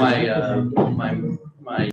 my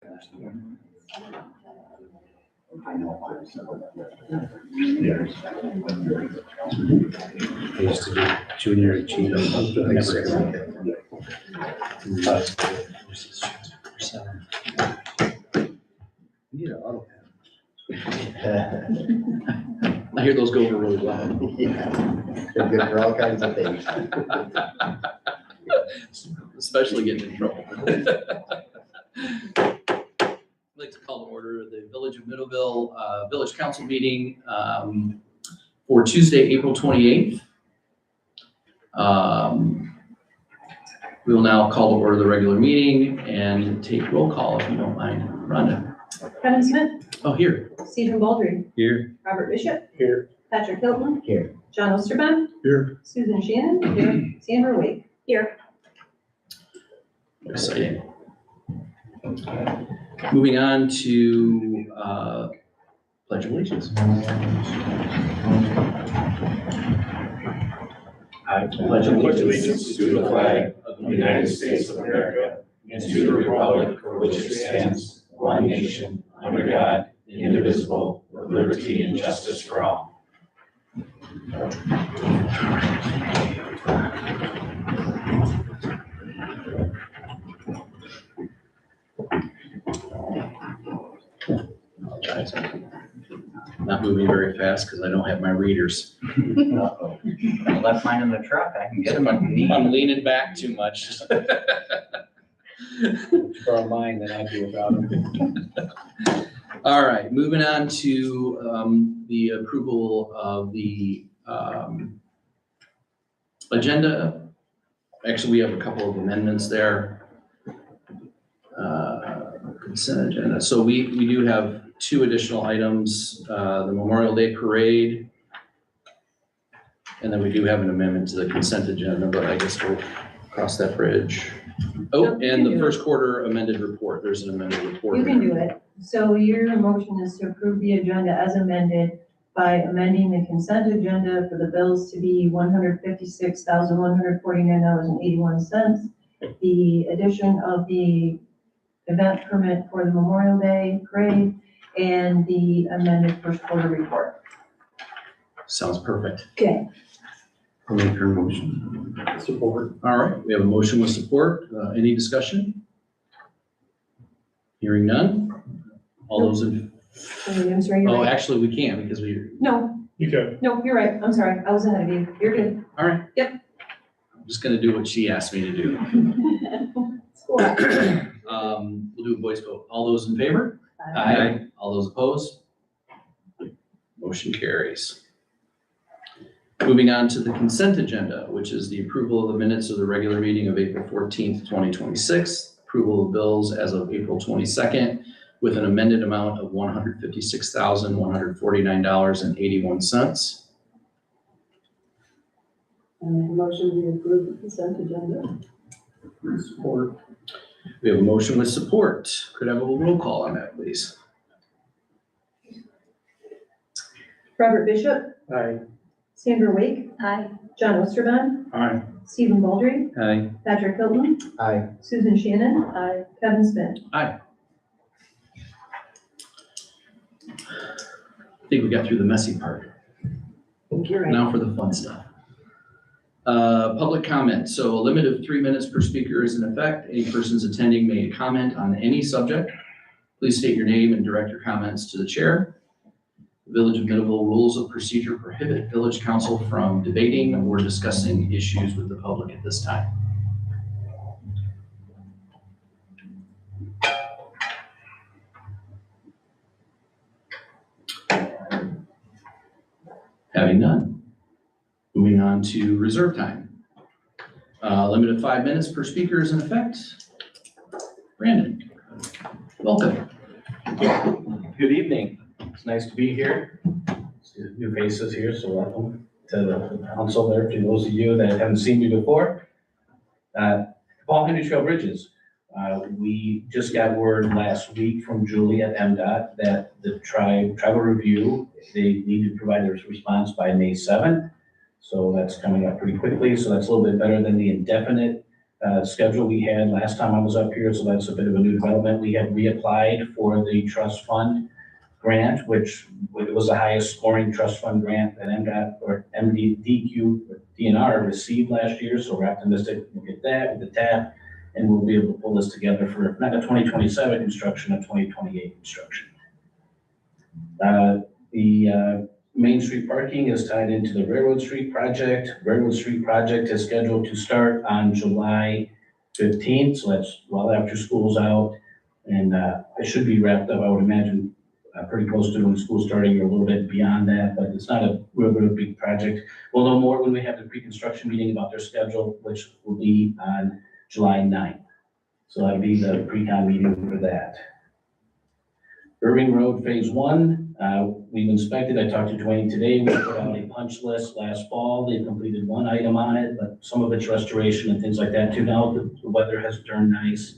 I used to do junior achievement up to high school. You need an auto I hear those go over really well. Yeah, they're good for all kinds of things. Especially getting in trouble. I'd like to call to order the Village of Middleville Village Council meeting for Tuesday, April 28th. We will now call to order the regular meeting and take roll call if you don't mind. Rhonda. Kevin Smith, Oh, here. Stephen Baldry, here. Robert Bishop, Here. Patrick Hilton, Here. John Osterman, Here. Susan Shannon, here, Sandra Wake, here. Exciting. Moving on to Pledge of Allegiance. I pledge allegiance to the flag of the United States of America and to the republic for which it stands, one nation, under God, indivisible, with liberty and justice for all. Apologize. Not moving very fast because I don't have my readers. I left mine in the truck. I can get them on me. I'm leaning back too much. For mine than I do about them. All right, moving on to the approval of the agenda. Actually, we have a couple of amendments there. Consent agenda. So we do have two additional items, the Memorial Day Parade. And then we do have an amendment to the consent agenda, but I guess we'll cross that bridge. Oh, and the first quarter amended report. There's an amended report. You can do it. So your motion is to approve the agenda as amended by amending the consent agenda for the bills to be $156,149.81. The addition of the event permit for the Memorial Day Parade and the amended first quarter report. Sounds perfect. Okay. I'll make her motion. Support. All right, we have a motion with support. Any discussion? Hearing none. All those in, I'm sorry, you're oh, right. actually, we can because we, No, You can. no, you're right. I'm sorry. I was ahead of you. You're good. all right. Yep. I'm just gonna do what she asked me to do. We'll do a voice vote. All those in favor? Aye. All those opposed? Motion carries. Moving on to the consent agenda, which is the approval of the minutes of the regular meeting of April 14th, 2026, approval of bills as of April 22nd, with an amended amount of $156,149.81. Motion to approve the consent agenda. Support. We have a motion with support. Could I have a roll call on that, please? Robert Bishop, Aye. Sandra Wake. Aye. John Osterman, Aye. Stephen Baldry, Aye. Patrick Hilton, Aye. Susan Shannon. Aye. Kevin Smith. Aye. I think we got through the messy part. You're right. Now for the fun stuff. Public comment. So a limit of 3 minutes per speaker is in effect. Any persons attending may comment on any subject. Please state your name and direct your comments to the chair. The Village of Middleville rules of procedure prohibit village council from debating or discussing issues with the public at this time. Having none. Moving on to reserve time. Limit of 5 minutes per speaker is in effect. Brandon, welcome. Good evening. It's nice to be here. See the new faces here, so welcome to the council there. For those of you that haven't seen me before, Paul Henry Trail Bridges. We just got word last week from Julie at MDOT that the tribal review, they need to provide their response by May 7th. So that's coming up pretty quickly. So that's a little bit better than the indefinite schedule we had last time I was up here, so that's a bit of a new development. We have reapplied for the trust fund grant, which was the highest scoring trust fund grant that MDOT or MDDQ or DNR received last year, so we're optimistic we'll get that with the TAP, and we'll be able to pull this together for not a 2027 construction, a 2028 construction. The Main Street parking is tied into the Railroad Street project. Railroad Street project is scheduled to start on July 15th, so that's well after school's out. And it should be wrapped up, I would imagine, pretty close to when school's starting or a little bit beyond that, but it's not a real big project. We'll know more when we have the pre-construction meeting about their schedule, which will be on July 9th. So that'll be the pre-con meeting for that. Irving Road Phase 1, we've inspected. I talked to Dwayne today. We put out a punch list last fall. They completed one item on it, but some of it's restoration and things like that too. Now the weather has turned nice.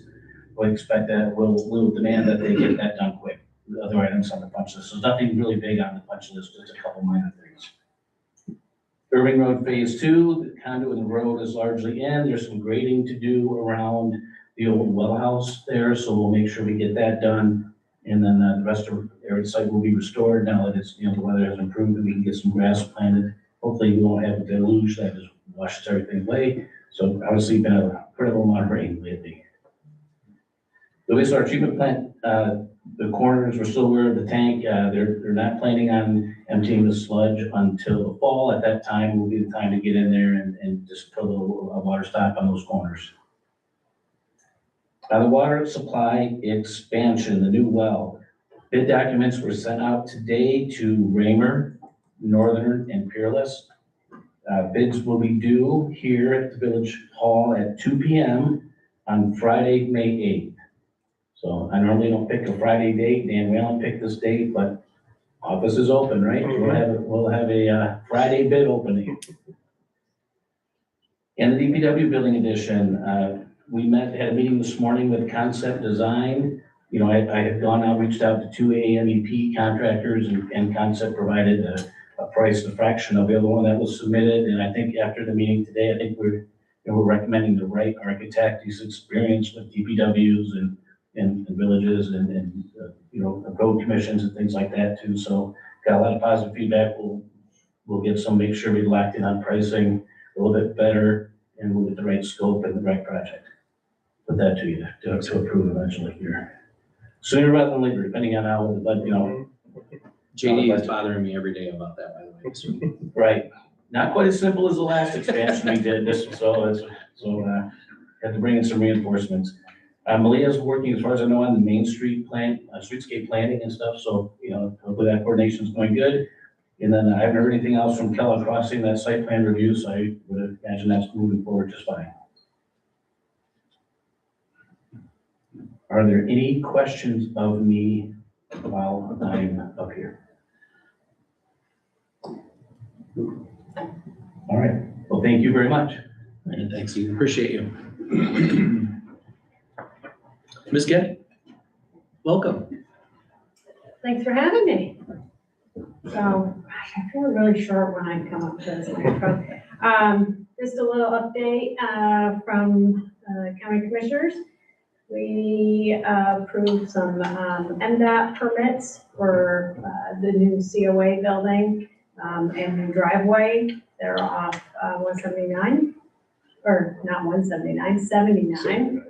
We expect that we'll demand that they get that done quick. The other items on the punch list. There's nothing really big on the punch list, just a couple minor things. Irving Road Phase 2, the conduit of the road is largely in. There's some grading to do around the old well house there, so we'll make sure we get that done. And then the rest of the area site will be restored now that it's, the weather has improved and we can get some grass planted. Hopefully we won't have a deluge that just washes everything away. So obviously been a critical amount of rain lately. The wastewater treatment plant, the corners, we're still aware of the tank. They're not planning on emptying the sludge until the fall. At that time will be the time to get in there and just put a little water stop on those corners. The water supply expansion, the new well. Bid documents were sent out today to Raymer, Northern, and Peerless. Bids will be due here at the Village Hall at 2 p.m. on Friday, May 8th. So I normally don't pick a Friday date. Dan Whalen picked this date, but office is open, right? We'll have a Friday bid opening. And the DPW building edition, we had a meeting this morning with Concept Design. I had gone out, reached out to 2 AMEP contractors and Concept provided a price, a fraction of the other one that was submitted. And I think after the meeting today, I think we're recommending the right architect. He's experienced with DPWs and villages and road commissions and things like that too. So got a lot of positive feedback. We'll get some, make sure we locked in on pricing a little bit better and we'll get the right scope and the right project. Put that to you to approve eventually here. Sooner rather than later, depending on how, but JD is bothering me every day about that, by the way. So, right. Not quite as simple as the last expansion we did. Had to bring in some reinforcements. Malia's working, as far as I know, on the Main Street plan, streetscape planning and stuff. So, hopefully that coordination is going good. And then I haven't heard anything else from Kellogg Crossing, that site plan review. So I would imagine that's moving forward just fine. Are there any questions of me while I'm up here? All right. Well, thank you very much. and thanks, you. Appreciate you. Ms. Getty, welcome. Thanks for having me. So, gosh, I feel really short when I come up to this microphone. Just a little update from county commissioners. We approved some MDOT permits for the new COA building and new driveway. They're off 179, or not 179, 79.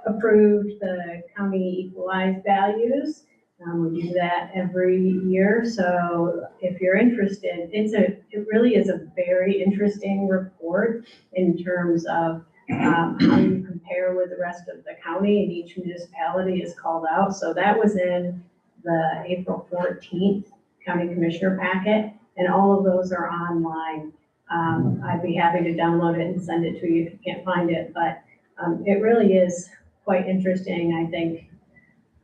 Approved the county equalized values. We do that every year. So if you're interested, it really is a very interesting report in terms of how you compare with the rest of the county, and each municipality is called out. So that was in the April 14th county commissioner packet, and all of those are online. I'd be happy to download it and send it to you if you can't find it, but it really is quite interesting. I think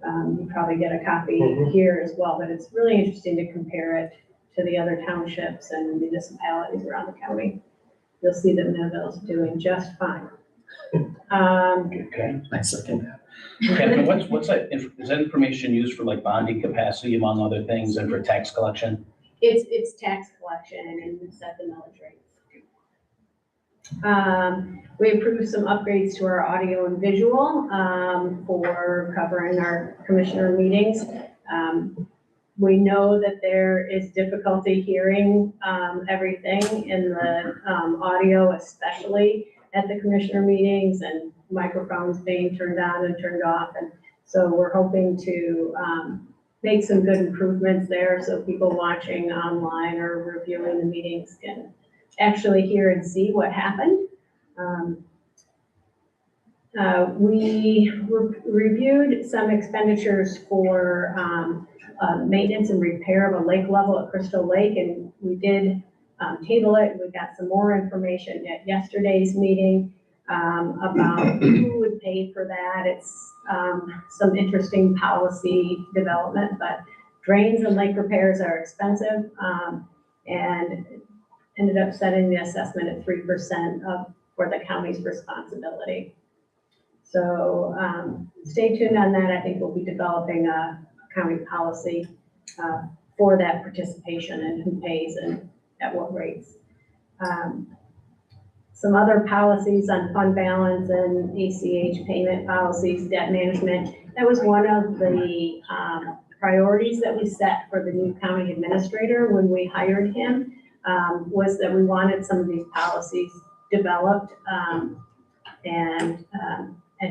you probably get a copy here as well, but it's really interesting to compare it to the other townships and municipalities around the county. You'll see that Millville's doing just fine. Okay. I second that. Okay, but what's that, is that information used for like bonding capacity among other things and for tax collection? It's tax collection and set the millage rates. We approved some upgrades to our audio and visual for covering our commissioner meetings. We know that there is difficulty hearing everything in the audio, especially at the commissioner meetings, and microphones being turned on and turned off. And so we're hoping to make some good improvements there so people watching online or reviewing the meetings can actually hear and see what happened. We reviewed some expenditures for maintenance and repair of a lake level at Crystal Lake, and we did table it. We got some more information at yesterday's meeting about who would pay for that. It's some interesting policy development, but drains and lake repairs are expensive, and ended up setting the assessment at 3% for the county's responsibility. So stay tuned on that. I think we'll be developing a county policy for that participation and who pays and at what rates. Some other policies on fund balance and ACH payment policies, debt management. That was one of the priorities that we set for the new county administrator when we hired him, was that we wanted some of these policies developed, and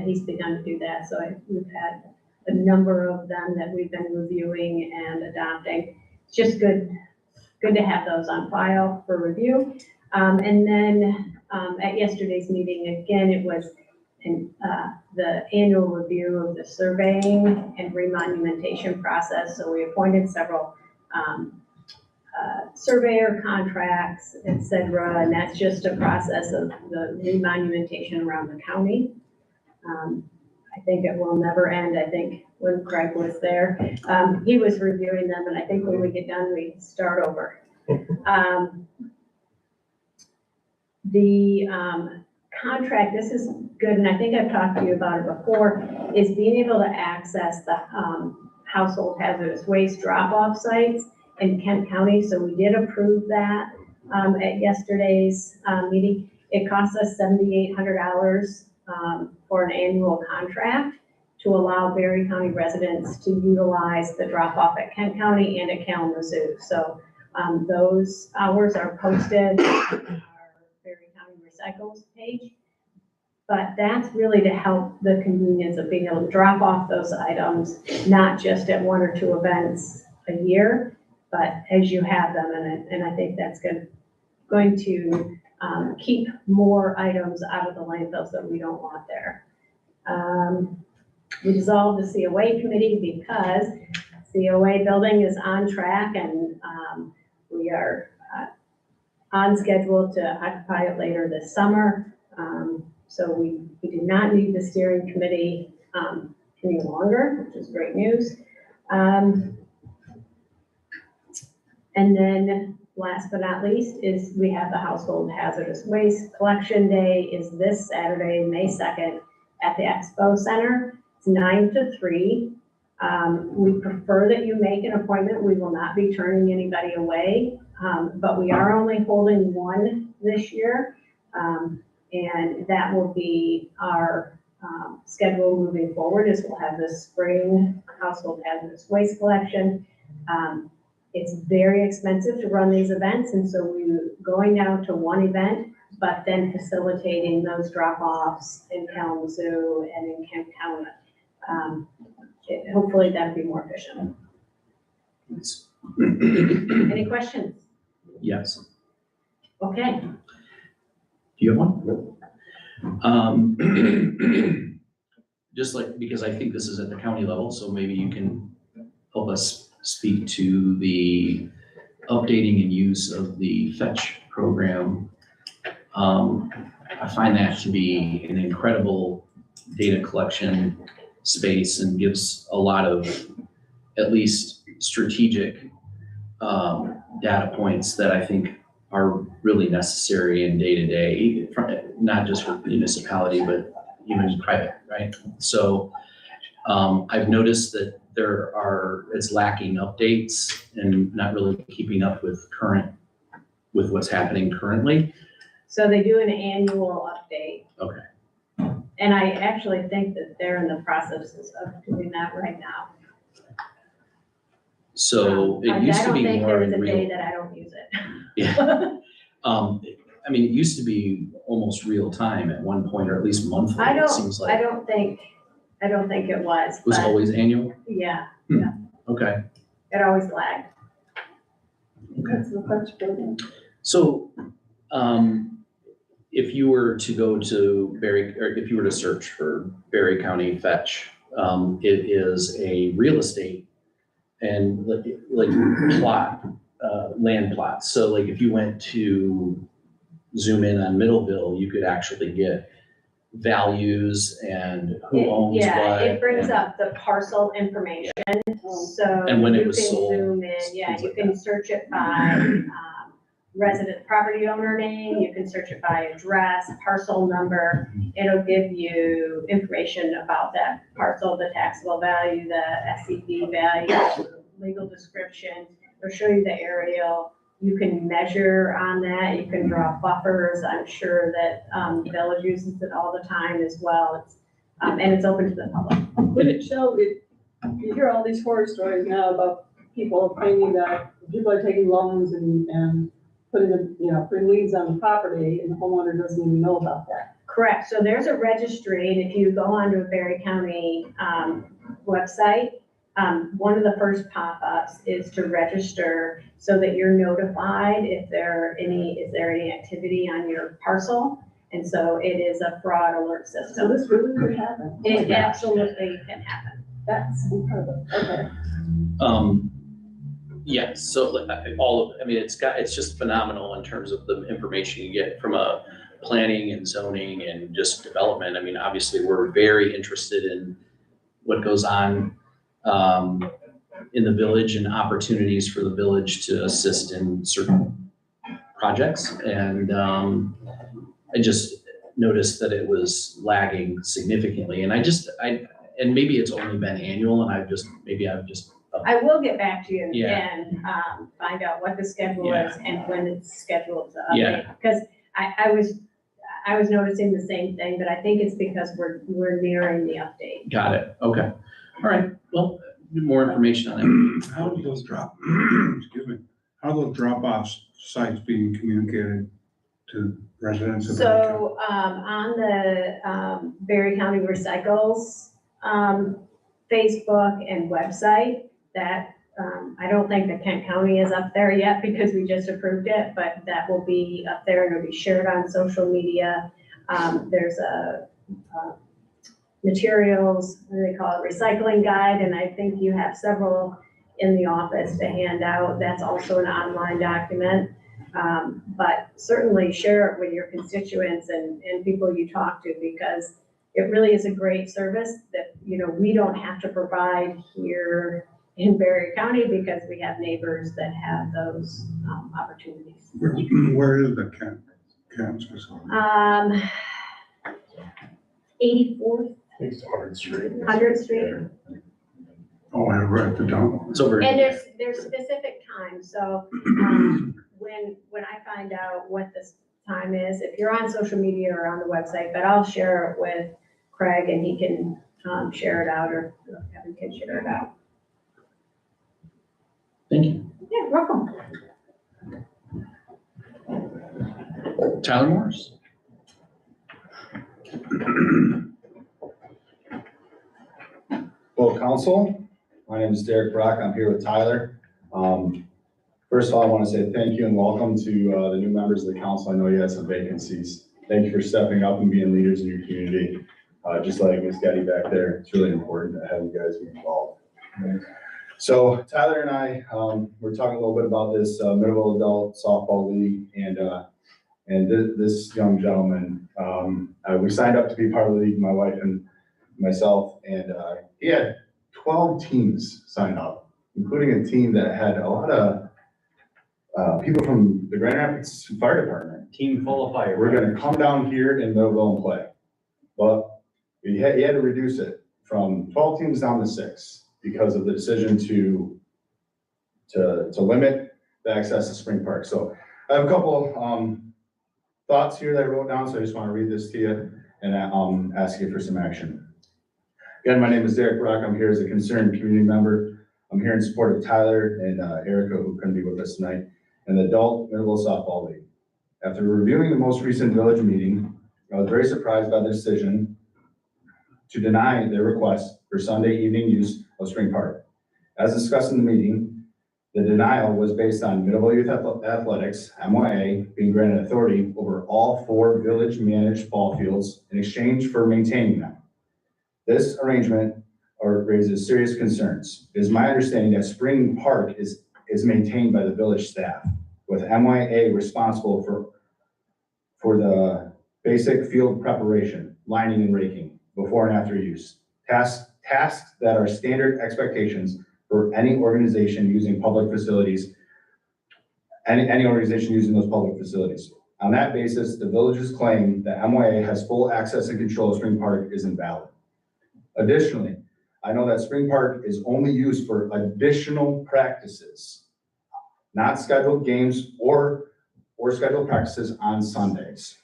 he's begun to do that. So we've had a number of them that we've been reviewing and adopting. It's just good to have those on file for review. And then at yesterday's meeting, again, it was the annual review of the surveying and remonumentation process. So we appointed several surveyor contracts, et cetera, and that's just a process of the remonumentation around the county. I think it will never end. I think when Greg was there, he was reviewing them, and I think when we get done, we start over. The contract, this is good, and I think I've talked to you about it before, is being able to access the household hazardous waste drop-off sites in Kent County. So we did approve that at yesterday's meeting. It cost us $7,800 for an annual contract to allow Berry County residents to utilize the drop-off at Kent County and at Kalamazoo. So those hours are posted on our Berry County Recycles page. But that's really to help the convenience of being able to drop off those items, not just at one or two events a year, but as you have them. And I think that's going to keep more items out of the landfills that we don't want there. We dissolved the COA committee because COA building is on track, and we are on schedule to occupy it later this summer. So we do not need the steering committee any longer, which is great news. And then last but not least is we have the Household Hazardous Waste Collection Day is this Saturday, May 2nd at the Expo Center. It's 9 to 3. We prefer that you make an appointment. We will not be turning anybody away, but we are only holding one this year. And that will be our schedule moving forward, is we'll have this spring Household Hazardous Waste Collection. It's very expensive to run these events, and so we're going now to one event, but then facilitating those drop-offs in Kalamazoo and in Kent County. Hopefully that'll be more efficient. Any questions? Yes. Okay. Do you have one? Just like, because I think this is at the county level, so maybe you can help us speak to the updating and use of the Fetch program. I find that to be an incredible data collection space and gives a lot of at least strategic data points that I think are really necessary in day-to-day, not just for municipality, but even private, right? So I've noticed that it's lacking updates and not really keeping up with what's happening currently. So they do an annual update. Okay. And I actually think that they're in the process of doing that right now. So it used to be more in I don't think there is a day real. that I don't use it. Yeah. I mean, it used to be almost real time at one point, or at least monthly, I it seems I like. don't think it was, It was but always annual? yeah, Okay. it always lagged. That's the first building. So, if you were to go to Berry, or if you were to search for Berry County Fetch, it is a real estate and like plot, land plots. So like if you went to zoom in on Middleville, you could actually get values and who owns what. Yeah, it brings and- up the parcel information, so. And when it you was can sold, Zoom in, yeah, things you like can search it by, resident property owner name, you can search it by address, parcel number. It'll give you information about that parcel, the taxable value, the SCV value, legal description. It'll show you the aerial. You can measure on that, you can draw buffers. I'm sure that, the village uses it all the time as well. It's, and it's open to the public. But it showed it, you hear all these horror stories now about people claiming that people are taking loans and putting them, putting liens on the property, and the homeowner doesn't even know about that. Correct, so there's a registry, and if you go onto a Berry County website, one of the first pop-ups is to register so that you're notified if is there any activity on your parcel. And so it is a fraud alert So system. this really could happen. Oh my It gosh, absolutely can happen. That's incredible, okay. Yeah, so like, it's just phenomenal in terms of the information you get from a planning and zoning and just development. I mean, obviously, we're very interested in what goes on in the village and opportunities for the village to assist in certain projects. And I just noticed that it was lagging significantly. And and maybe it's only been annual and I've just. I will get back to you Yeah. and find out what the schedule Yeah. is and when it's scheduled to Yeah. update. Because I was noticing the same thing, but I think it's because we're nearing the update. Got it, okay. All right, well, more information on that. How do those excuse me, how are those drop-off sites being communicated to residents of Berry County? So, on the, Berry County Recycles, Facebook and website, that, I don't think that Kent County is up there yet because we just approved it, but that will be up there and it'll be shared on social media. There's a materials, what do they call it, recycling guide, and I think you have several in the office to hand out. That's also an online document. But certainly share it with your constituents and people you talk to, because it really is a great service that, we don't have to provide here in Berry County because we have neighbors that have those opportunities. Where is the Kent's facility? 84th, It's 100th Street. 100th Street. Oh, I read the dump. It's over. And there's specific times, so, when I find out what this time is, if you're on social media or on the website, but I'll share it with Craig and he can, share it out, or Kevin can share it out. Thank you. Yeah, welcome. Tyler Morris. Hello, council. My name is Derek Brock. I'm here with Tyler. First of all, I want to say thank you and welcome to the new members of the council. I know you had some vacancies. Thank you for stepping up and being leaders in your community. Just like Ms. Getty back there, it's really important to have you guys be involved. So Tyler and I, we're talking a little bit about this Middleville Adult Softball League, and this young gentleman, we signed up to be part of the league, my wife and myself, and he had 12 teams sign up, including a team that had a lot of people from the Grand Rapids Fire Department. Team full of fire. We're gonna come down here in Middleville and play. But he had to reduce it from 12 teams down to 6 because of the decision to limit the access to Spring Park. So I have a couple thoughts here that I wrote down, so I just want to read this to you and ask you for some action. Again, my name is Derek Brock. I'm here as a concerned community member. I'm here in support of Tyler and Erica, who couldn't be with us tonight, and the Adult Middle Softball League. After reviewing the most recent village meeting, I was very surprised by the decision to deny their request for Sunday evening use of Spring Park. As discussed in the meeting, the denial was based on Middleville Youth Athletics, MYA, being granted authority over all 4 village-managed ball fields in exchange for maintaining them. This arrangement raises serious concerns. It is my understanding that Spring Park is maintained by the village staff, with MYA responsible for the basic field preparation, lining and raking, before and after use. Tasks that are standard expectations for any organization using public facilities, any organization using those public facilities. On that basis, the village's claim that MYA has full access and control of Spring Park is invalid. Additionally, I know that Spring Park is only used for additional practices, not scheduled games or scheduled practices on Sundays.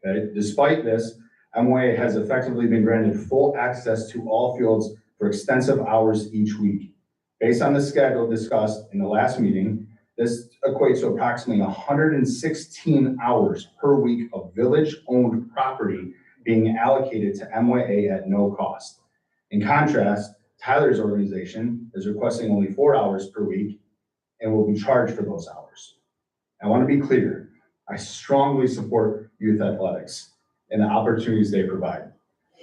Okay? Despite this, MYA has effectively been granted full access to all fields for extensive hours each week. Based on the schedule discussed in the last meeting, this equates to approximately 116 hours per week of village-owned property being allocated to MYA at no cost. In contrast, Tyler's organization is requesting only 4 hours per week and will be charged for those hours. I want to be clear, I strongly support youth athletics and the opportunities they provide.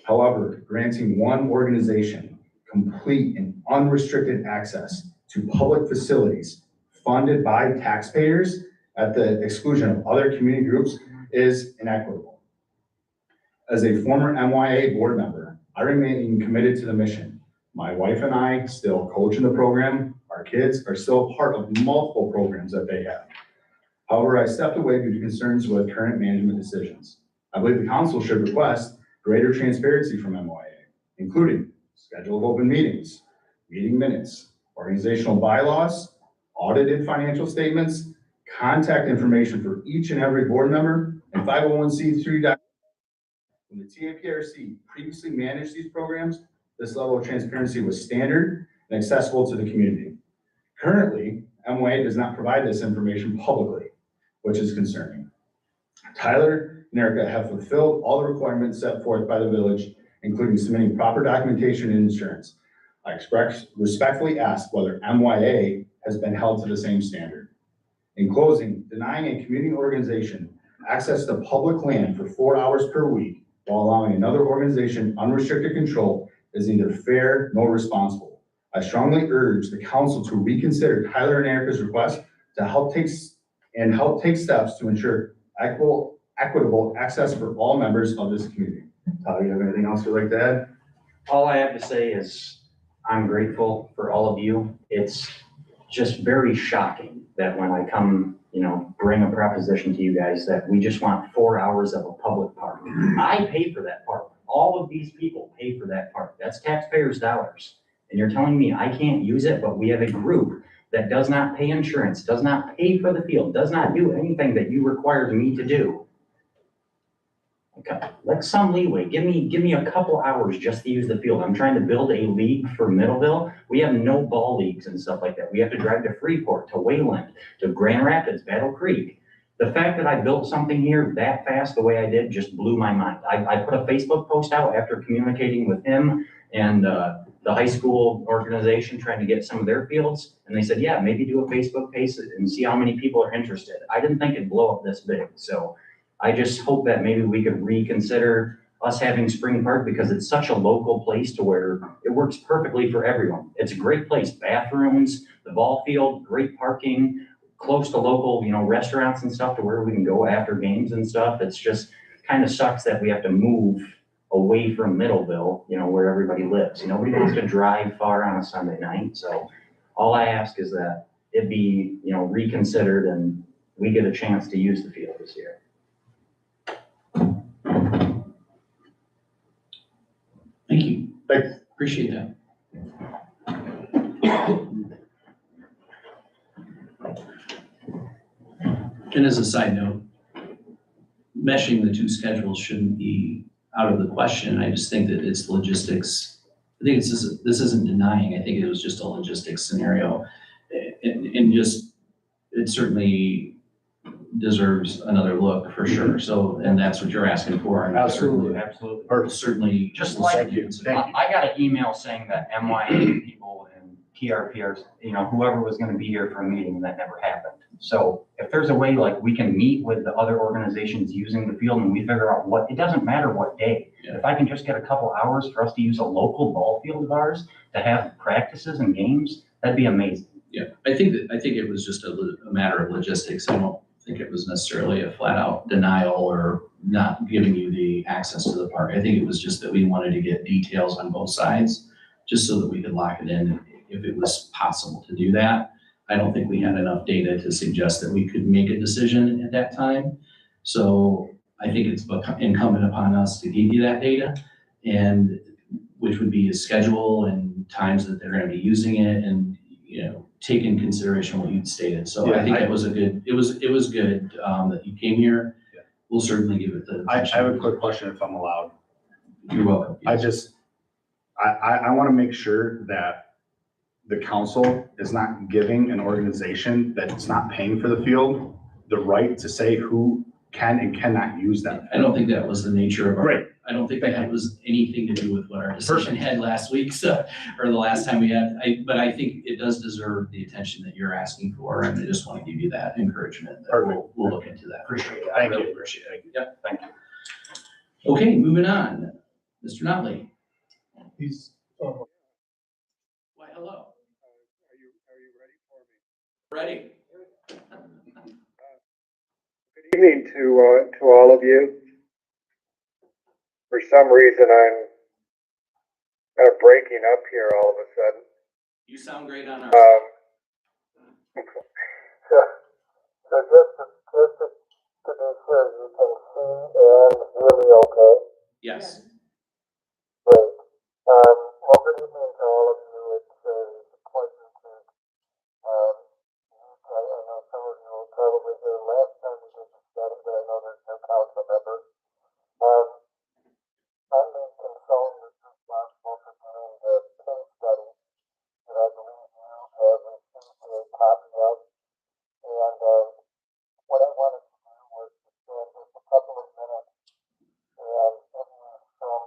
However, granting one organization complete and unrestricted access to public facilities funded by taxpayers at the exclusion of other community groups is inequitable. As a former MYA board member, I remain committed to the mission. My wife and I still coach in the program. Our kids are still part of multiple programs that they have. However, I stepped away due to concerns with current management decisions. I believe the council should request greater transparency from MYA, including schedule of open meetings, meeting minutes, organizational bylaws, audited financial statements, contact information for each and every board member, and 501c3. When the TAPRC previously managed these programs, this level of transparency was standard and accessible to the community. Currently, MYA does not provide this information publicly, which is concerning. Tyler and Erica have fulfilled all the requirements set forth by the village, including submitting proper documentation and insurance. I respectfully ask whether MYA has been held to the same standard. In closing, denying a community organization access to public land for 4 hours per week while allowing another organization unrestricted control is neither fair nor responsible. I strongly urge the council to reconsider Tyler and Erica's request to help take steps to ensure equitable access for all members of this community. Tyler, you have anything else you'd like to add? All I have to say is I'm grateful for all of you. It's just very shocking that when I come, bring a proposition to you guys that we just want 4 hours of a public park. I pay for that park. All of these people pay for that park. That's taxpayers' dollars. And you're telling me I can't use it, but we have a group that does not pay insurance, does not pay for the field, does not do anything that you required me to do. Okay, like some leeway. Give me a couple hours just to use the field. I'm trying to build a league for Middleville. We have no ball leagues and stuff like that. We have to drive to Freeport, to Wayland, to Grand Rapids, Battle Creek. The fact that I built something here that fast the way I did just blew my mind. I put a Facebook post out after communicating with him and the high school organization trying to get some of their fields. And they said, yeah, maybe do a Facebook page and see how many people are interested. I didn't think it'd blow up this big. So I just hope that maybe we could reconsider us having Spring Park because it's such a local place to where it works perfectly for everyone. It's a great place, bathrooms, the ball field, great parking, close to local, restaurants and stuff to where we can go after games and stuff. It's just kind of sucks that we have to move away from Middleville, where everybody lives. Nobody wants to drive far on a Sunday night. So all I ask is that it be, reconsidered and we get a chance to use the field this year. Thank you. Thanks. Appreciate that. And as a side note, meshing the two schedules shouldn't be out of the question. I just think that it's logistics. I think it's just, this isn't denying, I think it was just a logistics scenario. And just, it certainly deserves another look for sure. So, and that's what you're asking for. and Absolutely. Absolutely. Certainly- Certainly. Just like Thank you. Thank you. I got an email saying that MYA people and TRPRs, whoever was gonna be here for a meeting, and that never happened. So if there's a way, like, we can meet with the other organizations using the field and we figure out it doesn't matter what day. Yeah. If I can just get a couple hours for us to use a local ball field of ours to have practices and games, that'd be amazing. Yeah, I think it was just a matter of logistics. I don't think it was necessarily a flat out denial or not giving you the access to the park. I think it was just that we wanted to get details on both sides, just so that we could lock it in if it was possible to do that. I don't think we had enough data to suggest that we could make a decision at that time. So I think it's incumbent upon us to give you that data, and which would be a schedule and times that they're gonna be using it, and, take in consideration what you'd stated. So I think it was good that you came here. Yeah. We'll certainly give it the. I have a quick question if I'm allowed. You're welcome. I want to make sure that the council is not giving an organization that's not paying for the field the right to say who can and cannot use that. I don't think that was the nature of our. Great. I don't think that was anything to do with what our decision had last week, so, or the last time we had. But I think it does deserve the attention that you're asking for, and I just want to give you that encouragement. That we'll look into that. Appreciate it. I Thank really you. appreciate it. Yep. Thank you. Okay, moving on. Mr. Notley. Why, hello. Are you ready for me? Ready. Good evening to all of you. For some reason, I'm kind of breaking up here all of a sudden. You sound great on our. So just to be sure, you can see and hear me okay? Yes. Great. Well, good evening to all of you. It's a pleasure to, I know some of you were probably here last time we did the study, but I know there's no council members. I'm the consultant that's responsible for doing the case study that I believe you have received a copy of. And what I wanted to do was to spend just a couple of minutes and give you some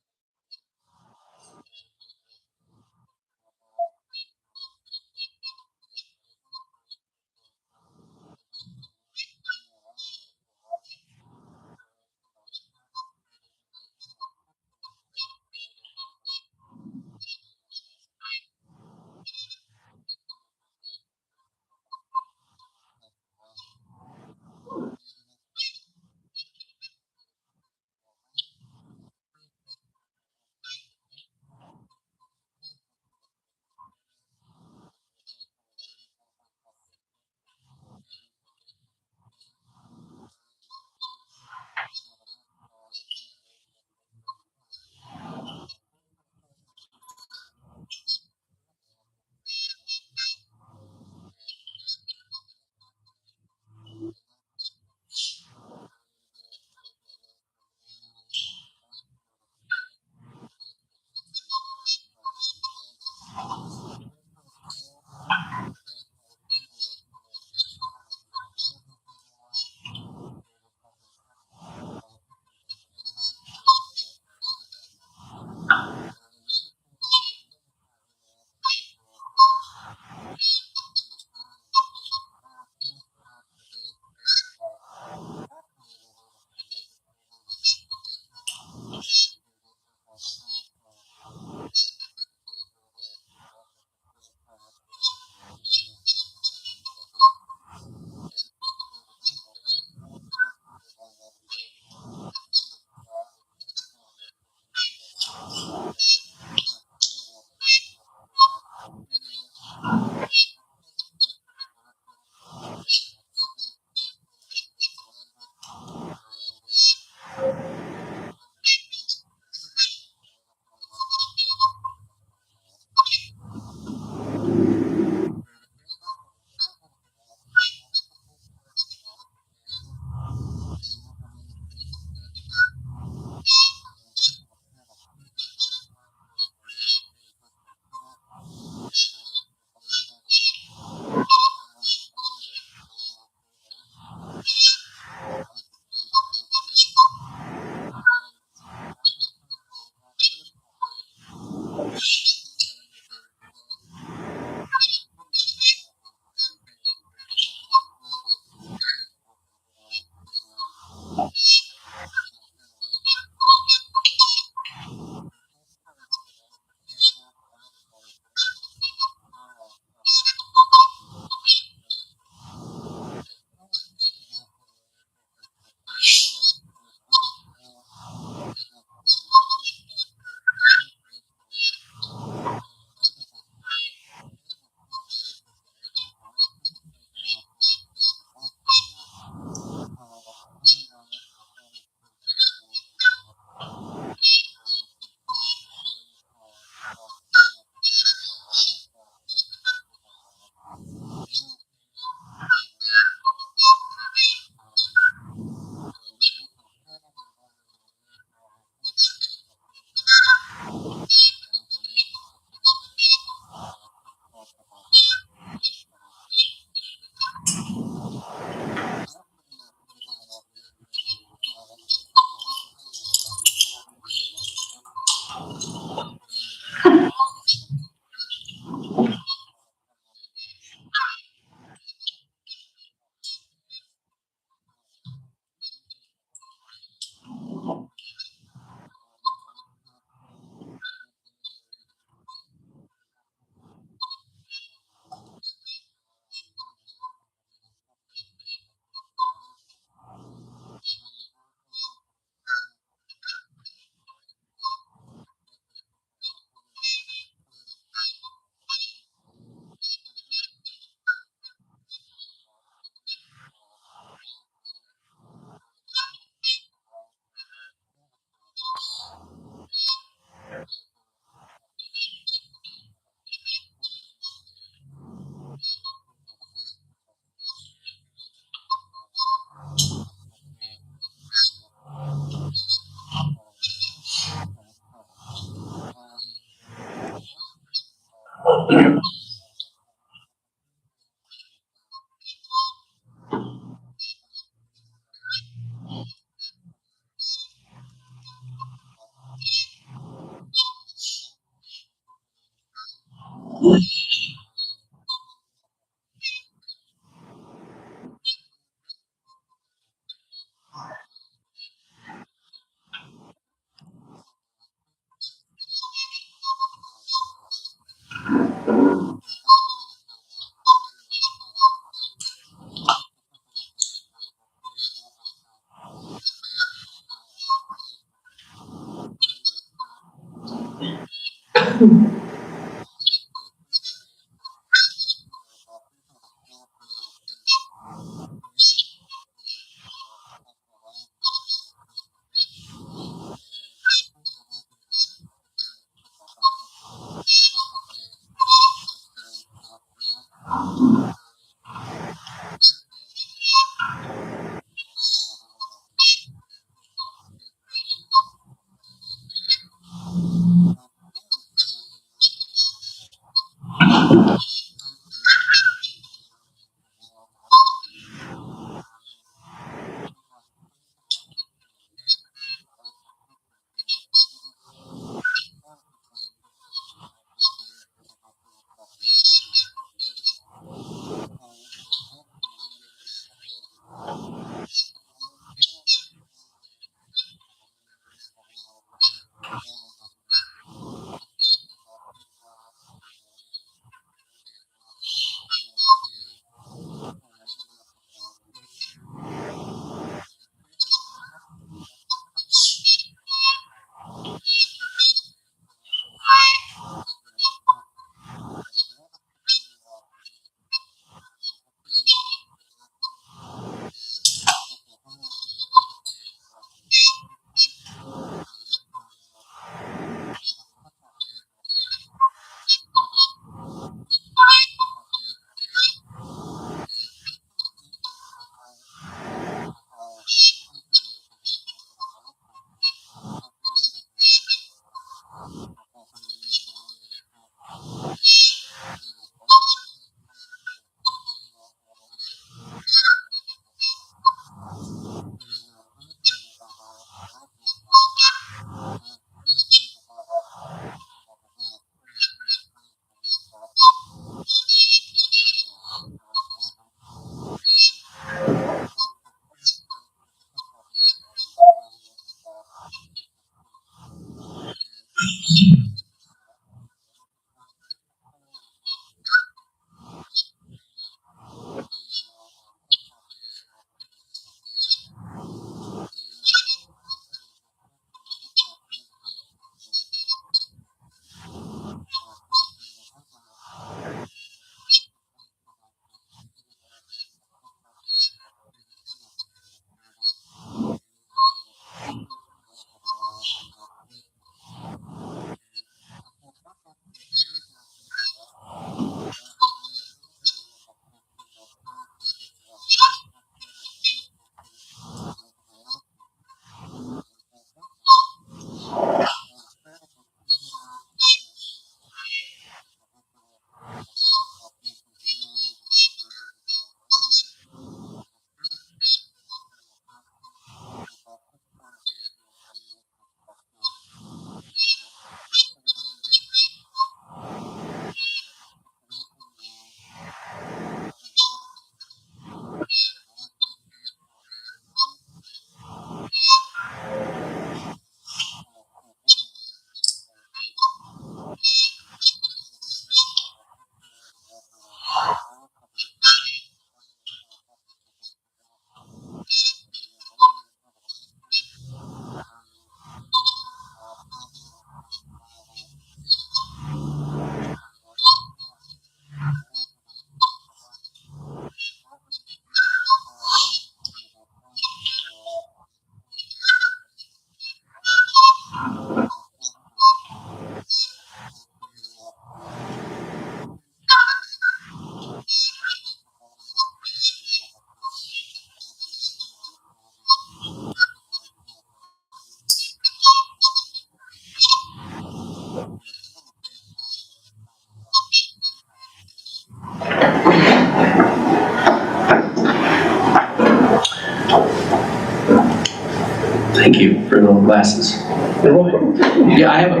Thank you for the glasses. You're welcome. Yeah, I have a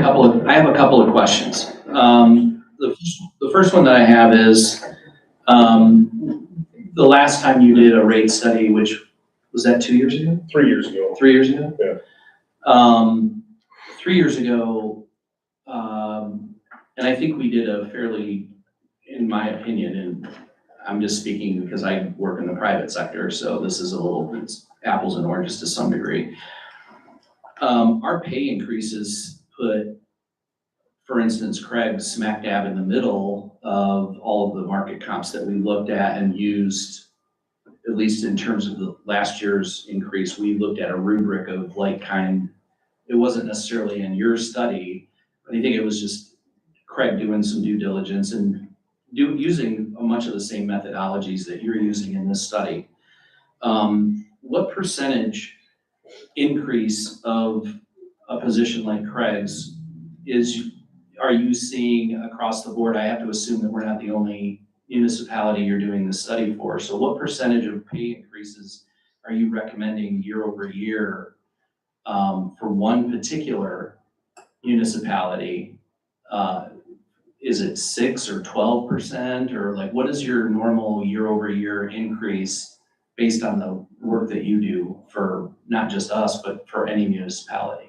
couple of questions. The first one that I have is, the last time you did a rate study, which, was that 2 years ago? 3 years ago. 3 years ago? Yeah. 3 years ago, and I think we did a fairly, in my opinion, and I'm just speaking because I work in the private sector, so this is it's apples and oranges to some degree. Our pay increases put, for instance, Craig smack dab in the middle of all of the market comps that we looked at and used, at least in terms of the last year's increase, we looked at a rubric of like kind. It wasn't necessarily in your study, but I think it was just Craig doing some due diligence and using much of the same methodologies that you're using in this study. What percentage increase of a position like Craig's are you seeing across the board? I have to assume that we're not the only municipality you're doing this study for. So what percentage of pay increases are you recommending year over year for one particular municipality? Is it 6 or 12%, or like what is your normal year over year increase based on the work that you do for not just us, but for any municipality?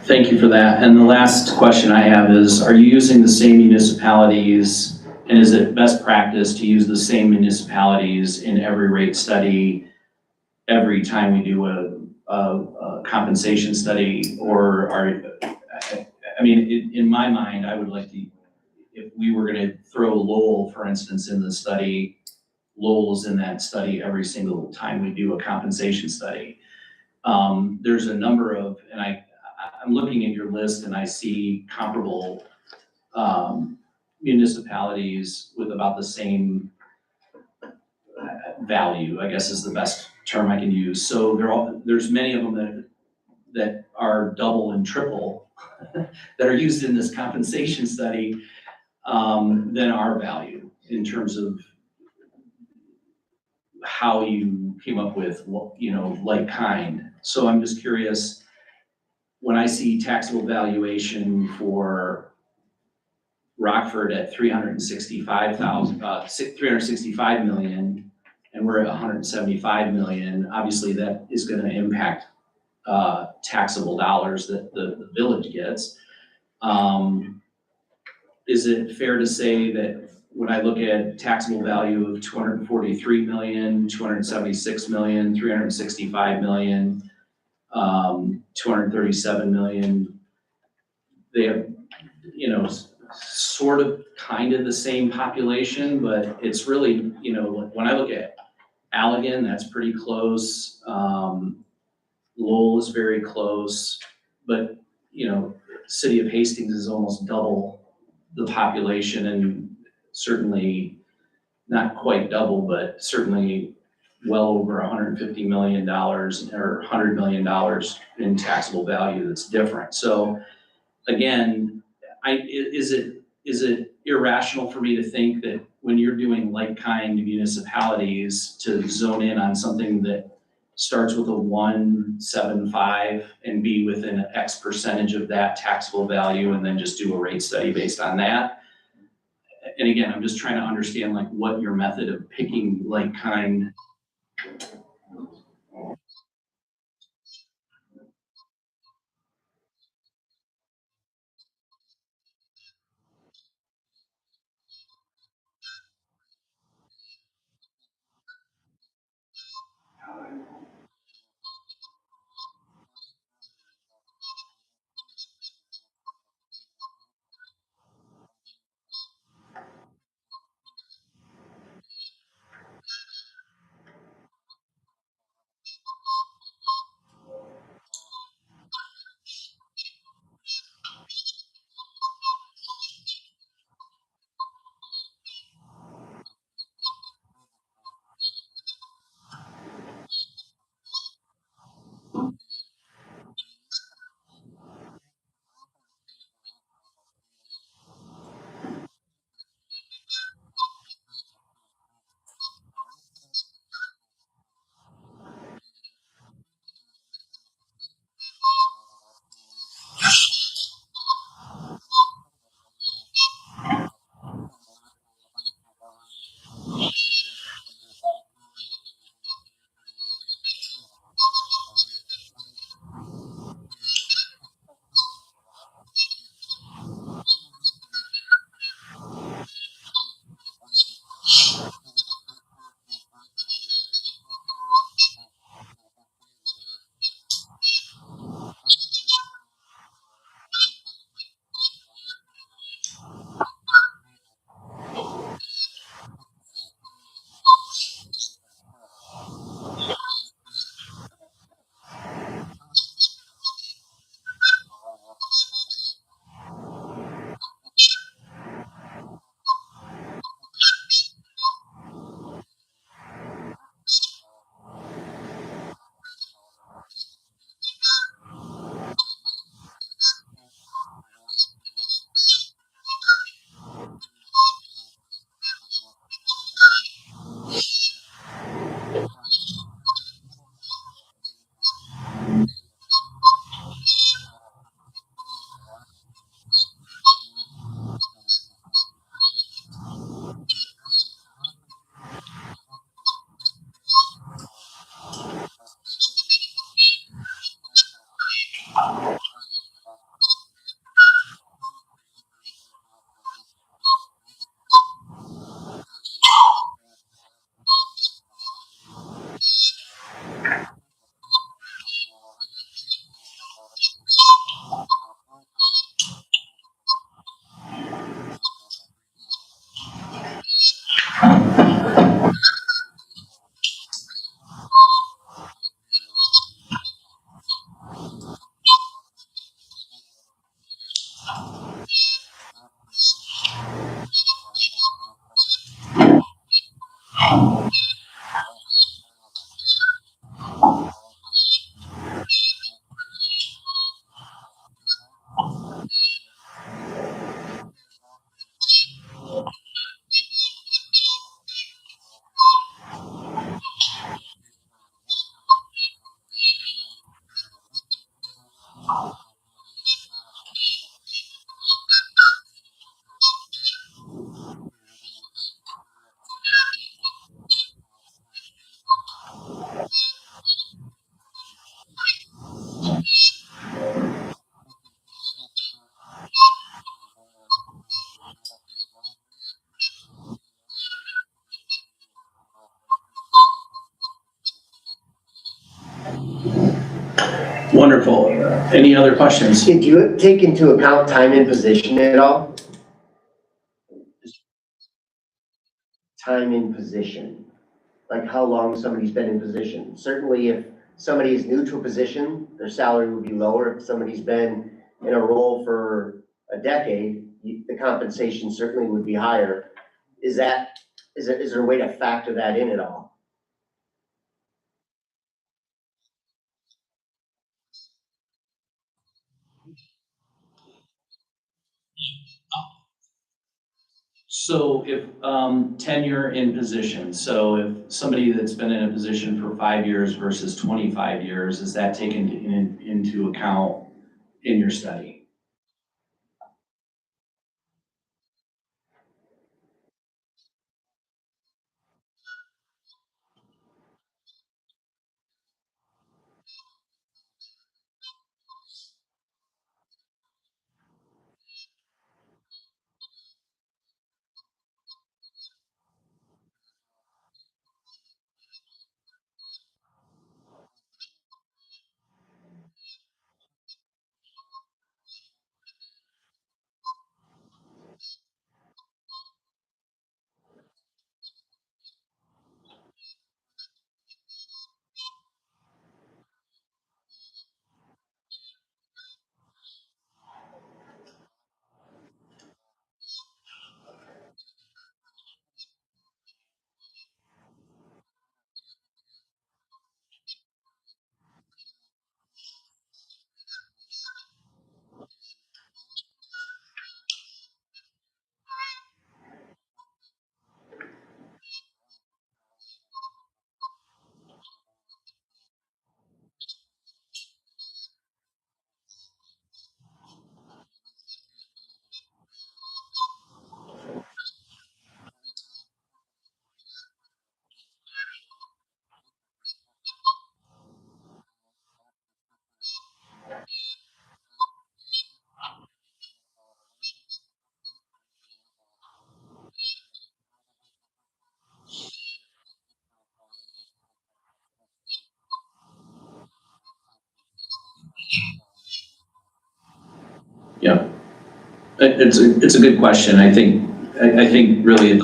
Thank you for that. And the last question I have is, are you using the same municipalities, and is it best practice to use the same municipalities in every rate study every time we do a compensation study? Or I mean, in my mind, I would like to, if we were gonna throw Lowell, for instance, in the study, Lowell's in that study every single time we do a compensation study. There's a number of, and I'm looking at your list and I see comparable municipalities with about the same value, I guess is the best term I can use. So there's many of them that are double and triple that are used in this compensation study than our value in terms of how you came up with, you know, like kind. So I'm just curious, when I see taxable valuation for Rockford at 365 million, and we're at 175 million, obviously that is gonna impact taxable dollars that the village gets. Is it fair to say that when I look at taxable value of 243 million, 276 million, 365 million, 237 million, they have, you know, sort of kind of the same population, but it's really, you know, when I look at Allegan, that's pretty close. Lowell is very close, but, you know, city of Hastings is almost double the population and certainly not quite double, but certainly well over $150 million or $100 million in taxable value that's different. So again, is it irrational for me to think that when you're doing like-kind municipalities to zone in on something that starts with a 175 and be within X percentage of that taxable value and then just do a rate study based on that? And again, I'm just trying to understand like what your method of picking like-kind. Wonderful. Any other questions? Did you take into account time and position at all? Time and position. like how long somebody's been in position. Certainly if somebody is new to a position, their salary would be lower. If somebody's been in a role for a decade, the compensation certainly would be higher. Is there a way to factor that in at all? So if, tenure in position, so if somebody that's been in a position for 5 years versus 25 years, is that taken into account in your study? Yeah, it's a good question. I think really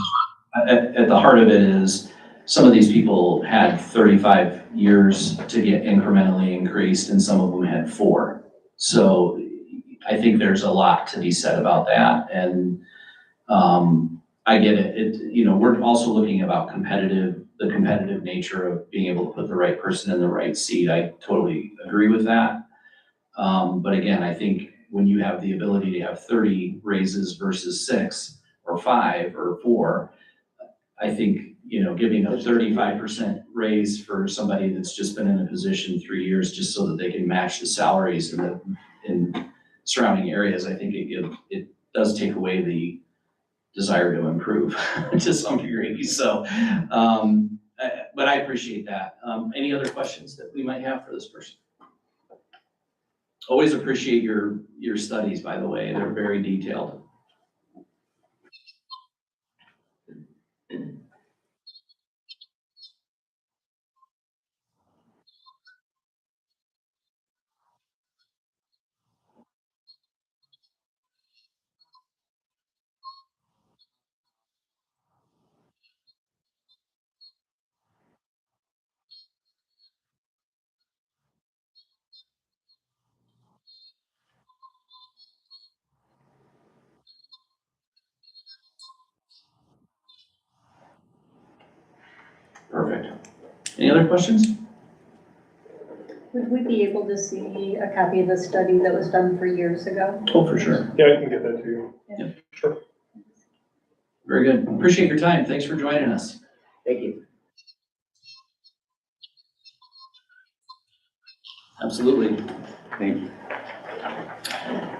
at the heart of it is some of these people had 35 years to get incrementally increased and some of them had 4. So I think there's a lot to be said about that. And I get it. We're also looking about the competitive nature of being able to put the right person in the right seat. I totally agree with that. But again, I think when you have the ability to have 30 raises versus 6 or 5 or 4, I think, giving a 35% raise for somebody that's just been in a position 3 years just so that they can match the salaries in surrounding areas, I think it does take away the desire to improve to some degree. So, but I appreciate that. Any other questions that we might have for this person? Always appreciate your studies, by the way. They're very detailed. Perfect. Any other questions? Would we be able to see a copy of the study that was done 3 years ago? Oh, for sure. Yeah, I can get that to you. Yeah. Sure. Very good. Appreciate your time. Thanks for joining us. Thank you. Absolutely. Thank you.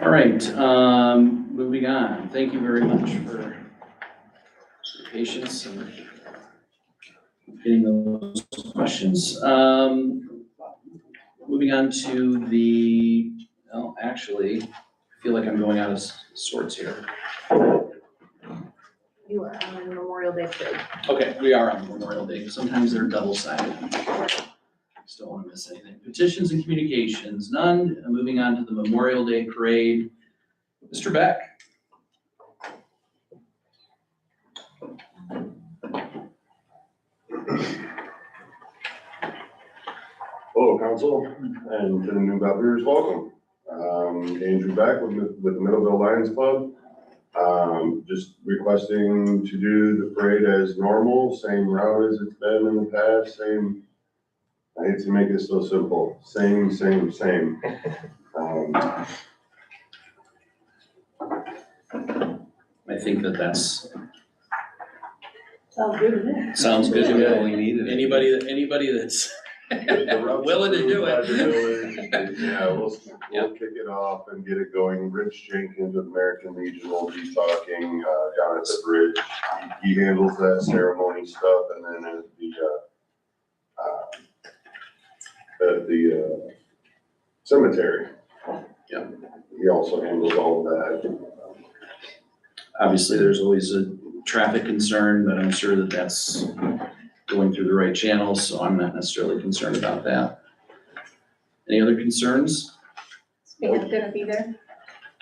All right, moving on. Thank you very much for your patience and getting those questions. Moving on to actually, I feel like I'm going out of sorts here. You are on Memorial Day parade. Okay, we are on Memorial Day. Sometimes they're double-sided. Just don't want to miss anything. Petitions and communications, none. Moving on to the Memorial Day parade. Mr. Beck. council, and to the new members, welcome. Andrew Beck with the Middleville Lions Club. Just requesting to do the parade as normal, same route as it's been in the past, same, I hate to make it so simple, same. I think that's, Sounds good to me. sounds good to Yeah, me. we needed it. Anybody that's The route's willing to do approved by the it. village. Yeah, we'll kick it off and get it going. Rich Jenkins with American Legion will be talking, down at the bridge. He handles that ceremony stuff, and then at the cemetery. Yeah. He also handles all of that. Obviously, there's always a traffic concern, but I'm sure that that's going through the right channels, so I'm not necessarily concerned about that. Any other concerns? Is the band gonna be there?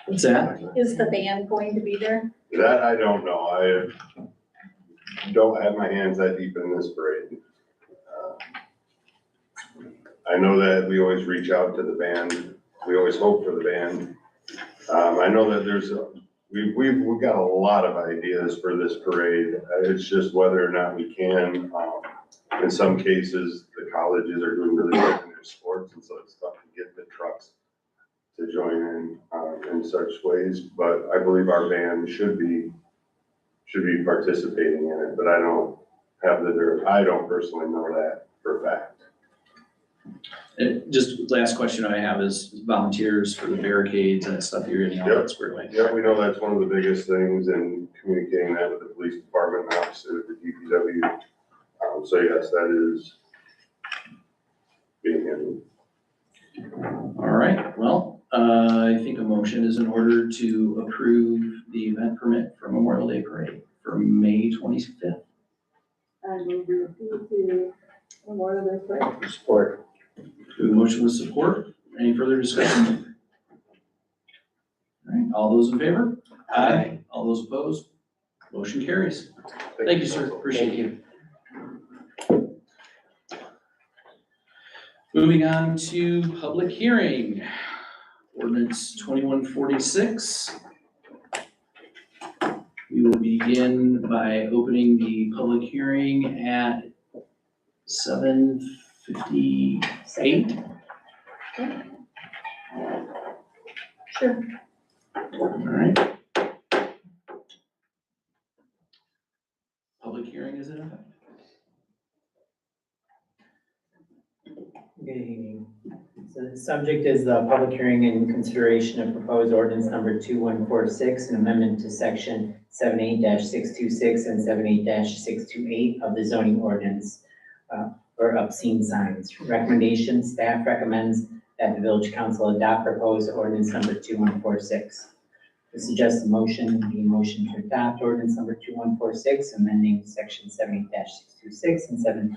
What's that? Is the band going to be there? That I don't know. I don't have my hands that deep in this parade. I know that we always reach out to the band. We always hope for the band. I know that we've got a lot of ideas for this parade. It's just whether or not we can. In some cases, the colleges are doing really good in their sports, and so it's tough to get the trucks to join in such ways. But I believe our band should be participating in it, but I don't personally know that for a fact. Just last question I have is volunteers for the barricades and stuff, you're getting all that squared away. Yeah, we know that's one of the biggest things, and communicating that with the police department, and obviously with the DPW. So yes, that is being handled. All right, well, I think a motion is in order to approve the event permit for Memorial Day Parade for May 25th. And we'll be repeating to Memorial Day parade. Support. Do a motion with support. Any further discussion? All right, all those in favor? Aye. All those opposed? Motion carries. Thank you, sir. Appreciate you. Moving on to public hearing. Ordinance 2146. We will begin by opening the public hearing at 7:58. Sure. All right. Public hearing is in effect. Good evening. So the subject is the public hearing and consideration of proposed ordinance number 2146, an amendment to section 78-626 and 78-628 of the zoning ordinance for obscene signs. Recommendation, staff recommends that the village council adopt proposed ordinance number 2146. The suggested motion would be a motion to adopt ordinance number 2146, amending section 78-626 and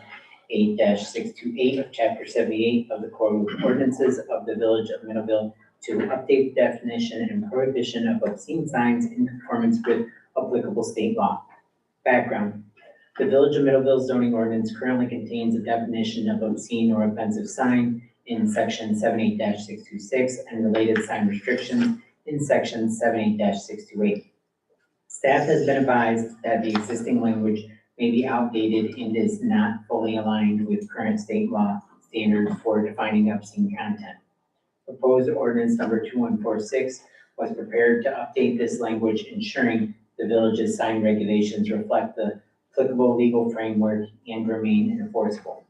78-628 of chapter 78 of the Code of Ordinances of the Village of Middleville to update the definition and prohibition of obscene signs in conformance with applicable state law. Background. The Village of Middleville zoning ordinance currently contains a definition of obscene or offensive sign in section 78-626 and related sign restrictions in section 78-628. Staff has been advised that the existing language may be outdated and is not fully aligned with current state law standards for defining obscene content. Proposed ordinance number 2146 was prepared to update this language, ensuring the village's sign regulations reflect the applicable legal framework and remain enforceable.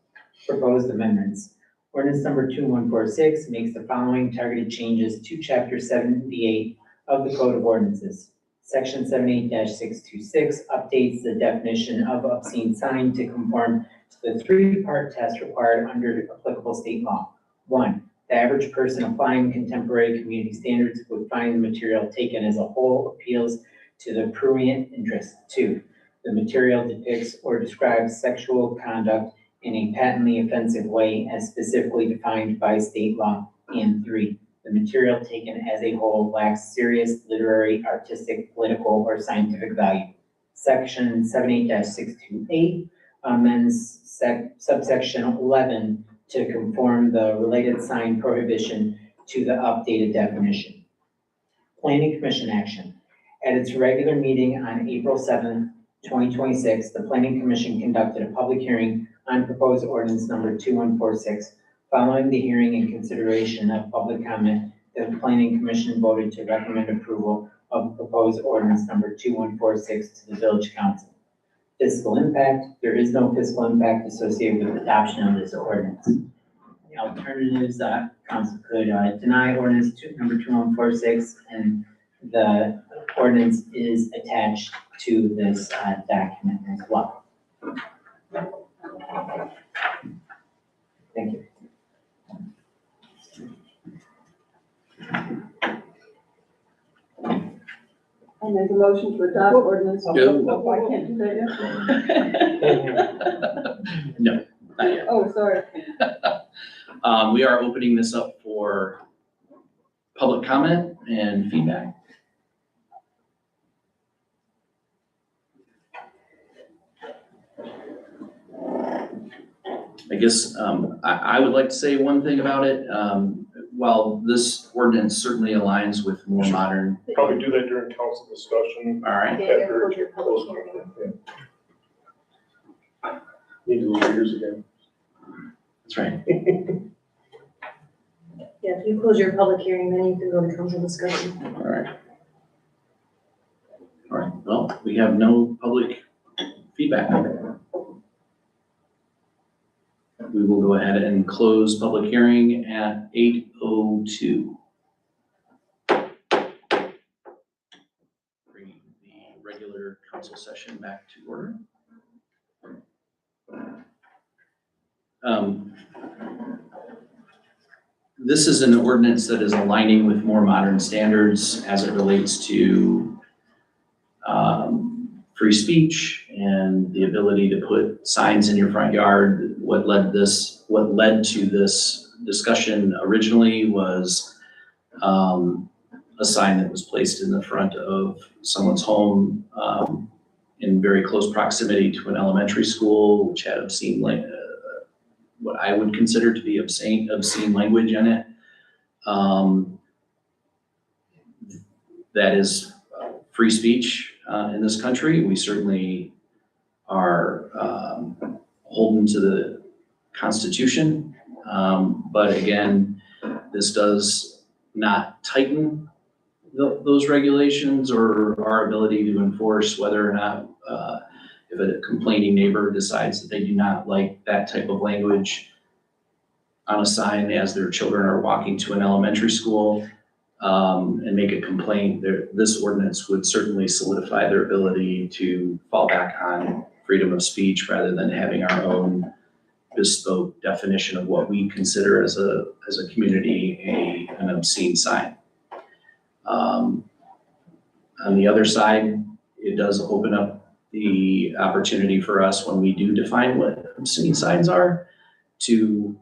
Proposed amendments. Ordinance number 2146 makes the following targeted changes to chapter 78 of the Code of Ordinances. Section 78-626 updates the definition of obscene sign to conform to the three-part test required under applicable state law. 1, the average person applying contemporary community standards would find the material taken as a whole appeals to the prurient interest. 2, the material depicts or describes sexual conduct in a patently offensive way as specifically defined by state law. And 3, the material taken as a whole lacks serious literary, artistic, political, or scientific value. Section 78-628 amends subsection 11 to conform the related sign prohibition to the updated definition. Planning Commission action. At its regular meeting on April 7th, 2026, the Planning Commission conducted a public hearing on proposed ordinance number 2146. Following the hearing and consideration of public comment, the Planning Commission voted to recommend approval of proposed ordinance number 2146 to the Village Council. Fiscal impact, there is no fiscal impact associated with adoption of this ordinance. The alternatives, council could deny ordinance number 2146, and the ordinance is attached to this document as well. Thank you. I make a motion to adopt ordinance. Yeah. Oh, I can't do that yet? No, not yet. Oh, sorry. We are opening this up for public comment and feedback. I guess I would like to say one thing about it. While this ordinance certainly aligns with more modern, Probably do that during council discussion. all right, After Need to lose yours again. that's right. Yeah, if you close your public hearing, then you can go to council discussion. All right. All right, well, we have no public feedback. We will go ahead and close public hearing at 8:02. Bringing the regular council session back to order. This is an ordinance that is aligning with more modern standards as it relates to free speech and the ability to put signs in your front yard. What led to this discussion originally was a sign that was placed in the front of someone's home in very close proximity to an elementary school, which had obscene what I would consider to be obscene language in it. That is free speech in this country. We certainly are holden to the Constitution. But again, this does not tighten those regulations or our ability to enforce whether or not if a complaining neighbor decides that they do not like that type of language on a sign as their children are walking to an elementary school and make a complaint, this ordinance would certainly solidify their ability to fall back on freedom of speech rather than having our own bespoke definition of what we consider as a community an obscene sign. On the other side, it does open up the opportunity for us when we do define what obscene signs are to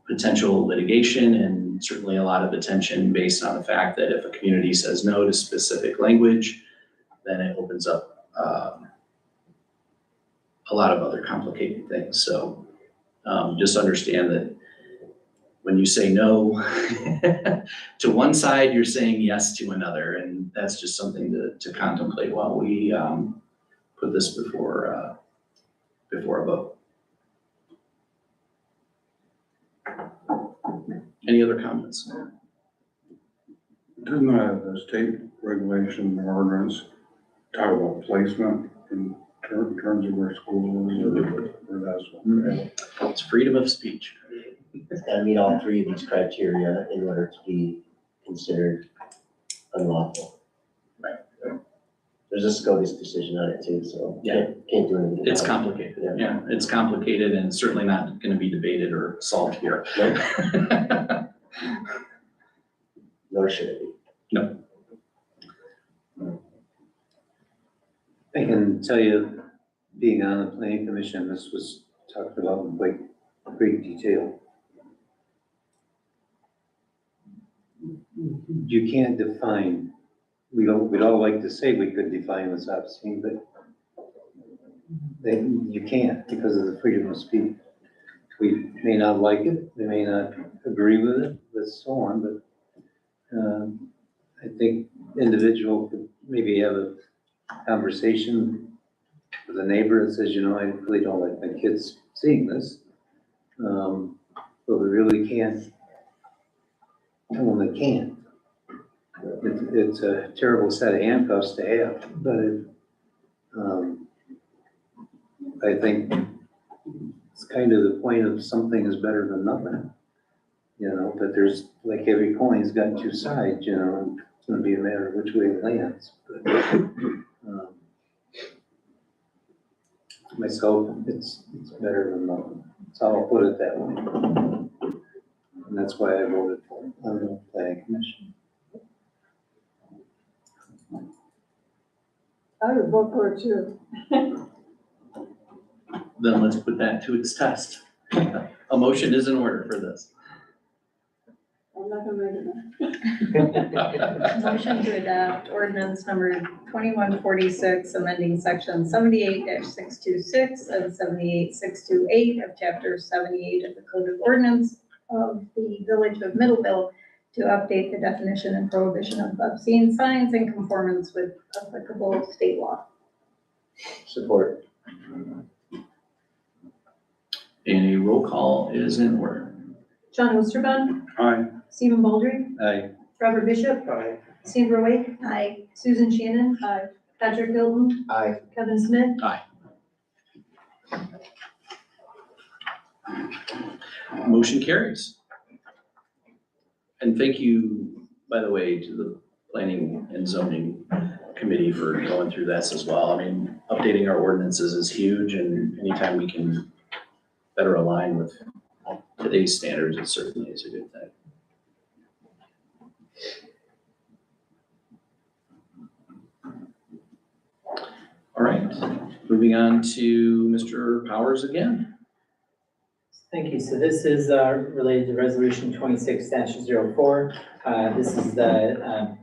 potential litigation and certainly a lot of attention based on the fact that if a community says no to specific language, then it opens up a lot of other complicated things. So just understand that when you say no to one side, you're saying yes to another, and that's just something to contemplate while we put this before a vote. Any other comments? Doesn't the state regulation or ordinance talk about placement in terms of where school is or that's what? It's freedom of speech. It's gotta meet all three of these criteria in order to be considered unlawful. Right. There's a SCOTUS decision on it too, so Yeah. can't do anything. It's about it. complicated. Yeah, it's complicated and certainly not going to be debated or solved here. Nor should it be. No. I can tell you, being on the planning commission, this was talked about in great detail. You can't define, we'd all like to say we could define what's obscene, but you can't because of the freedom of speech. We may not like it, we may not agree with it, but so on, but I think individual could maybe have a conversation with a neighbor that says, you know, I really don't like my kids seeing this. But we really can't tell them they can't. It's a terrible set of handcuffs to have, but I think it's kind of the point of something is better than nothing. You know, but there's, like every coin's got two sides, you know, it's gonna be a matter of which way it lands. But myself, it's better than nothing. So I'll put it that way. And that's why I voted for it on the planning commission. I would vote for it too. Then let's put that to its test. A motion is in order for this. I'm not gonna make it now. Motion to adopt ordinance number 2146, amending section 78-626 and 78-628 of chapter 78 of the Code of Ordinance of the Village of Middleville to update the definition and prohibition of obscene signs in conformance with applicable state law. Support. And a roll call is in order. John Osterban, Aye. Stephen Baldry, Aye. Robert Bishop, Aye. Sandra Wake, Aye. Susan Shannon, Aye. Patrick Hilton, Aye. Kevin Smith, Motion carries. And thank you, by the way, to the planning and zoning committee for going through this as well. I mean, updating our ordinances is huge, and anytime we can better align with today's standards, it certainly is a good thing. All right, moving on to Mr. Powers again. Thank you. So this is related to resolution 26-04. This is the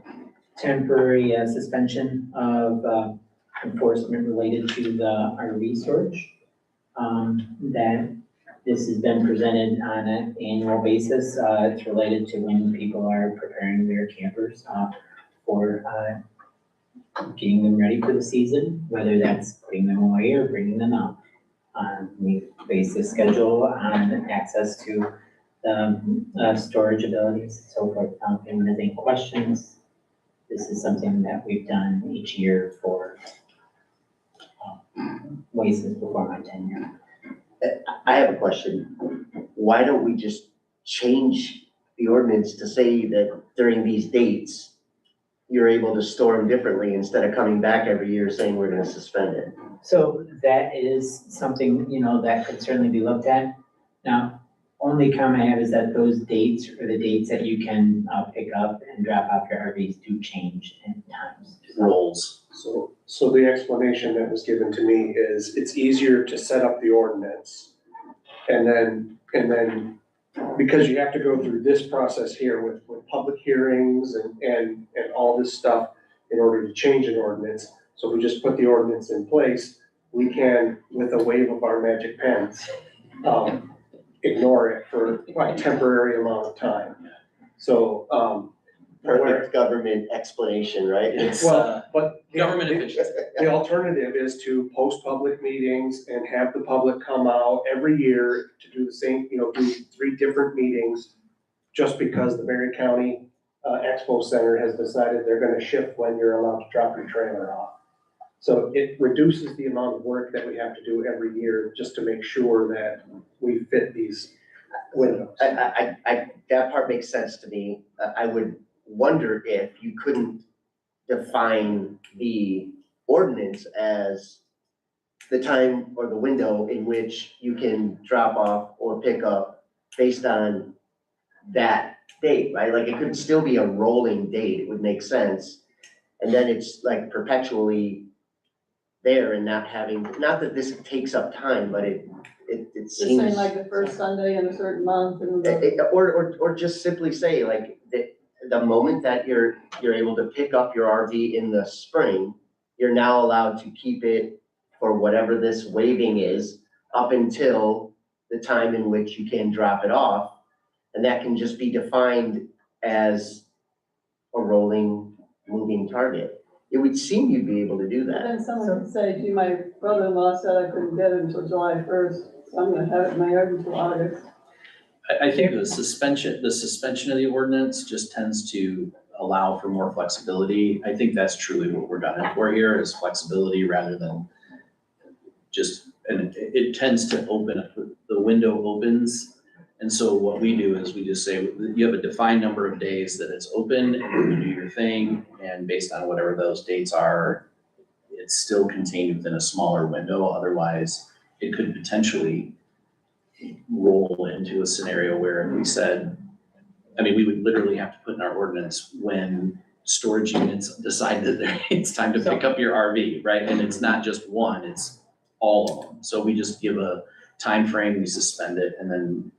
temporary suspension of enforcement related to the RV storage. That this has been presented on an annual basis. It's related to when people are preparing their campers for getting them ready for the season, whether that's putting them away or bringing them out. We base the schedule on access to storage abilities and so forth. If anyone has any questions, this is something that we've done each year for way since before my tenure. I have a question. Why don't we just change the ordinance to say that during these dates, you're able to store them differently instead of coming back every year saying we're gonna suspend it? So that is something, you know, that could certainly be looked at. Now, only comment I have is that those dates are the dates that you can pick up and drop off your RVs do change in times. Rolls. So the explanation that was given to me is it's easier to set up the ordinance. And then because you have to go through this process here with public hearings and all this stuff in order to change an ordinance. So if we just put the ordinance in place, we can, with a wave of our magic pens, ignore it for a temporary amount of time. So, Perfect government explanation, right? It's but government efficiency. the alternative is to post public meetings and have the public come out every year to do the same, you know, do 3 different meetings, just because the Berry County Expo Center has decided they're gonna shift when you're allowed to drop your trailer off. So it reduces the amount of work that we have to do every year just to make sure that we fit these windows. That part makes sense to me. I would wonder if you couldn't define the ordinance as the time or the window in which you can drop off or pick up based on that date, right? Like it could still be a rolling date, it would make sense. And then it's like perpetually there and not having, not that this takes up time, but it Just saying seems. like the first Sunday in a certain month and Or just simply say like the moment that you're able to pick up your RV in the spring, you're now allowed to keep it for whatever this waiving is up until the time in which you can drop it off. And that can just be defined as a rolling, moving target. It would seem you'd be able to do But that. then someone could say, gee, my brother-in-law said I couldn't get it until July 1st, so I'm gonna have it in my yard until August. I think the suspension of the ordinance just tends to allow for more flexibility. I think that's truly what we're done it for here, is flexibility rather than just, and it tends to open, the window opens. And so what we do is we just say, you have a defined number of days that it's open and you do your thing. And based on whatever those dates are, it's still contained within a smaller window. Otherwise, it could potentially roll into a scenario where if we said, I mean, we would literally have to put in our ordinance when storage units decide that it's time to pick up your RV, right? And it's not just one, it's all of them. So we just give a time frame, we suspend it, and then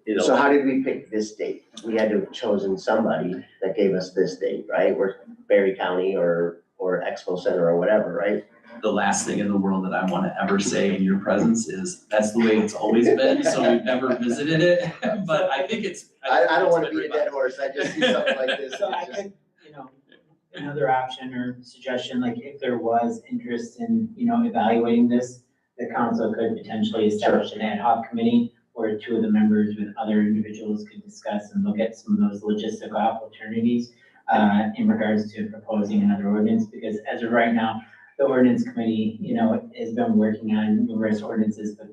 it'll. So how did we pick this date? We had to have chosen somebody that gave us this date, right? We're Berry County or Expo Center or whatever, right? The last thing in the world that I want to ever say in your presence is, that's the way it's always been, so we've never visited it, but I think it's. I don't think want it's to be been a dead horse, I just see something like this. So I it's just- could, another option or suggestion, like if there was interest in, evaluating this, the council could potentially establish an ad hoc committee where two of the members with other individuals could discuss and look at some of those logistical opportunities in regards to proposing another ordinance, because as of right now, the ordinance committee, has been working on numerous ordinances, but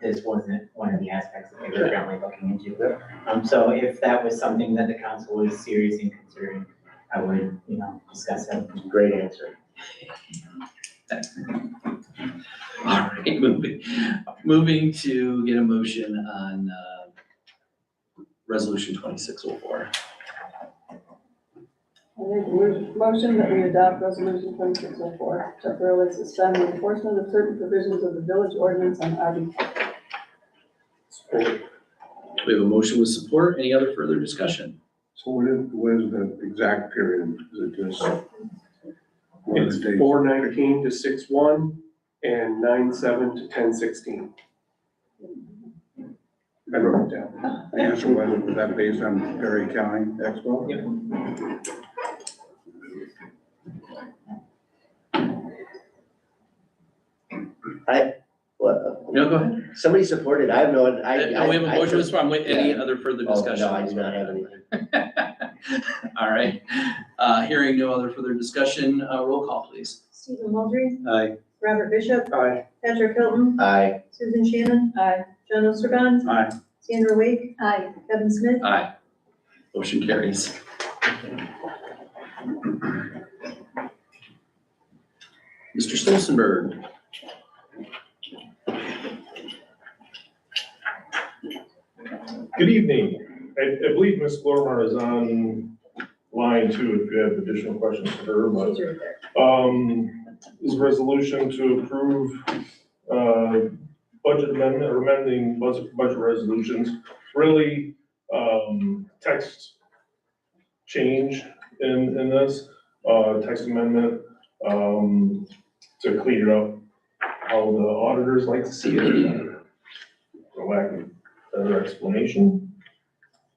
this wasn't one of the aspects that they were currently looking into. So if that was something that the council was serious in considering, I would, discuss it. Great answer. All right, moving to get a motion on resolution 2604. I make a motion that we adopt resolution 2604, temporarily suspend the enforcement of certain provisions of the village ordinance on RV parking. We have a motion with support. Any other further discussion? So what is the exact period? Is it just? what are It's the dates? 4/19 to 6/1 and 9/7 to 10/16. I wrote it down. The answer was that based on Perry County Expo? What, No, go ahead. somebody supported, I have no, We have a motion with support. I'm waiting. Any other further Oh, discussion? no, I do not have anything. All right. Hearing no other further discussion, roll call, please. Stephen Waldry, Aye. Robert Bishop, Aye. Patrick Hilton, Aye. Susan Shannon. Aye. John Osterban. Aye. Sandra Wake. Aye. Kevin Smith. Aye. Motion carries. Mr. Stolzenberg. Good evening. I believe Ms. Glormar is on line too, if you have additional questions for her, but, is a resolution to approve, budget amendment or amending budget resolutions, really, text change in this, text amendment, to clean it up how the auditors like to see it. For lack of better explanation,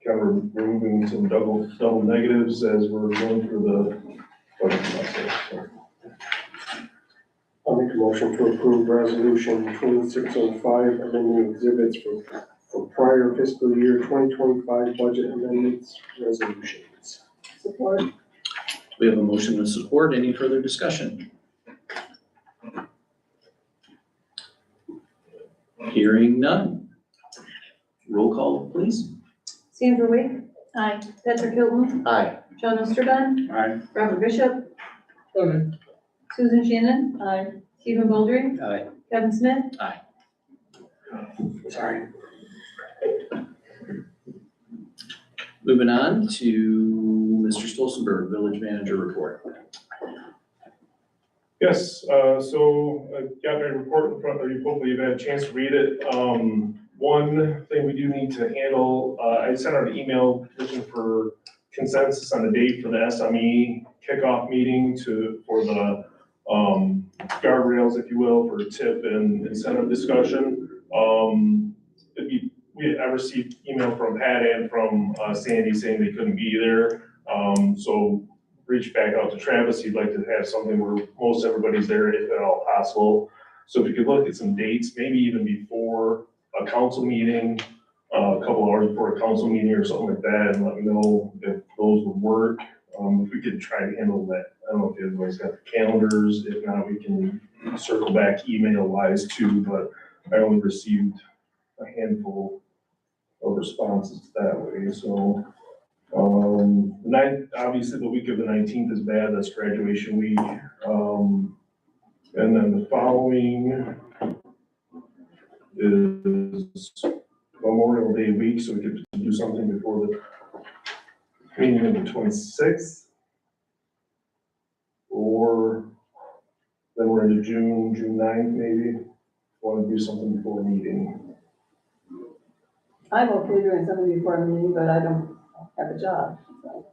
kind of removing some double negatives as we're going through the budget process. So, I'll make a motion to approve resolution 2605, amending exhibits for prior fiscal year 2025 budget amendments resolutions. Support. We have a motion with support. Any further discussion? Hearing none. Roll call, please. Sandra Wake. Aye. Patrick Hilton, Aye. John Osterban, Aye. Robert Bishop, Susan Shannon. Aye. Stephen Waldry, Aye. Kevin Smith. Aye. Sorry. Moving on to Mr. Stolzenberg, Village Manager Report. Yes, so I got my report in front of you. Hopefully you've had a chance to read it. One thing we do need to handle, I sent out an email looking for consensus on the date for the SME kickoff meeting for the guardrails, if you will, for tip and incentive discussion. I received email from Pat and from Sandy saying they couldn't be there. So reached back out to Travis. He'd like to have something where most everybody's there if at all possible. So if you could look at some dates, maybe even before a council meeting, a couple hours before a council meeting or something like that, and let me know if those would work. If we could try to handle that. I don't know if everybody's got the calendars. If not, we can circle back email wise too, but I only received a handful of responses that way, so. Obviously the week of the 19th is bad, that's graduation week. And then the following is Memorial Day week, so we could do something before the meeting of the 26th. Or then we're into June 9th maybe. Want to do something before the meeting. I'm okay doing something before the meeting, but I don't have a job, so.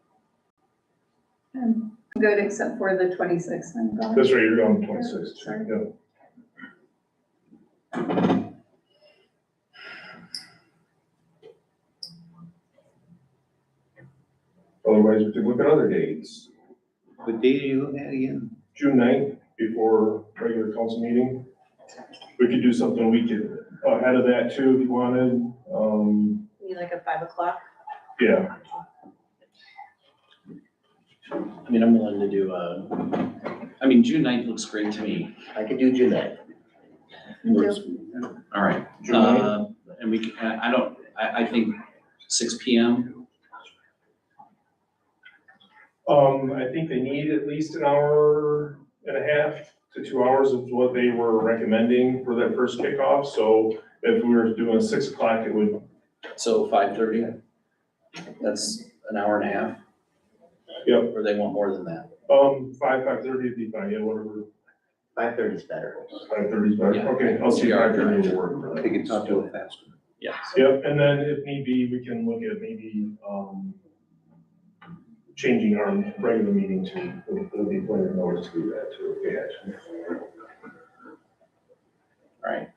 Good, except for the 26th. I'm gone. That's right, you're going to 26th. Sorry. Yep. Otherwise, we could look at other dates. What date are you looking at again? June 9th, before regular council meeting. We could do something we could ahead of that too, if you wanted. Maybe like a 5 o'clock. Yeah, I mean, I'm willing to do June 9th looks great to me. I could do June 9th. All right. June 9th. And we can, I think 6 PM. I think they need at least an hour and a half to 2 hours of what they were recommending for that first kickoff. So if we were doing 6 o'clock, it would. So 5:30, that's an hour and a half? Yep. Or they want more than that? 5:30 would be fine, yeah, whatever. 5:30 is better. 5:30 is better, Yeah. okay, I'll see if 5:30 will work for that. They can talk to it faster. Yeah. Yep, and then if need be, we can look at maybe, changing our regular meeting to, there'll be plenty of notice to do that too, if we had to. All right.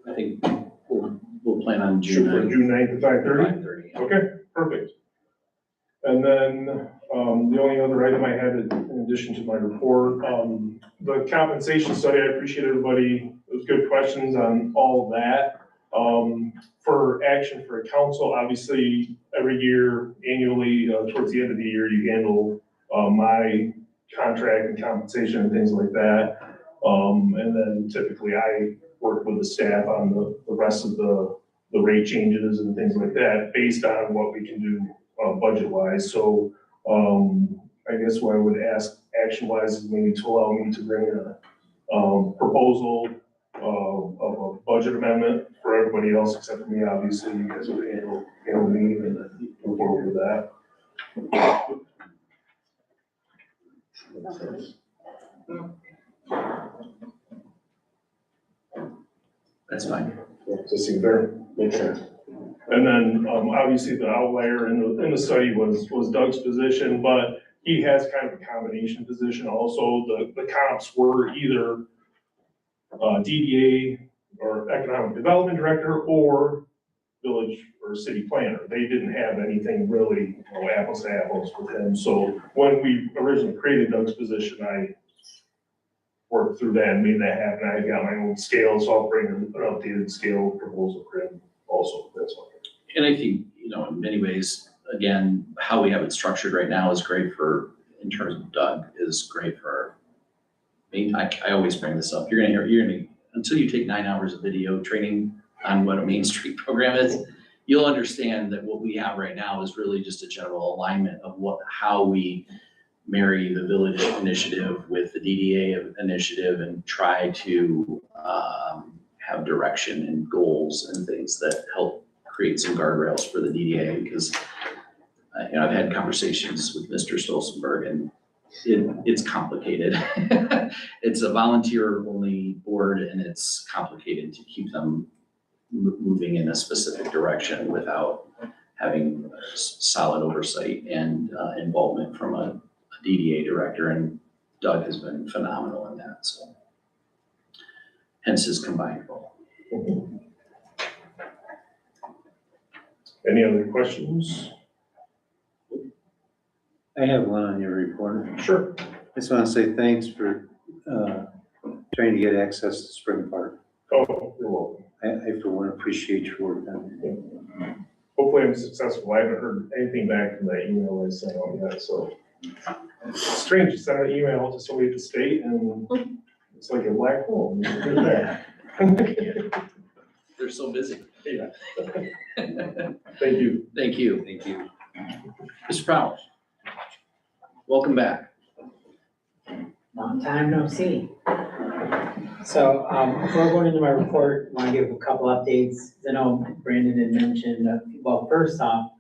I think we'll plan on Shoot June for 9th. June 9th at 5:30? 5:30. Okay, perfect. And then, the only other item I had in addition to my report, the compensation study, I appreciate everybody, those good questions on all of that. For action for a council, obviously, every year, annually, towards the end of the year, you handle, my contract and compensation and things like that. And then typically I work with the staff on the rest of the rate changes and things like that, based on what we can do budget wise. So I guess what I would ask action wise is maybe to allow me to bring a proposal of a budget amendment for everybody else except for me. Obviously, you guys would handle me and then move forward with that. That's fine. Does this seem fair? Makes sense. And then, obviously, the outlier in the study was Doug's position, but he has kind of a combination position also. The comps were either DDA or Economic Development Director or village or city planner. They didn't have anything really, apples to apples with him. So when we originally created Doug's position, I worked through that and made that happen. I got my own scale, so I'll bring an updated scale proposal for him also. That's fine. And I think, in many ways, again, how we have it structured right now is great in terms of Doug, is great for, I always bring this up. You're gonna, until you take 9 hours of video training on what a Main Street program is, you'll understand that what we have right now is really just a general alignment of how we marry the village initiative with the DDA initiative and try to have direction and goals and things that help create some guardrails for the DDA, because I've had conversations with Mr. Stolzenberg and it's complicated. It's a volunteer-only board and it's complicated to keep them moving in a specific direction without having solid oversight and involvement from a DDA director, and Doug has been phenomenal in that, so hence his combined role. Any other questions? I have one on your report. Sure. I just want to say thanks for trying to get access to Spring Park. Oh, you're welcome. I for one appreciate your work on it. Hopefully I'm successful. I haven't heard anything back from that email I sent out yet, so. It's strange, you send an email to somebody at the state and it's like a black hole. They're so busy. Yeah. Thank you. Thank you. Thank you. Mr. Powers, welcome back. Long time no see. So, before going into my report, I want to give a couple updates. I know Brandon had mentioned, well, first off,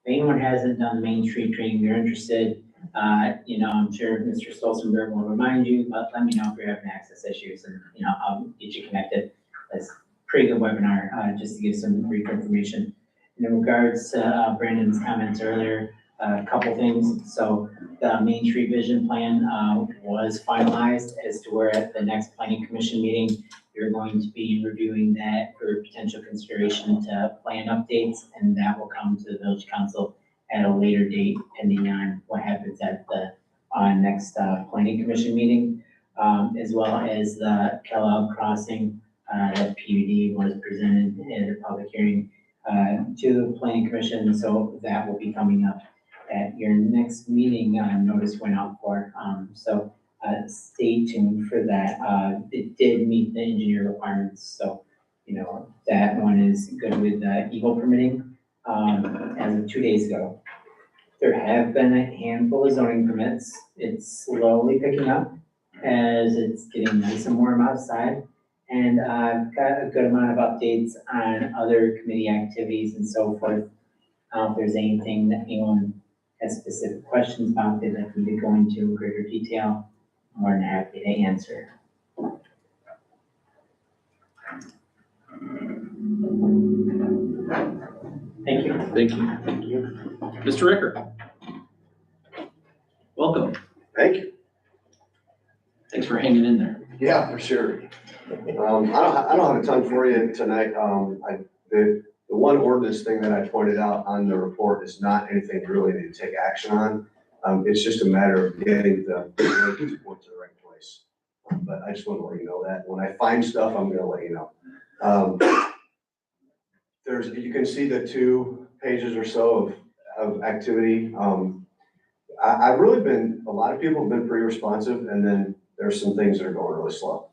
if anyone hasn't done the Main Street training, you're interested, I'm sure Mr. Stolzenberg will remind you, but let me know if you're having access issues and, I'll get you connected. That's a pretty good webinar, just to give some brief information. And in regards to Brandon's comments earlier, a couple things. So the Main Street Vision Plan was finalized as to where at the next Planning Commission meeting, you're going to be reviewing that for potential consideration to plan updates, and that will come to the Village Council at a later date, depending on what happens at the next Planning Commission meeting, as well as the Kellogg Crossing that PUD was presented in a public hearing to the Planning Commission, so that will be coming up at your next meeting. Notice went out for, so stay tuned for that. It did meet the engineer requirements, so that one is good with Eagle permitting. As of 2 days ago, there have been a handful of zoning permits. It's slowly picking up as it's getting nice and warm outside. And I've got a good amount of updates on other committee activities and so forth. If there's anything that anyone has specific questions about that I can go into in greater detail, I'm more than happy to answer. Thank you. Thank you. Thank you. Mr. Ricker. Welcome. Thank you. Thanks for hanging in there. Yeah, for sure. I don't have a ton for you tonight. The one ordinance thing that I pointed out on the report is not anything really to take action on. It's just a matter of getting the point to the right place. But I just want to let you know that when I find stuff, I'm going to let you know. You can see the 2 pages or so of activity. I've really been, a lot of people have been pretty responsive, and then there's some things that are going really slow.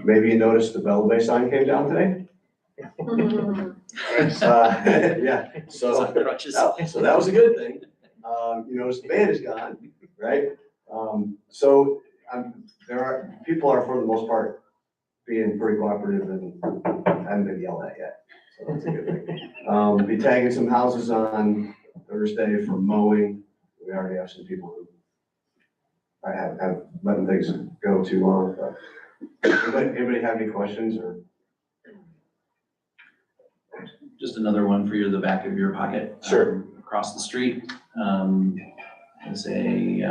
Maybe you noticed the Bella Bay sign came down today? Yeah, so that was a good thing. You notice the band is gone, right? People are for the most part being pretty cooperative and haven't been yelled at yet. So that's a good thing. Be tagging some houses on Thursday for mowing. We already have some people who I have letting things go too long, but anybody have any questions or? Just another one for you, the back of your pocket. Sure. Across the street, is a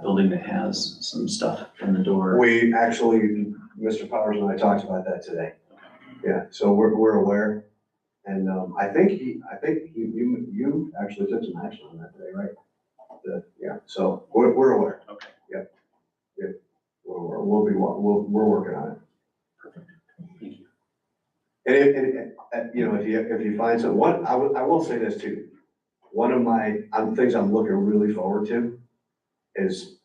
building that has some stuff in the door. We actually, Mr. Powers and I talked about that today. Yeah, so we're aware. And I think you actually took some action on that today, right? Yeah, so we're aware. Okay. Yep. Yep. We're working on it. Perfect. Thank you. And if you find some, I will say this too. One of my things I'm looking really forward to is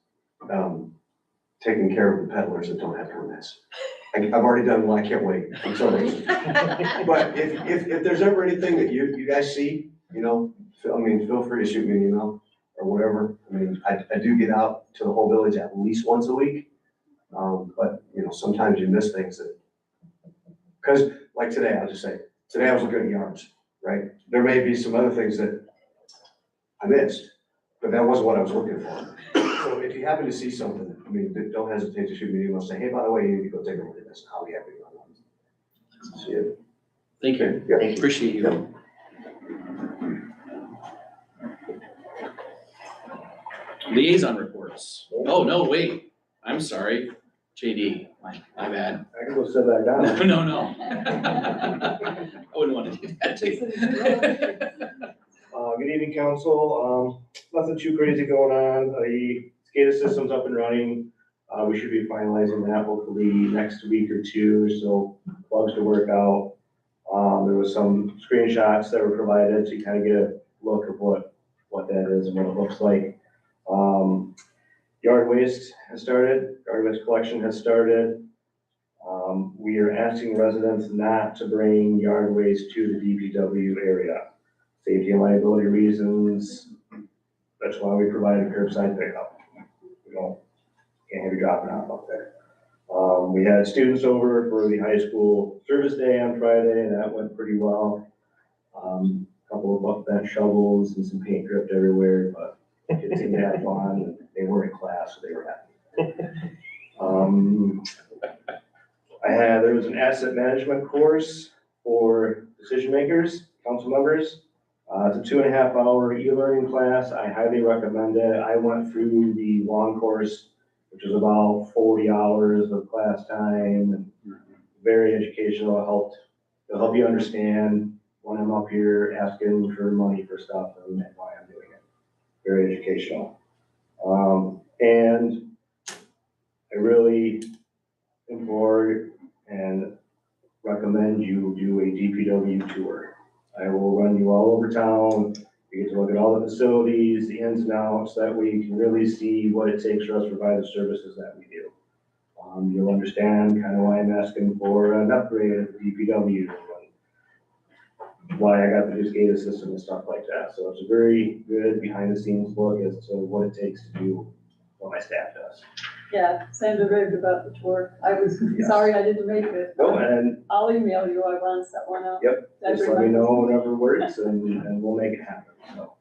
taking care of the peddlers that don't have permits. I've already done one, I can't wait. I'm so anxious. But if there's ever anything that you guys see, feel free to shoot me an email or whatever. I do get out to the whole village at least once a week. But sometimes you miss things because like today, I'll just say, today I was looking at yards, right? There may be some other things that I missed, but that wasn't what I was looking for. So if you happen to see something, don't hesitate to shoot me an email, say, hey, by the way, you need to go take a look at this. I'll be happy to see it. Thank you. Yeah. Appreciate you. Yeah. Liaison reports. Oh, no, wait. I'm sorry. JD, my bad. I can go sit back down. No. I wouldn't want to do Good evening, council. Nothing too crazy going on. The SCADA system's up and running. We should be finalizing that hopefully next week or two, so bugs to work out. There was some screenshots that were provided to kind of get a look of what that is and what it looks like. Yard waste has started, yard waste collection has started. We are asking residents not to bring yard waste to the DPW area. Safety and liability reasons, that's why we provide a curbside pickup. Can't have you dropping off up there. We had students over for the high school service day on Friday, and that went pretty well. Couple of buck bench shovels and some paint dripped everywhere, but kids seemed to have fun. They were in class, so they were happy. There was an asset management course for decision makers, council members. It's a 2.5-hour e-learning class. I highly recommend it. I went through the long course, which is about 40 hours of class time, and very educational. It'll help you understand when I'm up here asking for money for stuff and why I'm doing it. Very educational. And I really implore and recommend you do a DPW tour. I will run you all over town. You get to look at all the facilities, the ins and outs, that way you can really see what it takes for us to provide the services that we do. You'll understand kind of why I'm asking for an upgrade of the DPW, and why I got the new SCADA system and stuff like that. So it's a very good behind the scenes look as to what it takes to do what my staff does. Yeah, Sandra raved about the tour. I was sorry I didn't make it. No, and I'll email you, I want to set one up. yep, just let me know whenever it works and we'll make it happen, so.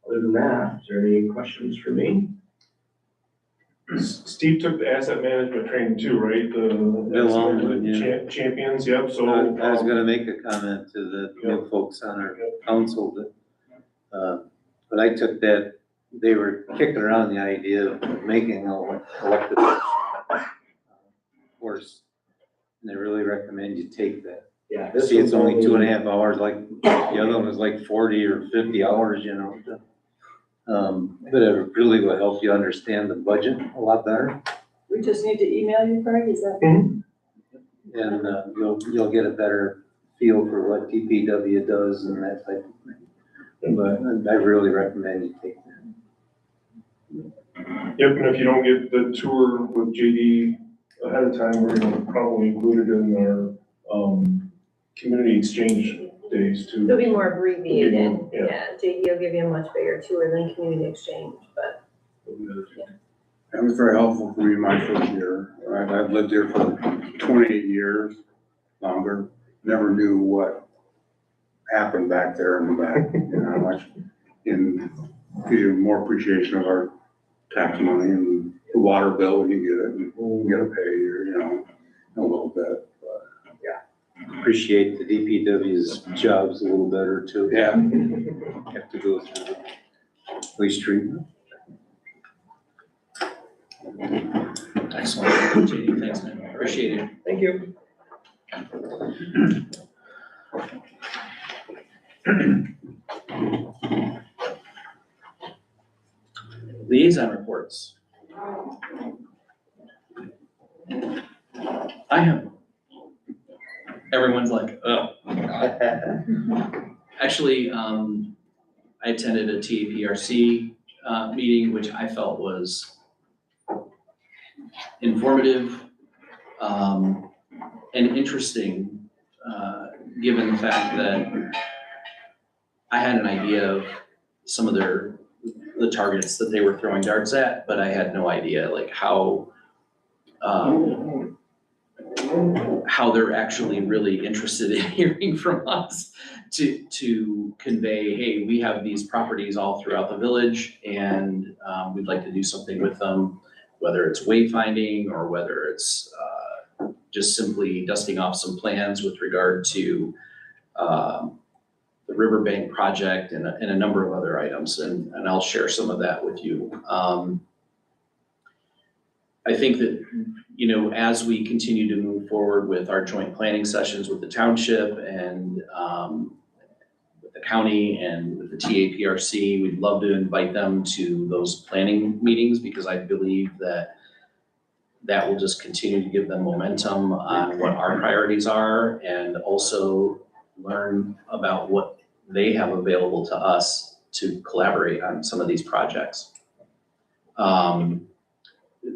Other than that, is there any questions for me? Steve took the asset management training too, right? The Longwood, yeah. Champions, yep, so. I was gonna make a comment to the new folks on our council that, but I took that, they were kicking around the idea of making an elected course. And I really recommend you take that. Yeah. See, it's only 2.5 hours, like the other one was like 40 or 50 hours, you know. But it really will help you understand the budget a lot better. We just need to email you, Craig, is that? Mm-hmm. And you'll get a better feel for what DPW does and that type of thing. But I really recommend you take that. Yep, and if you don't get the tour with JD ahead of time, we're gonna probably include it in our, community exchange days too. It'll be more abbreviated, Yeah. yeah, JD will give you a much bigger tour than community exchange, but. It was very helpful for me my first year. I've lived here for 28 years, longer. Never knew what happened back there in the back, you know, much in gives you more appreciation of our tax money and the water bill when you get it. And you gotta pay your, you know, a little bit, but yeah. Appreciate the DPW's jobs a little better too. Yeah. Have to go through the waste treatment. Excellent. JD, thanks, man. Appreciate it. Thank you. Liaison reports. I have. Everyone's like, oh. Actually, I attended a TAPRC meeting, which I felt was informative and interesting, given the fact that I had an idea of some of the targets that they were throwing darts at, but I had no idea like how they're actually really interested in hearing from us to convey, hey, we have these properties all throughout the village and we'd like to do something with them, whether it's wayfinding or whether it's just simply dusting off some plans with regard to the riverbank project and a number of other items, and I'll share some of that with you. I think that you know, as we continue to move forward with our joint planning sessions with the township and with the county and with the TAPRC, we'd love to invite them to those planning meetings because I believe that that will just continue to give them momentum on what our priorities are and also learn about what they have available to us to collaborate on some of these projects.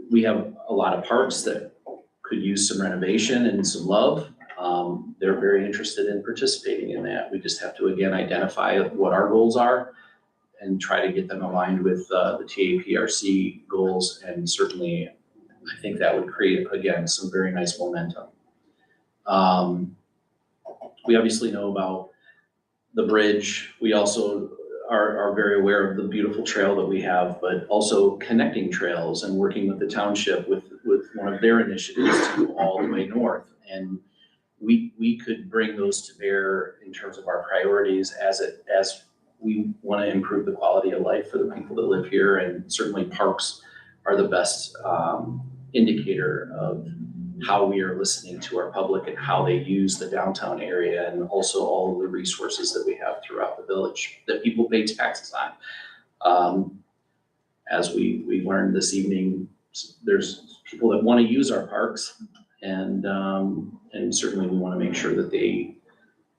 We have a lot of parks that could use some renovation and some love. They're very interested in participating in that. We just have to, again, identify what our goals are and try to get them aligned with the TAPRC goals. And certainly, I think that would create, again, some very nice momentum. We obviously know about the bridge. We also are very aware of the beautiful trail that we have, but also connecting trails and working with the township with one of their initiatives to go all the way north. And we could bring those to bear in terms of our priorities as we want to improve the quality of life for the people that live here. And certainly parks are the best indicator of how we are listening to our public and how they use the downtown area and also all of the resources that we have throughout the village that people pay taxes on. As we learned this evening, there's people that want to use our parks and certainly we want to make sure that they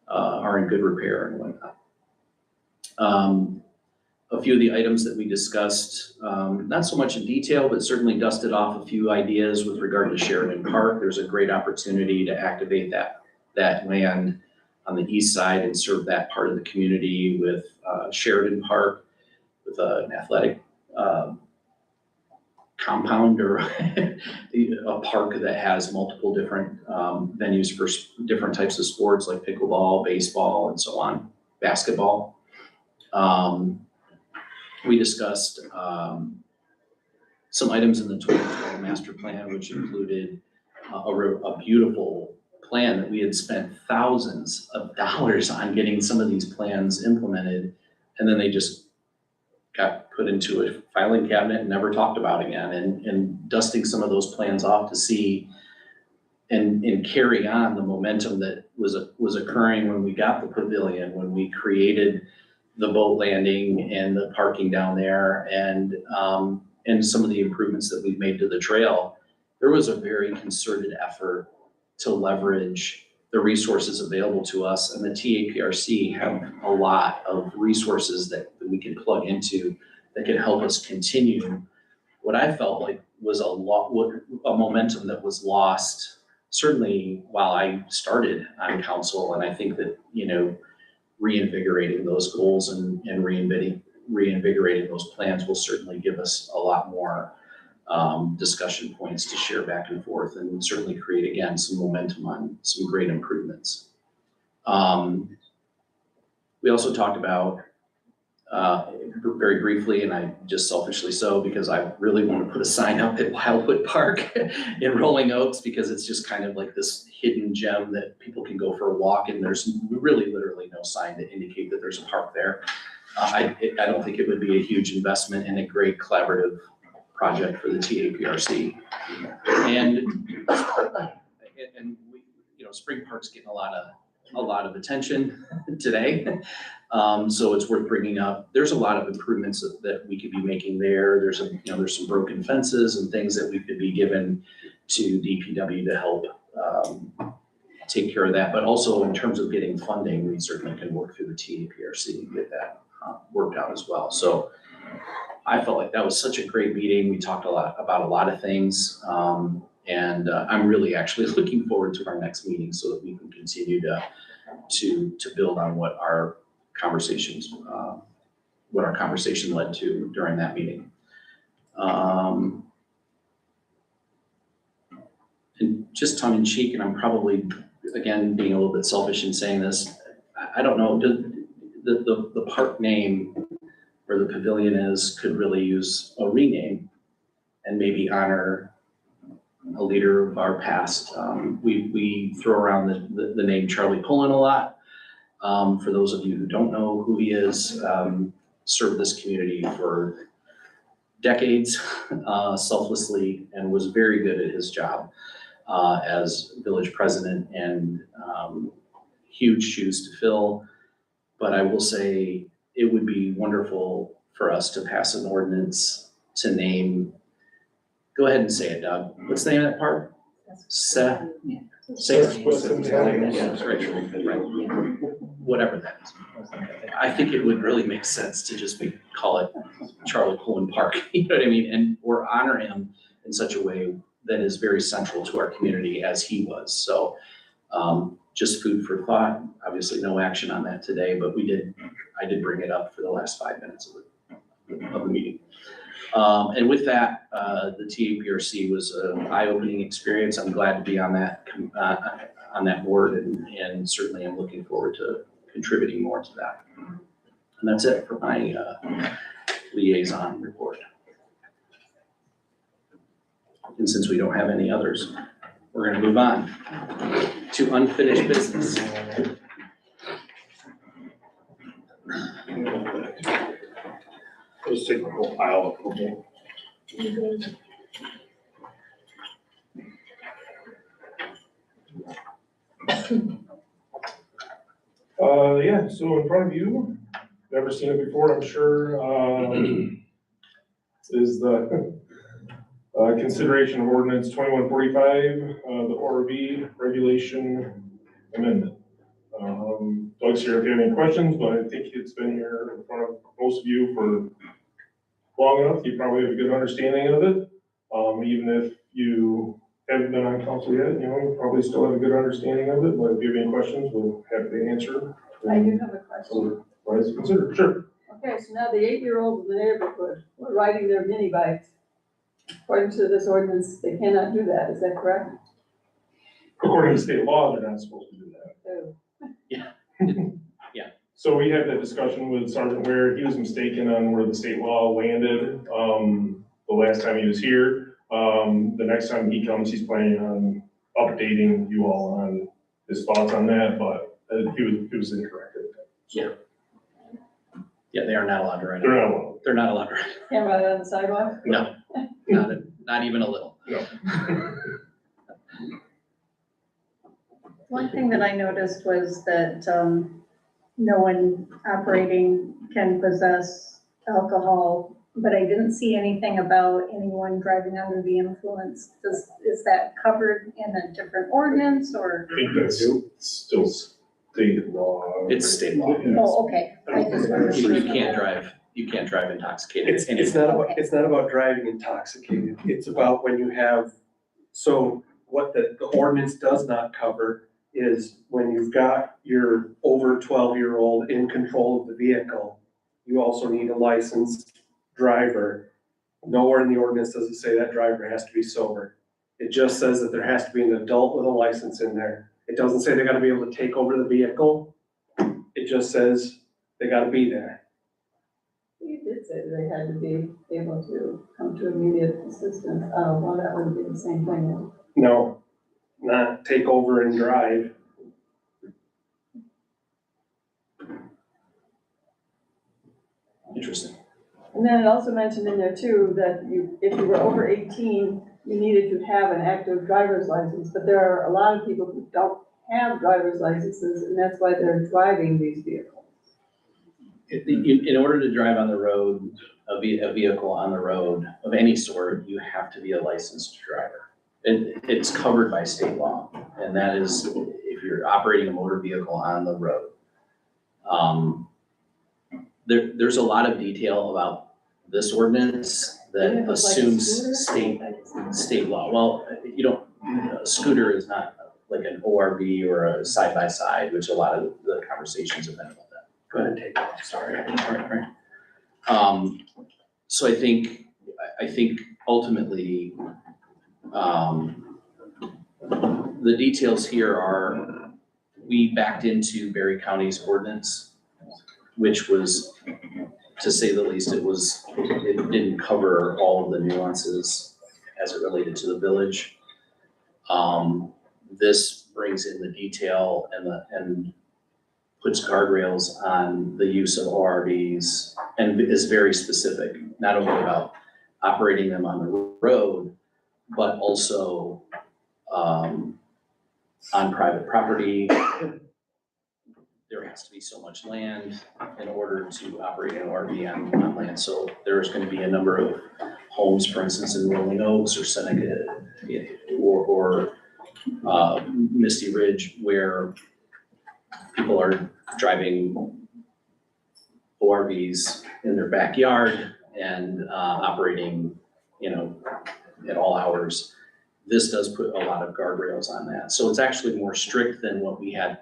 are in good repair and whatnot. A few of the items that we discussed, not so much in detail, but certainly dusted off a few ideas with regard to Sheridan Park. There's a great opportunity to activate that land on the east side and serve that part of the community with Sheridan Park, with an athletic compound or a park that has multiple different venues for different types of sports like pickleball, baseball, and so on, basketball. We discussed some items in the 2012 master plan, which included a beautiful plan that we had spent thousands of dollars on getting some of these plans implemented, and then they just got put into a filing cabinet and never talked about again. And dusting some of those plans off to see and carry on the momentum that was occurring when we got the pavilion, when we created the boat landing and the parking down there and some of the improvements that we've made to the trail. There was a very concerted effort to leverage the resources available to us, and the TAPRC have a lot of resources that we can plug into that can help us continue what I felt like was a momentum that was lost certainly while I started on council. And I think that, you know, reinvigorating those goals and reinvigorating those plans will certainly give us a lot more discussion points to share back and forth and certainly create, again, some momentum on some great improvements. We also talked about, very briefly, and I just selfishly so, because I really want to put a sign up at Wildwood Park in Rolling Oaks, because it's just kind of like this hidden gem that people can go for a walk, and there's really literally no sign to indicate that there's a park there. I don't think it would be a huge investment and a great collaborative project for the TAPRC. And we, you know, Spring Park's getting a lot of attention today. So it's worth bringing up. There's a lot of improvements that we could be making there. There's some broken fences and things that we could be given to DPW to help take care of that. But also in terms of getting funding, we certainly can work through the TAPRC and get that worked out as well. So I felt like that was such a great meeting. We talked about a lot of things. And I'm really actually looking forward to our next meeting so that we can continue to build on what our conversation led to during that meeting. And just tongue in cheek, and I'm probably, again, being a little bit selfish in saying this, I don't know, the park name where the pavilion could really use a rename and maybe honor a leader of our past. We throw around the name Charlie Pullen a lot. For those of you who don't know who he is, served this community for decades selflessly and was very good at his job as village president, and huge shoes to fill. But I will say it would be wonderful for us to pass an ordinance to name, go ahead and say it, Doug. What's the name of that park? Whatever that is. I think it would really make sense to just call it Charlie Cohen Park, you know what I mean? Or honor him in such a way that is very central to our community as he was. So just food for thought. Obviously no action on that today, but I did bring it up for the last 5 minutes of the meeting. And with that, the TAPRC was an eye-opening experience. I'm glad to be on that board, and certainly I'm looking forward to contributing more to that. And that's it for my liaison report. And since we don't have any others, we're going to move on to unfinished business. Let's take the whole pile of them. Yeah, so in front of you, never seen it before, I'm sure, is the consideration of ordinance 2145, the ORV regulation amendment. Doug's here if you have any questions, but I think it's been here in front of most of you for long enough. You probably have a good understanding of it. Even if you haven't been on council yet, you probably still have a good understanding of it, but if you have any questions, we'll have to answer. I do have a question. Otherwise, consider, sure. Okay, so now the 8-year-olds in the neighborhood were riding their mini bikes. According to this ordinance, they cannot do that, is that correct? According to state law, they're not supposed to do that. Oh. Yeah. So we had that discussion with Sergeant Ware. He was mistaken on where the state law landed, the last time he was here. The next time he comes, he's planning on updating you all on his thoughts on that, but he was incorrect. Yeah. Yeah, they are not allowed to ride. They're not allowed. They're not allowed to ride. Can't ride on the sidewalk? No, not even a little. No. One thing that I noticed was that no one operating can possess alcohol, but I didn't see anything about anyone driving under the influence. Is that covered in a different ordinance, or? I think that's still state law. It's state law. Oh, okay. I just wanted to- You can't drive intoxicated. It's not about driving intoxicated. It's about when you have, so what the ordinance does not cover is when you've got your over 12-year-old in control of the vehicle, you also need a licensed driver. Nowhere in the ordinance does it say that driver has to be sober. It just says that there has to be an adult with a license in there. It doesn't say they gotta be able to take over the vehicle. It just says they gotta be there. He did say they had to be able to come to immediate assistance. Well, that wouldn't be the same thing. No, not take over and drive. Interesting. And then it also mentioned in there too, that if you were over 18, you needed to have an active driver's license, but there are a lot of people who don't have driver's licenses, and that's why they're driving these vehicles. In order to drive on the road, a vehicle on the road of any sort, you have to be a licensed driver. It's covered by state law, and that is if you're operating a motor vehicle on the road. There's a lot of detail about this ordinance that assumes state law. Well, a scooter is not like an ORV or a side-by-side, which a lot of the conversations have been about that. Go ahead and take it, sorry. Right. So I think ultimately, the details here are, we backed into Berry County's ordinance, which was, to say the least, it didn't cover all of the nuances as it related to the village. This brings in the detail and puts guardrails on the use of ORVs and is very specific, not only about operating them on the road, but also on private property. There has to be so much land in order to operate an RV on land. So there's going to be a number of homes, for instance, in Rolling Oaks or Seneca or Misty Ridge, where people are driving ORVs in their backyard and operating, at all hours. This does put a lot of guardrails on that. So it's actually more strict than what we had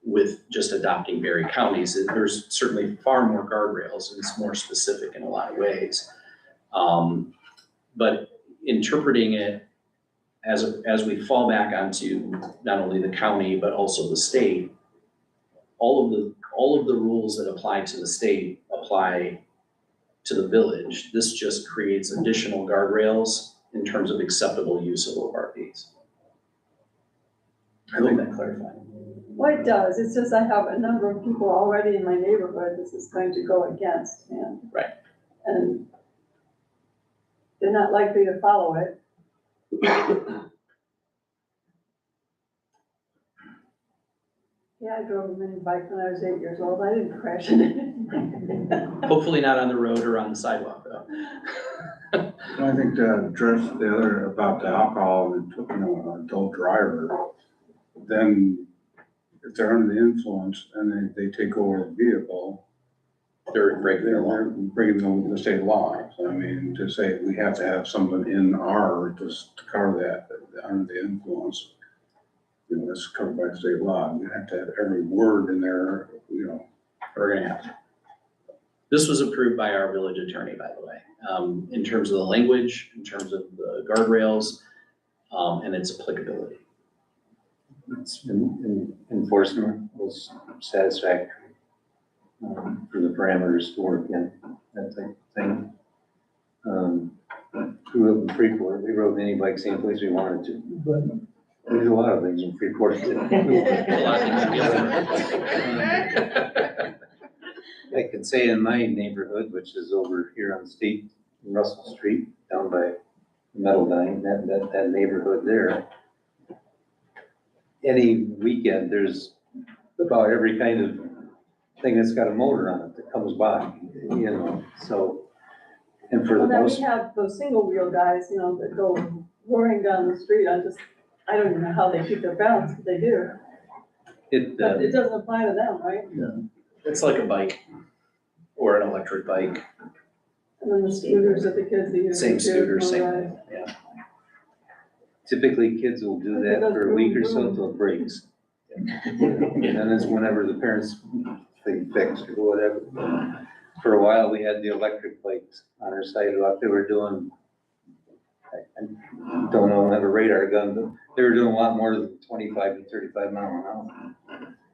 with just adopting Berry counties. There's certainly far more guardrails and it's more specific in a lot of ways. But interpreting it as we fall back onto not only the county, but also the state, all of the rules that apply to the state apply to the village. This just creates additional guardrails in terms of acceptable use of ORVs. I hope that clarified. Well, it does, it's just I have a number of people already in my neighborhood this is going to go against, and. Right. And they're not likely to follow it. Yeah, I drove a mini bike when I was 8 years old, I didn't crash in it. Hopefully not on the road or on the sidewalk though. I think to address the other about the alcohol, and adult driver, then if they're under the influence and they take over the vehicle, They're breaking the law. they're breaking the state law. So I mean, to say we have to have something in our, just to cover that, under the influence, that's covered by state law. You have to have every word in there, We're gonna have to. This was approved by our village attorney, by the way, in terms of the language, in terms of the guardrails, and its applicability. Enforcement was satisfactory for the parameters to work in, that type of thing. We rode in Freeport, we rode mini bikes any place we wanted to, but we did a lot of things in Freeport. I could say in my neighborhood, which is over here on State, Russell Street, down by Meadowdine, that neighborhood there, any weekend, there's about every kind of thing that's got a motor on it that comes by, so. And for the Well, then most, we have those single wheel guys, that go roaring down the street, I don't even know how they keep their balance, but they do. But it doesn't apply to them, right? It's like a bike or an electric bike. And then the scooters that the kids use. Same scooter, same motorized. thing, yeah. typically kids will do that for a week or so until it breaks. And then it's whenever the parents think fixed or whatever. For a while, we had the electric bikes on our sidewalk. They were doing, I don't know, have a radar gun, but they were doing a lot more than 25 to 35 miles an hour.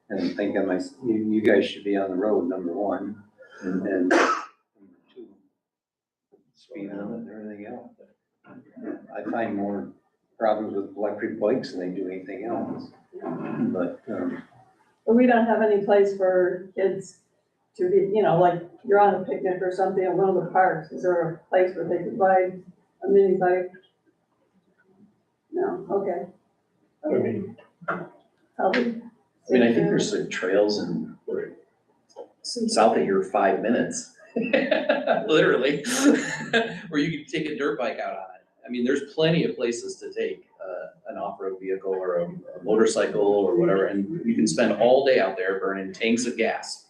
And I'm thinking, you guys should be on the road, number one, and number two, speed limit and everything else. I find more problems with electric bikes than they do anything else. But we don't have any place for kids to be, like you're on a picnic or something at one of the parks. Is there a place where they could ride a mini bike? No, okay. Probably. I think there's like trails in south of here, 5 minutes, literally, where you can take a dirt bike out on it. There's plenty of places to take an off-road vehicle or a motorcycle or whatever, and you can spend all day out there burning tanks of gas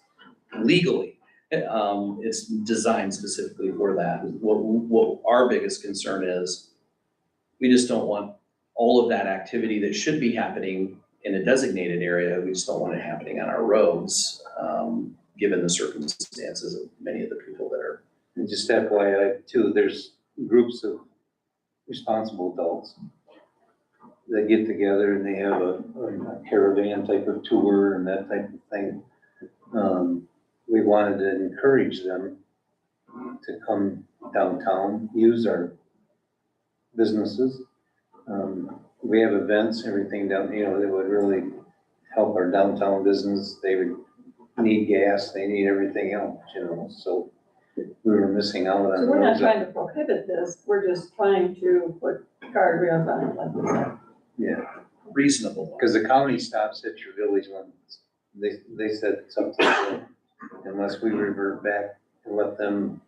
legally. It's designed specifically for that. What our biggest concern is, we just don't want all of that activity that should be happening in a designated area. We just don't want it happening on our roads, given the circumstances of many of the people that are. And just FYI too, there's groups of responsible adults that get together and they have a caravan type of tour and that type of thing. We wanted to encourage them to come downtown, use our businesses. We have events, everything down, that would really help our downtown business. They would need gas, they need everything else, so we were missing out on. So we're not roads trying to prohibit this, we're just trying to put guardrails on it, like you said. Yeah, Reasonable. because the county stops at your village limits. They said it's up to them, unless we revert back and let them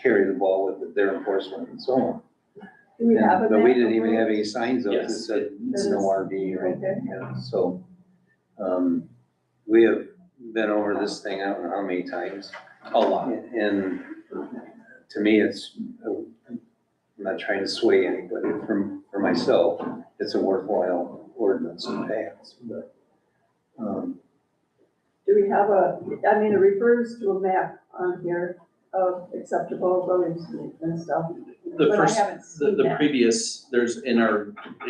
carry the ball with their enforcement and so on. Do we have a But we map didn't of even have roads? any signs up that Yes. said That no is- RV or Okay. anything, yeah, so. We have been over this thing, I don't know how many times. A lot. And to me, I'm not trying to sway anybody, for myself, it's a worthwhile ordinance to pass, but. Do we have it refers to a map on here of acceptable roads and stuff. The But I first, haven't the seen that. previous, it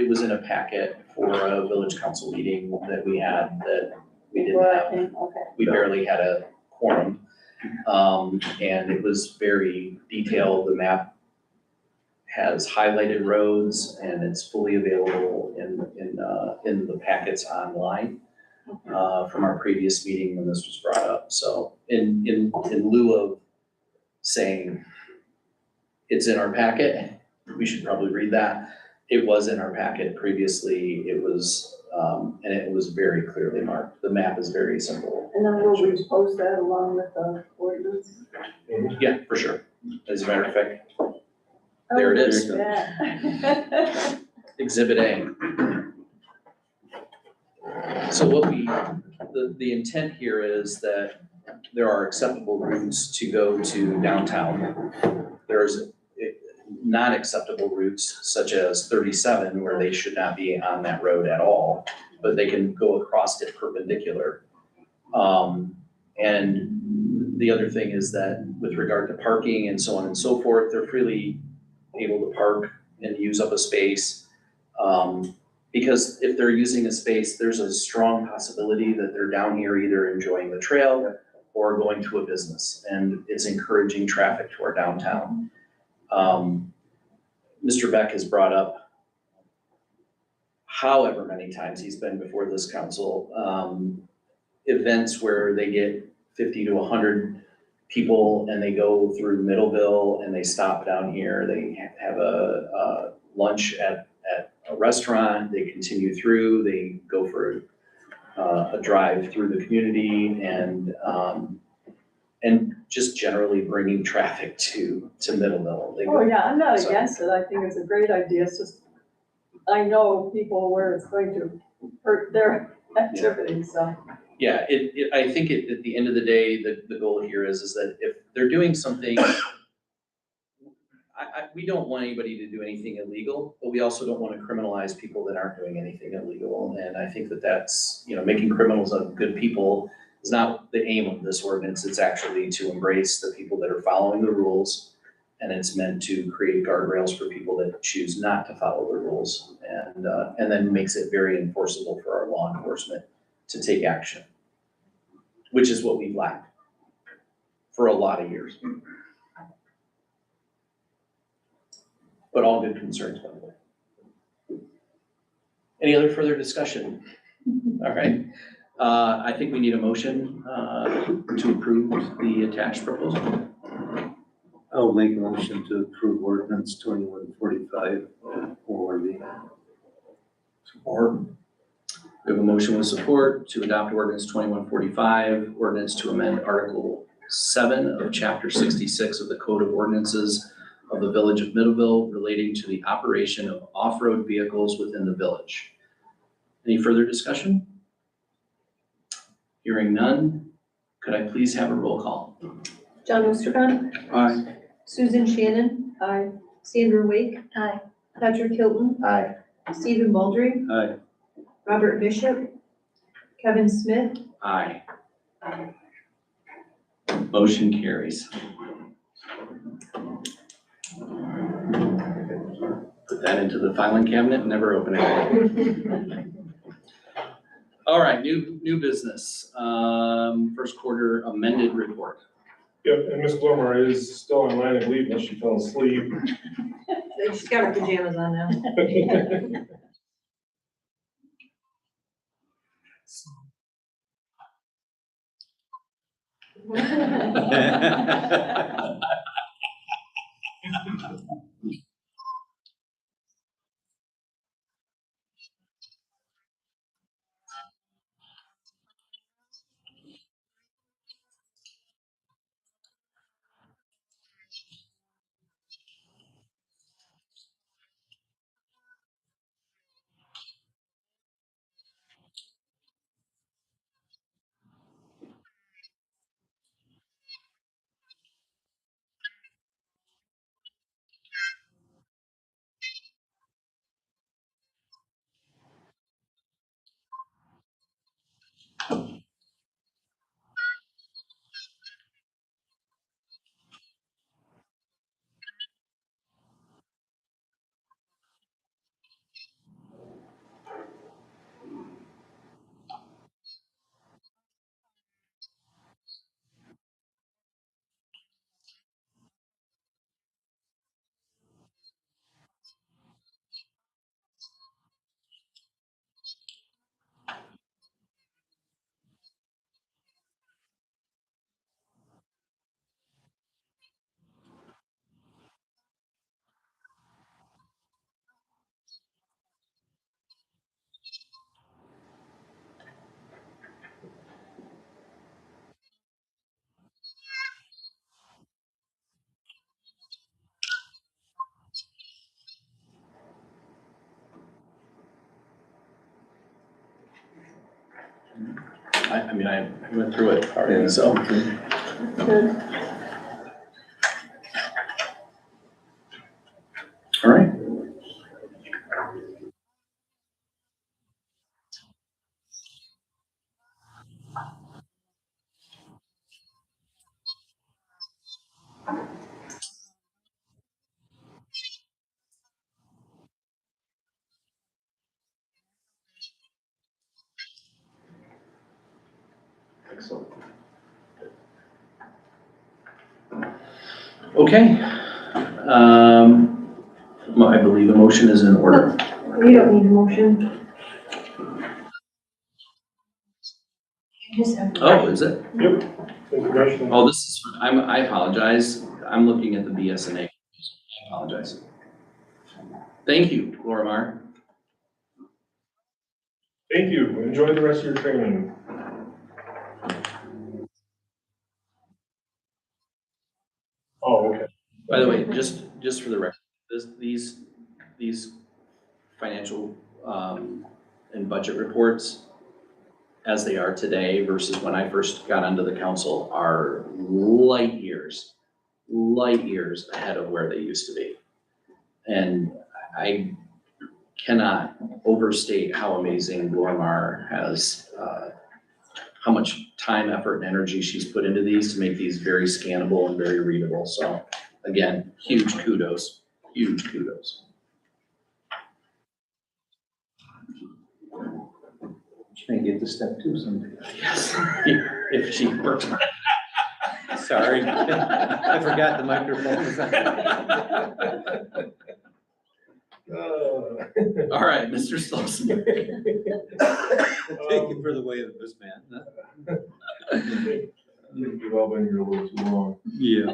was in a packet for a village council meeting that we had that we didn't Well, have. okay. We barely had a quorum. And it was very detailed. The map has highlighted roads and it's fully available in the packets online from our previous meeting when this was brought up. So in lieu of saying it's in our packet, we should probably read that. It was in our packet previously. It was, and it was very clearly marked. The map is very simple. And then will we post that along with the ordinance? Yeah, for sure. As a matter of fact, there it is. Oh, look at that. Exhibit A. So what the intent here is that there are acceptable routes to go to downtown. There's not acceptable routes such as 37 where they should not be on that road at all, but they can go across it perpendicular. And the other thing is that with regard to parking and so on and so forth, they're freely able to park and use up a space. Because if they're using a space, there's a strong possibility that they're down here either enjoying the trail or going to a business, and it's encouraging traffic to our downtown. Mr. Beck has brought up however many times he's been before this council, events where they get 50 to 100 people and they go through Middleville and they stop down here, they have a lunch at a restaurant, they continue through, they go for a drive through the community and just generally bringing traffic to Middleville. They Oh, go- yeah, I'm not So- against it, I think it's a great idea, it's just, I know people where it's going to hurt their activities, so. Yeah, I think at the end of the day, the goal here is that if they're doing something, we don't want anybody to do anything illegal, but we also don't want to criminalize people that aren't doing anything illegal. And I think that's, making criminals of good people is not the aim of this ordinance. It's actually to embrace the people that are following the rules. And it's meant to create guardrails for people that choose not to follow the rules and then makes it very enforceable for our law enforcement to take action, which is what we've lacked for a lot of years. But all good concerns, by the way. Any other further discussion? All right, I think we need a motion to approve the attached proposal. I'll make a motion to approve ordinance 2145 for the. Support. We have a motion with support to adopt ordinance 2145, ordinance to amend Article 7 of Chapter 66 of the Code of Ordinances of the Village of Middleville relating to the operation of off-road vehicles within the village. Any further discussion? Hearing none, could I please have a roll call? John Ostergon, Aye. Susan Shannon. Aye. Sandra Wake. Aye. Patrick Hilton, Aye. Stephen Baldry, Aye. Robert Bishop, Kevin Smith. Aye. Motion carries. Put that into the filing cabinet and never open it again. All right, new business. First quarter amended report. Yep, and Ms. Bloomer is still on line and leave unless she fell asleep. She's got her pajamas on now. I mean, I went through it already, so. All right. Excellent. Okay. I believe a motion is in order. You don't need a motion. You just have to- Oh, is it? Yep. Information. Oh, this is, I apologize. I'm looking at the BSNA. I apologize. Thank you, Laura Mar. Thank you. Enjoy the rest of your training. Oh, okay. By the way, just for the record, these financial, and budget reports as they are today versus when I first got onto the council are light years ahead of where they used to be. And I cannot overstate how amazing Laura has, how much time, effort, and energy she's put into these to make these very scannable and very readable. So again, huge kudos. She may get to step two someday. Yes, if she works. Sorry, I forgot the microphone was on. All right, Mr. Slauson. Take it for the way of this man. I think we've all been here a little too long. Yeah.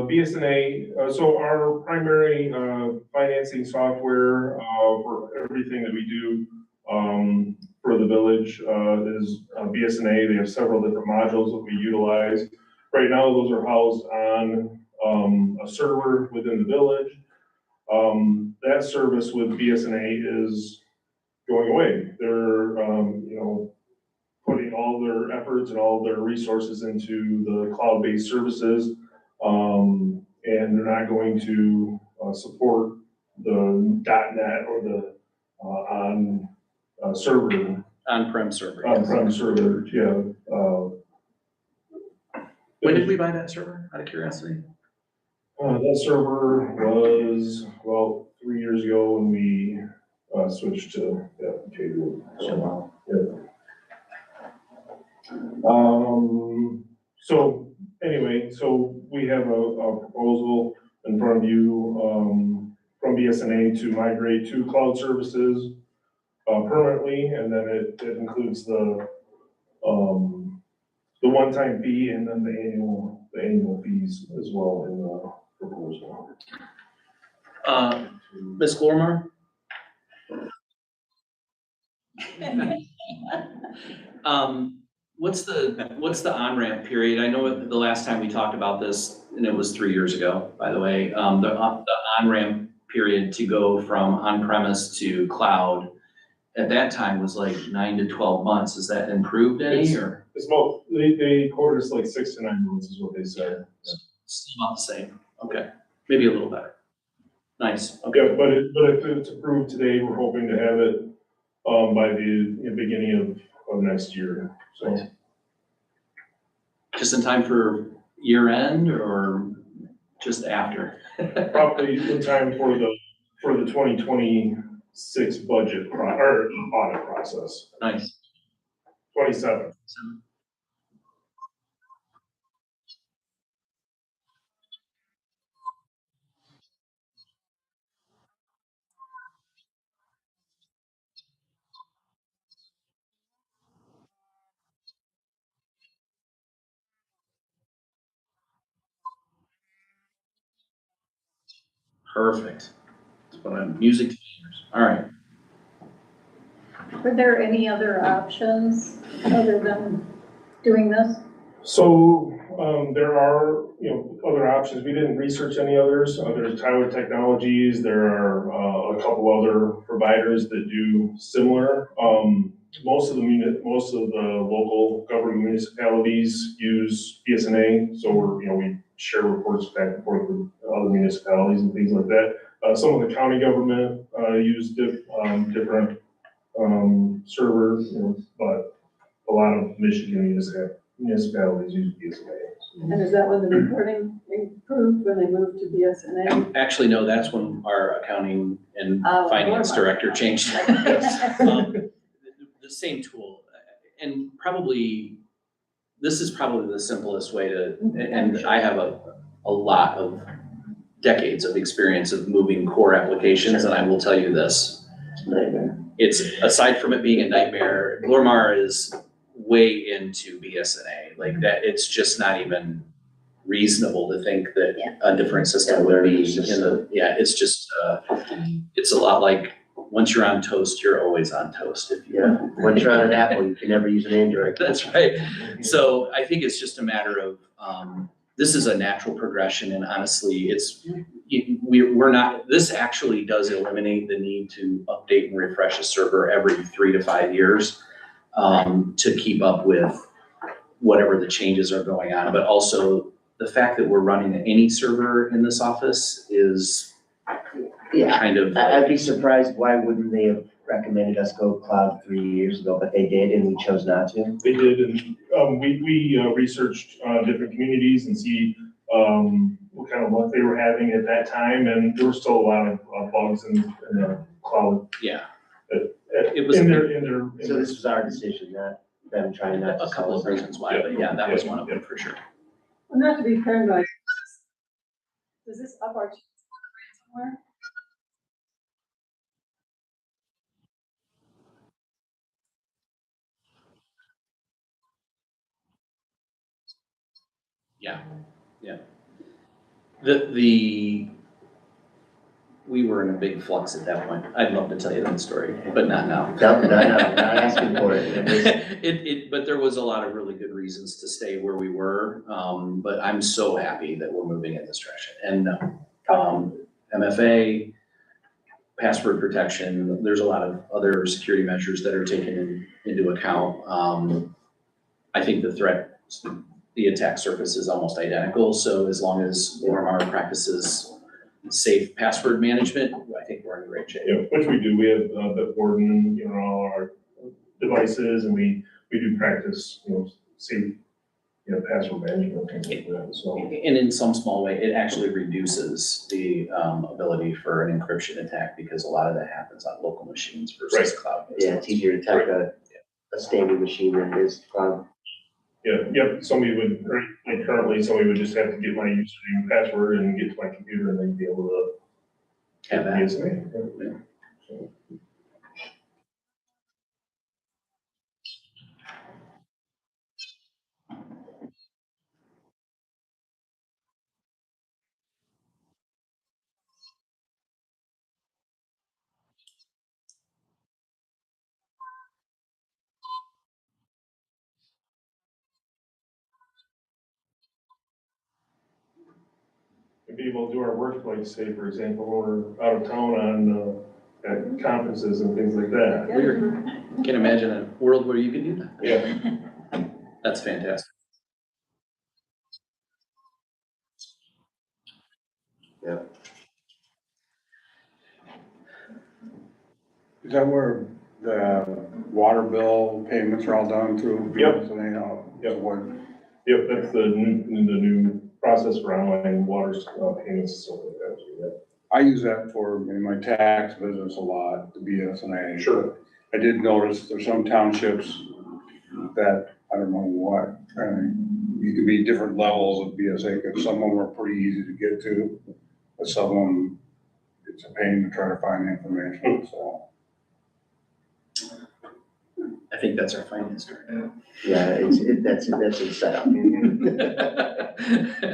BSNA, so our primary, financing software, for everything that we do, for the village, is BSNA. They have several different modules that we utilize. Right now, those are housed on, a server within the village. That service with BSNA is going away. They're, putting all their efforts and all their resources into the cloud-based services. And they're not going to, support the .NET or the, server. On-prem server. On-prem server, yeah. When did we buy that server, out of curiosity? That server was, well, 3 years ago when we, switched to, K-Group. So, so anyway, so we have a proposal in front of you, from BSNA to migrate to cloud services, permanently, and then it includes the, the one-time fee and then the annual fees as well in the proposal. Ms. Glormar? What's the on-ramp period? I know the last time we talked about this, and it was 3 years ago, by the way, the on-ramp period to go from on-premise to cloud at that time was like 9 to 12 months. Is that improved any or? It's about, they quoted us like 6 to 9 months is what they said. Still not the same. Okay, maybe a little better. Nice. Okay. Yeah, but if it's approved today, we're hoping to have it, by the beginning of next year, so. Just in time for year end or just after? Probably in time for the 2026 budget or audit process. Nice. 27. Perfect. That's what I'm, music to my ears. All right. Were there any other options other than doing this? So, there are, other options. We didn't research any others. There's Tyler Technologies. There are, a couple other providers that do similar. Most of the local government municipalities use BSNA. So we share reports back and forth with other municipalities and things like that. Some of the county government, use different, servers, but a lot of Michigan municipalities use BSNA. And is that when the reporting improved, when they moved to BSNA? Actually, no, that's when our accounting and Oh, finance Lord. director changed. The same tool, and probably, this is probably the simplest way to, and I have a lot of decades of experience of moving core applications, and I will tell you this. It's, aside from it being a nightmare, Glormar is way into BSNA, like that, it's just not even reasonable to think that a different system would be in the, it's just, it's a lot like, once you're on Toast, you're always on Toast. Once you're on an Apple, you can never use an Android. That's right. So I think it's just a matter of, this is a natural progression, and honestly, we're not, this actually does eliminate the need to update and refresh a server every 3 to 5 years, to keep up with whatever the changes are going on. But also the fact that we're running any server in this office is kind of. I'd be surprised, why wouldn't they have recommended us go cloud 3 years ago, but they did and we chose not to? They did, and we researched different communities and see what kind of luck they were having at that time, and there were still a lot of bugs in the cloud. Yeah. It was in their. So this was our decision, not them trying not to. A couple of reasons why, but yeah, that was one of them for sure. Well, not to be paranoid, does this up our chances of ransomware? Yeah. We were in a big flux at that point. I'd love to tell you that story, but not now. No, not asking for it. But there was a lot of really good reasons to stay where we were. But I'm so happy that we're moving in this direction. And MFA, password protection, there's a lot of other security measures that are taken into account. I think the attack surface is almost identical. So as long as Glormar practices safe password management, I think we're in great shape. Yeah, which we do. We have Bitwarden, all our devices, and we do practice, safe, password management, things like that, so. And in some small way, it actually reduces the ability for an encryption attack, because a lot of that happens on local machines versus cloud. Yeah, it's easier to attack a standard machine than it is cloud. Somebody would, like currently, somebody would just have to get my username and password and get to my computer, and they'd be able to have that. BSNA. be able to do our work, like say, for example, when we're out of town on, at conferences and things like that. Weird. Can't imagine a world where you could do that. Yeah. That's fantastic. Is that where the water bill payments are all done through? Yep. So they know, what, Yep, that's the new process for online water payments and stuff like that. Yeah. I use that for in my tax business a lot, the BSNA. Sure. I did notice there's some townships that, I don't know what, you can be different levels of BSA, because some of them are pretty easy to get to, but some of them, it's a pain to try to find the information, so. I think that's our finance director. Yeah, that's a setup.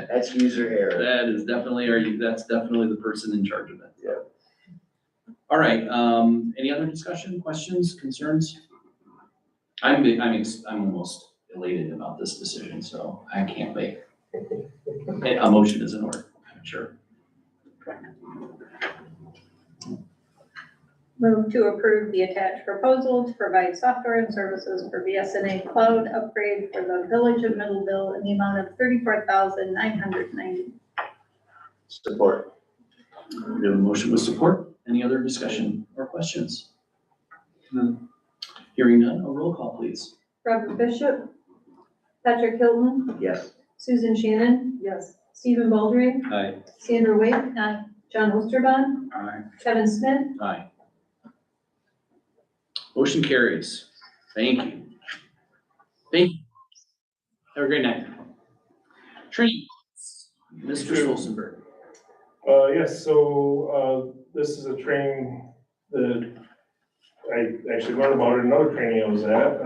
That's user error. That is definitely that's definitely the person in charge of that. Yeah. All right, any other discussion, questions, concerns? I'm almost elated about this decision, so I can't wait. A motion is in order, I'm sure. Move to approve the attached proposal to provide software and services for BSNA cloud upgrade for the Village of Middleville in the amount of $34,990. Support. We have a motion with support. Any other discussion or questions? Hearing none, a roll call, please. Robert Bishop, Patrick Hilton, Yes. Susan Shannon, Yes. Stephen Baldry, Aye. Sandra Wake, John Osterbaum, Aye. Kevin Smith, Aye. Motion carries. Thank you. Thank you. Have a great night. Training, Mr. Stolzenberg. Yes, so, this is a training that I actually learned about in another training I was at,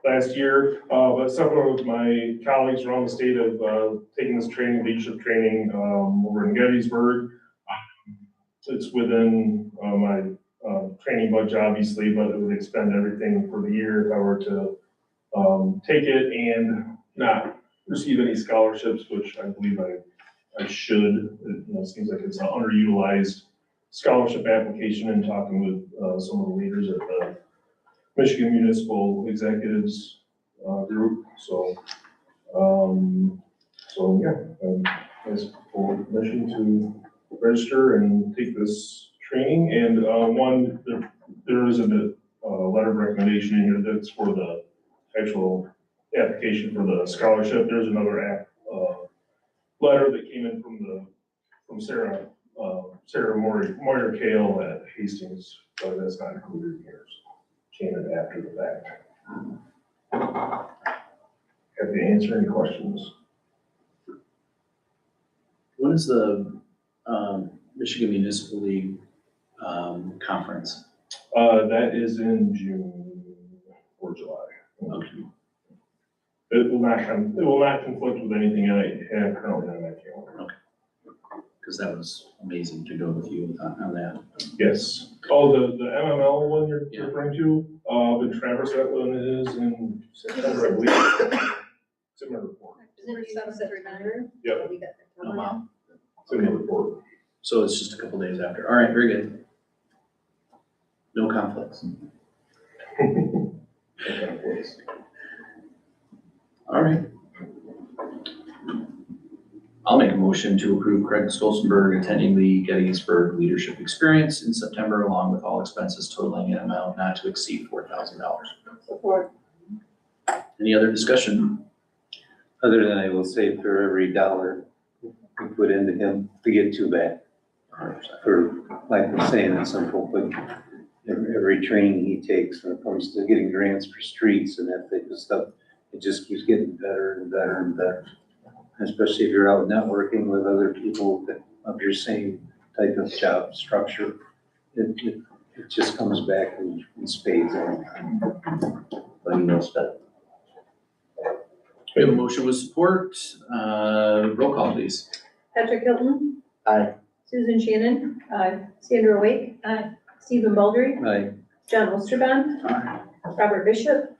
last year. But several of my colleagues around the state have, taken this training, leadership training, over in Gettysburg. It's within, my, training budget, obviously, but it would expend everything for the year if I were to, take it and not receive any scholarships, which I believe I should. It seems like it's an underutilized scholarship application, and talking with some of the leaders at the Michigan Municipal Executives Group. So as for permission to register and take this training. And there is a letter of recommendation in here that's for the actual application for the scholarship. There's another letter that came in from Sarah Moyer Kale at Hastings, but that's not included here. So came in after the fact. Have to answer any questions? When is the Michigan Municipal League conference? That is in June or July. Okay. It will not conflict with anything I have currently on my calendar. Okay. Because that was amazing to go with you on that. Yes. Oh, the MML one you're Yeah. referring to, but Traverse, that one is in September, I believe. It's in my report. Yep, Oh, wow. it's in the report. So it's just a couple days after. All right, very good. No conflicts. All right. I'll make a motion to approve Craig Stolzenberg attending the Gettysburg Leadership Experience in September, along with all expenses totaling an amount not to exceed $4,000. Support. Any other discussion? Other than I will say for every dollar we put into him, we get two back. For, like I'm saying, it's simple, but every training he takes when it comes to getting grants for streets and that type of stuff, it just keeps getting better and better and better. Especially if you're out networking with other people that of your same type of job structure, it just comes back in spades. Money well spent. We have a motion with support. Roll call, please. Patrick Hilton, Aye. Susan Shannon, Sandra Wake, Stephen Baldry, Aye. John Osterbaum, Robert Bishop,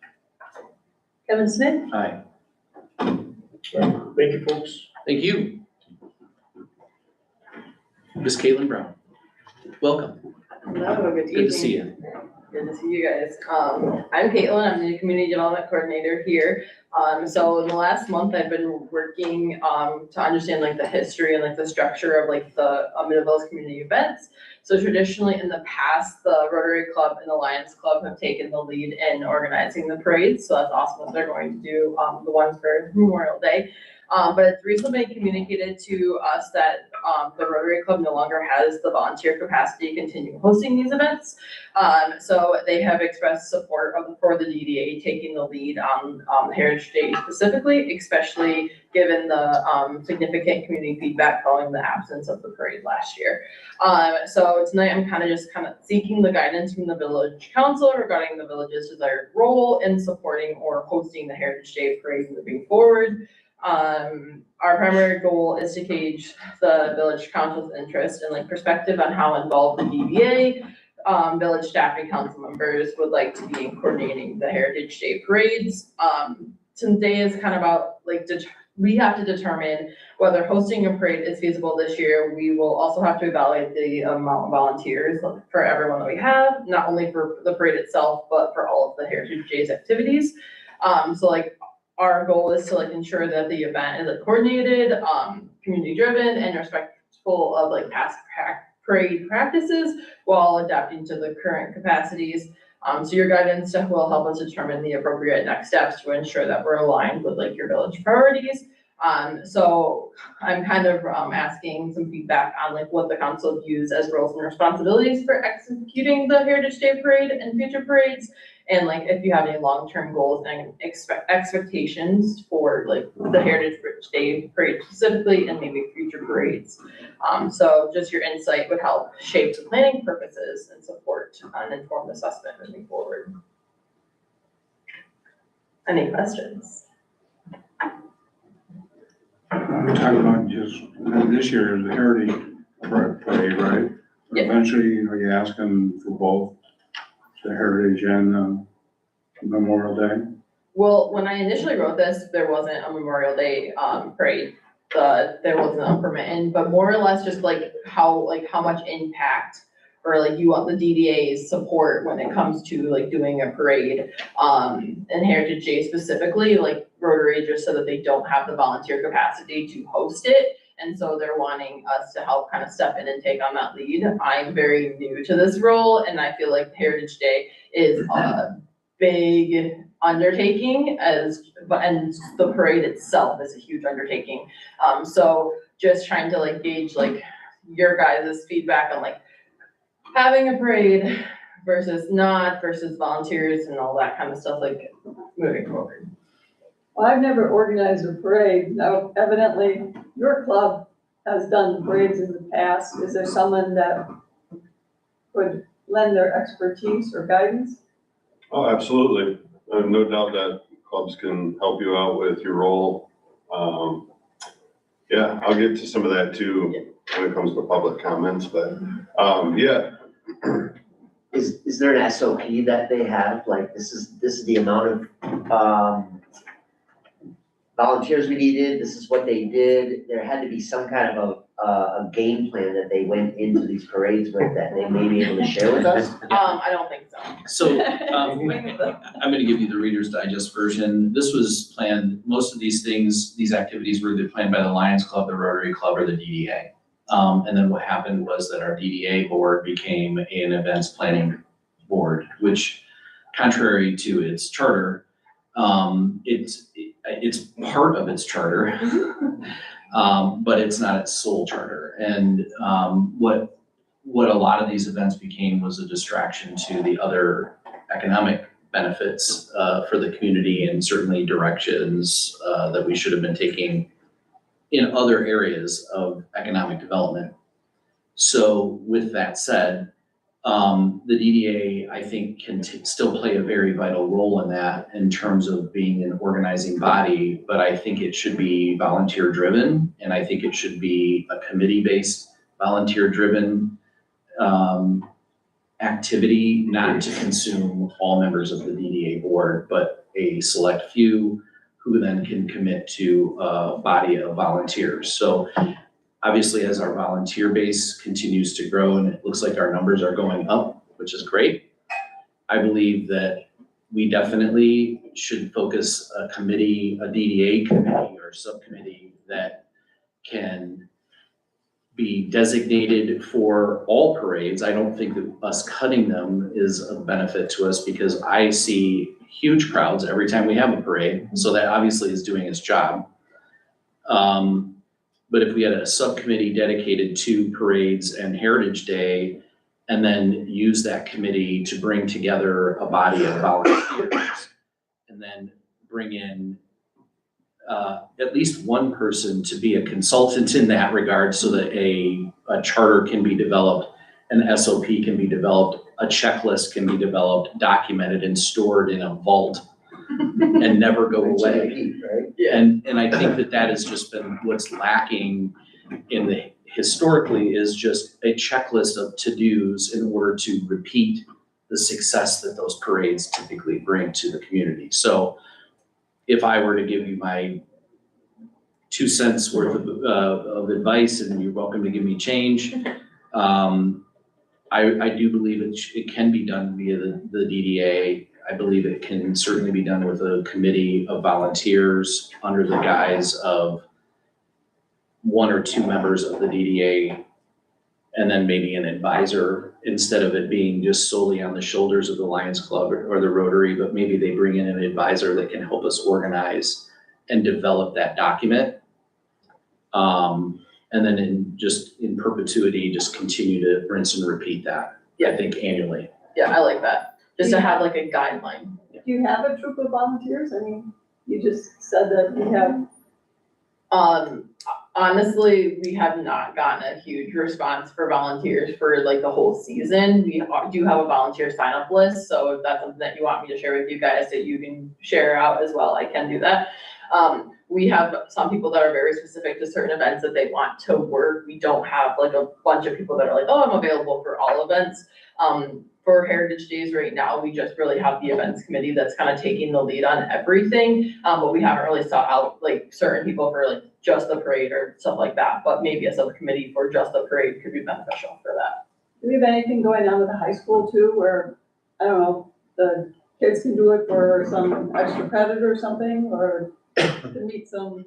Kevin Smith, Aye. Thank you, folks. Thank you. Ms. Caitlin Brown, welcome. Hello, good evening. Good to see you. Good to see you guys. I'm Caitlin, I'm the Community Development Coordinator here. So in the last month, I've been working, to understand like the history and like the structure of like the Middleville's community events. So traditionally in the past, the Rotary Club and the Lions Club have taken the lead in organizing the parades. So that's awesome that they're going to do, the ones for Memorial Day. But it's recently been communicated to us that the Rotary Club no longer has the volunteer capacity to continue hosting these events. So they have expressed support for the DDA taking the lead on Heritage Day specifically, especially given the significant community feedback following the absence of the parade last year. So tonight I'm kind of seeking the guidance from the Village Council regarding the village's desired role in supporting or hosting the Heritage Day parade moving forward. Our primary goal is to gauge the Village Council's interest and like perspective on how involved the DDA, village staff and council members would like to be in coordinating the Heritage Day parades. Today is kind of about like, we have to determine whether hosting a parade is feasible this year. We will also have to evaluate the amount of volunteers for everyone that we have, not only for the parade itself, but for all of the Heritage Days activities. So like, our goal is to like ensure that the event is like coordinated, community driven and respectful of like past parade practices while adapting to the current capacities. So your guidance will help us determine the appropriate next steps to ensure that we're aligned with like your village priorities. So I'm kind of asking some feedback on like what the council views as roles and responsibilities for executing the Heritage Day parade and future parades. And like, if you have any long-term goals and expectations for like the Heritage Day parade specifically and maybe future parades. So just your insight would help shape the planning purposes and support an informed assessment moving forward. Any questions? We're talking about just, this year is the Heritage Parade, right? Yeah. Eventually, are you asking for both the Heritage and Memorial Day? Well, when I initially wrote this, there wasn't a Memorial Day parade. There wasn't a permit, but more or less just like how much impact or like you want the DDA's support when it comes to like doing a parade. And Heritage Day specifically, like Rotary just said that they don't have the volunteer capacity to host it. And so they're wanting us to help kind of step in and take on that lead. I'm very new to this role and I feel like Heritage Day is a big undertaking and the parade itself is a huge undertaking. So just trying to like gauge like your guys' feedback on like having a parade versus not versus volunteers and all that kind of stuff, like moving forward. Well, I've never organized a parade. Now, evidently, your club has done parades in the past. Is there someone that would lend their expertise or guidance? Oh, absolutely. I have no doubt that clubs can help you out with your role. Yeah, I'll get to some of that too when it comes to public comments, but yeah. Is there an SOP that they have? Like this is the amount of volunteers we needed, this is what they did. There had to be some kind of a game plan that they went into these parades with that they may be able to share with us. I don't think so. So I'm gonna give you the Reader's Digest version. This was planned, most of these things, these activities were either planned by the Lions Club, the Rotary Club, or the DDA. And then what happened was that our DDA board became an events planning board, which contrary to its charter, it's part of its charter, but it's not its sole charter. And what a lot of these events became was a distraction to the other economic benefits for the community and certainly directions that we should have been taking in other areas of economic development. So with that said, the DDA, I think, can still play a very vital role in that in terms of being an organizing body, but I think it should be volunteer driven, and I think it should be a committee-based, volunteer-driven activity, not to consume all members of the DDA board, but a select few who then can commit to a body of volunteers. So Obviously, as our volunteer base continues to grow and it looks like our numbers are going up, which is great, I believe that we definitely should focus a committee, a DDA committee or subcommittee that can be designated for all parades. I don't think that us cutting them is of benefit to us because I see huge crowds every time we have a parade. So that obviously is doing its job. But if we had a subcommittee dedicated to parades and Heritage Day, and then use that committee to bring together a body of volunteers, and then bring in at least one person to be a consultant in that regard so that a charter can be developed, an SOP can be developed, a checklist can be developed, documented and stored in a vault and never go away. And I think that that has just been what's lacking in the historically is just a checklist of to-dos in order to repeat the success that those parades typically bring to the community. So if I were to give you my 2 cents worth of advice, and you're welcome to give me change, I do believe it can be done via the DDA. I believe it can certainly be done with a committee of volunteers under the guise of 1 or 2 members of the DDA, and then maybe an advisor, instead of it being just solely on the shoulders of the Lions Club or the Rotary, but maybe they bring in an advisor that can help us organize and develop that document. And then in perpetuity, just continue to rinse and repeat that, I think annually. Yeah, I like that, just to have like a guideline. Do you have a troop of volunteers? I mean, you just said that you have. Honestly, we have not gotten a huge response for volunteers for like the whole season. We do have a volunteer sign up list, so if that's something that you want me to share with you guys that you can share out as well, I can do that. We have some people that are very specific to certain events that they want to work. We don't have like a bunch of people that are like, oh, I'm available for all events. For Heritage Days right now, we just really have the events committee that's kind of taking the lead on everything. But we haven't really sought out like certain people for like just the parade or stuff like that. But maybe a subcommittee for just the parade could be beneficial for that. Do we have anything going on with the high school too, where, I don't know, the kids can do it for some extra credit or something, or to meet some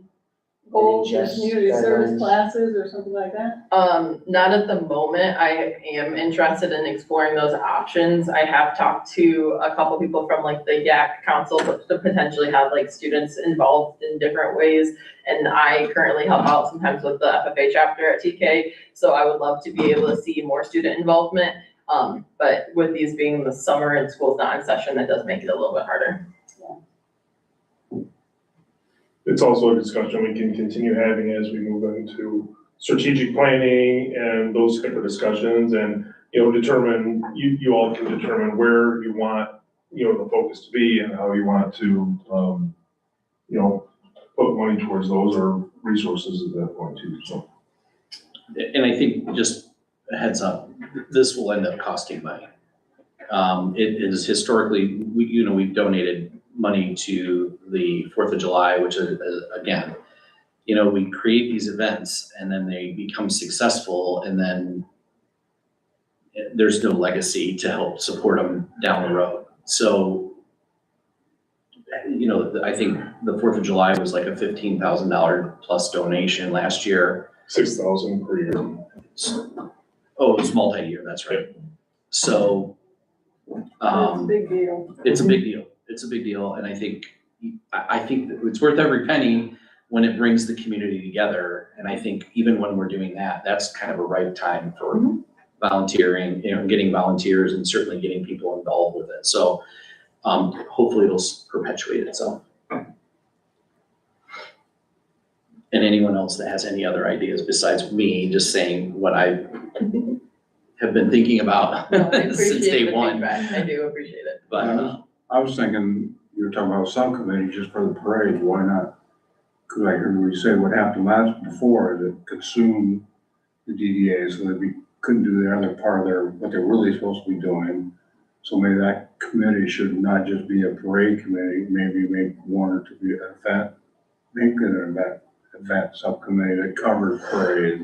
goals, or community service classes or something like that? Not at the moment. I am interested in exploring those options. I have talked to a couple people from like the YAC council to potentially have like students involved in different ways. And I currently help out sometimes with the FFA chapter at TK. So I would love to be able to see more student involvement. But with these being the summer and school's not in session, that does make it a little bit harder. It's also a discussion we can continue having as we move into strategic planning and those type of discussions, and, determine, you all can determine where you want, the focus to be and how you want to, put money towards those or resources at that point too, so. And I think just a heads up, this will end up costing money. It is historically, we've donated money to the 4th of July, which is, again, we create these events and then they become successful, and then there's no legacy to help support them down the road. So, I think the 4th of July was like a $15,000 plus donation last year. 6,000 per year. Oh, it was multi-year, that's right. So, It's a big deal. It's a big deal. It's a big deal, and I think that it's worth every penny when it brings the community together. And I think even when we're doing that, that's kind of a right time for volunteering, getting volunteers and certainly getting people involved with it. So hopefully it'll perpetuate itself. And anyone else that has any other ideas besides me just saying what I have been thinking about since day one. I do appreciate it. But I was thinking, you were talking about a subcommittee just for the parade, why not? Cause I heard you say what happened before, is it consumed the DDA, so that we couldn't do the other part of what they're really supposed to be doing. So maybe that committee should not just be a parade committee, maybe make 1 or 2 be an event, make it an event event subcommittee that covers parade.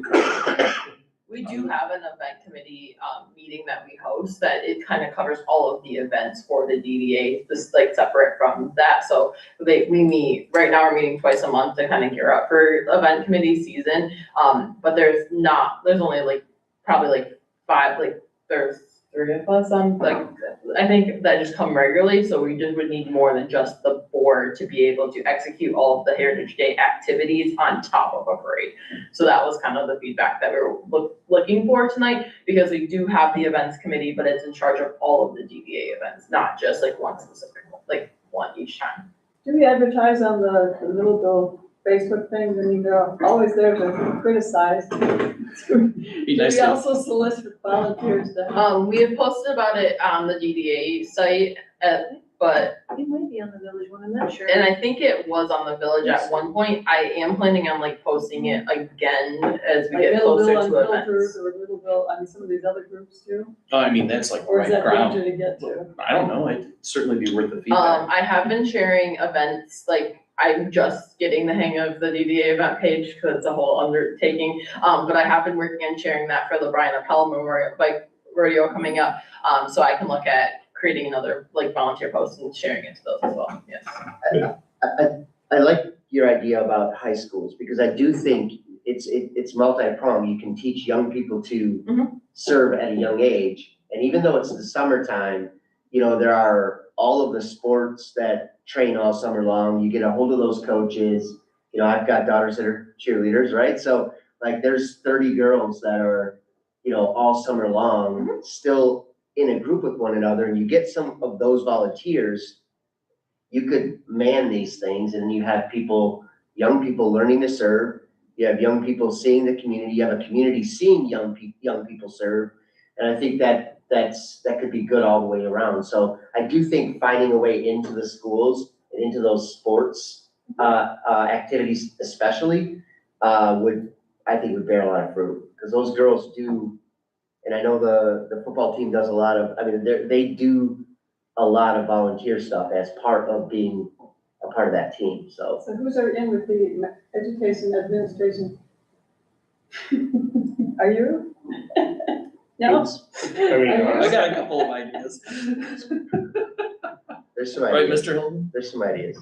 We do have an event committee, meeting that we host, that it kind of covers all of the events for the DDA, just like separate from that, so we meet, right now we're meeting twice a month to kind of gear up for event committee season, but there's only like, probably like 5, like, there's 3 of us like, I think that just come regularly, so we just would need more than just the board to be able to execute all of the Heritage Day activities on top of a parade. So that was kind of the feedback that we were looking for tonight, because we do have the events committee, but it's in charge of all of the DDA events, not just like one specific, like one each time. Do we advertise on the Middleville Facebook thing? I mean, they're always there to criticize. Do Be nice we to- also solicit volunteers to? We have posted about it on the DDA site, but, It might be on the village one, I'm not sure. and I think it was on the village at one point. I am planning on like posting it again as we Like get closer Middleville to Unfiltered events. or Middleville, I mean, some of these other groups too? Oh, I mean, that's like Or is right that ground. danger to get to? I don't know, it'd certainly be worth the feedback. I have been sharing events, like, I'm just getting the hang of the DDA event page, because it's a whole undertaking. But I have been working on sharing that for the Brian Appel Memorial Bike Rodeo coming up. So I can look at creating another like volunteer post and sharing it to those as well, yes. I like your idea about high schools, because I do think it's multi-pronged. You can teach young people to serve at a young age. And even though it's the summertime, you know, there are all of the sports that train all summer long. You get a hold of those coaches. You know, I've got daughters that are cheerleaders, right? So like there's 30 girls that are, you know, all summer long, still in a group with one another, and you get some of those volunteers, you could man these things, and you have people, young people learning to serve. You have young people seeing the community. You have a community seeing young people serve. And I think that could be good all the way around. So I do think finding a way into the schools and into those sports activities especially would bear a lot of fruit, because those girls do. And I know the football team does a lot of, I mean, they do a lot of volunteer stuff as part of being a part of that team, so. So who's are in with the education administration? Are you? No? I mean, I got a couple of ideas. There's some Right, ideas. Mr. Hilton? There's some ideas.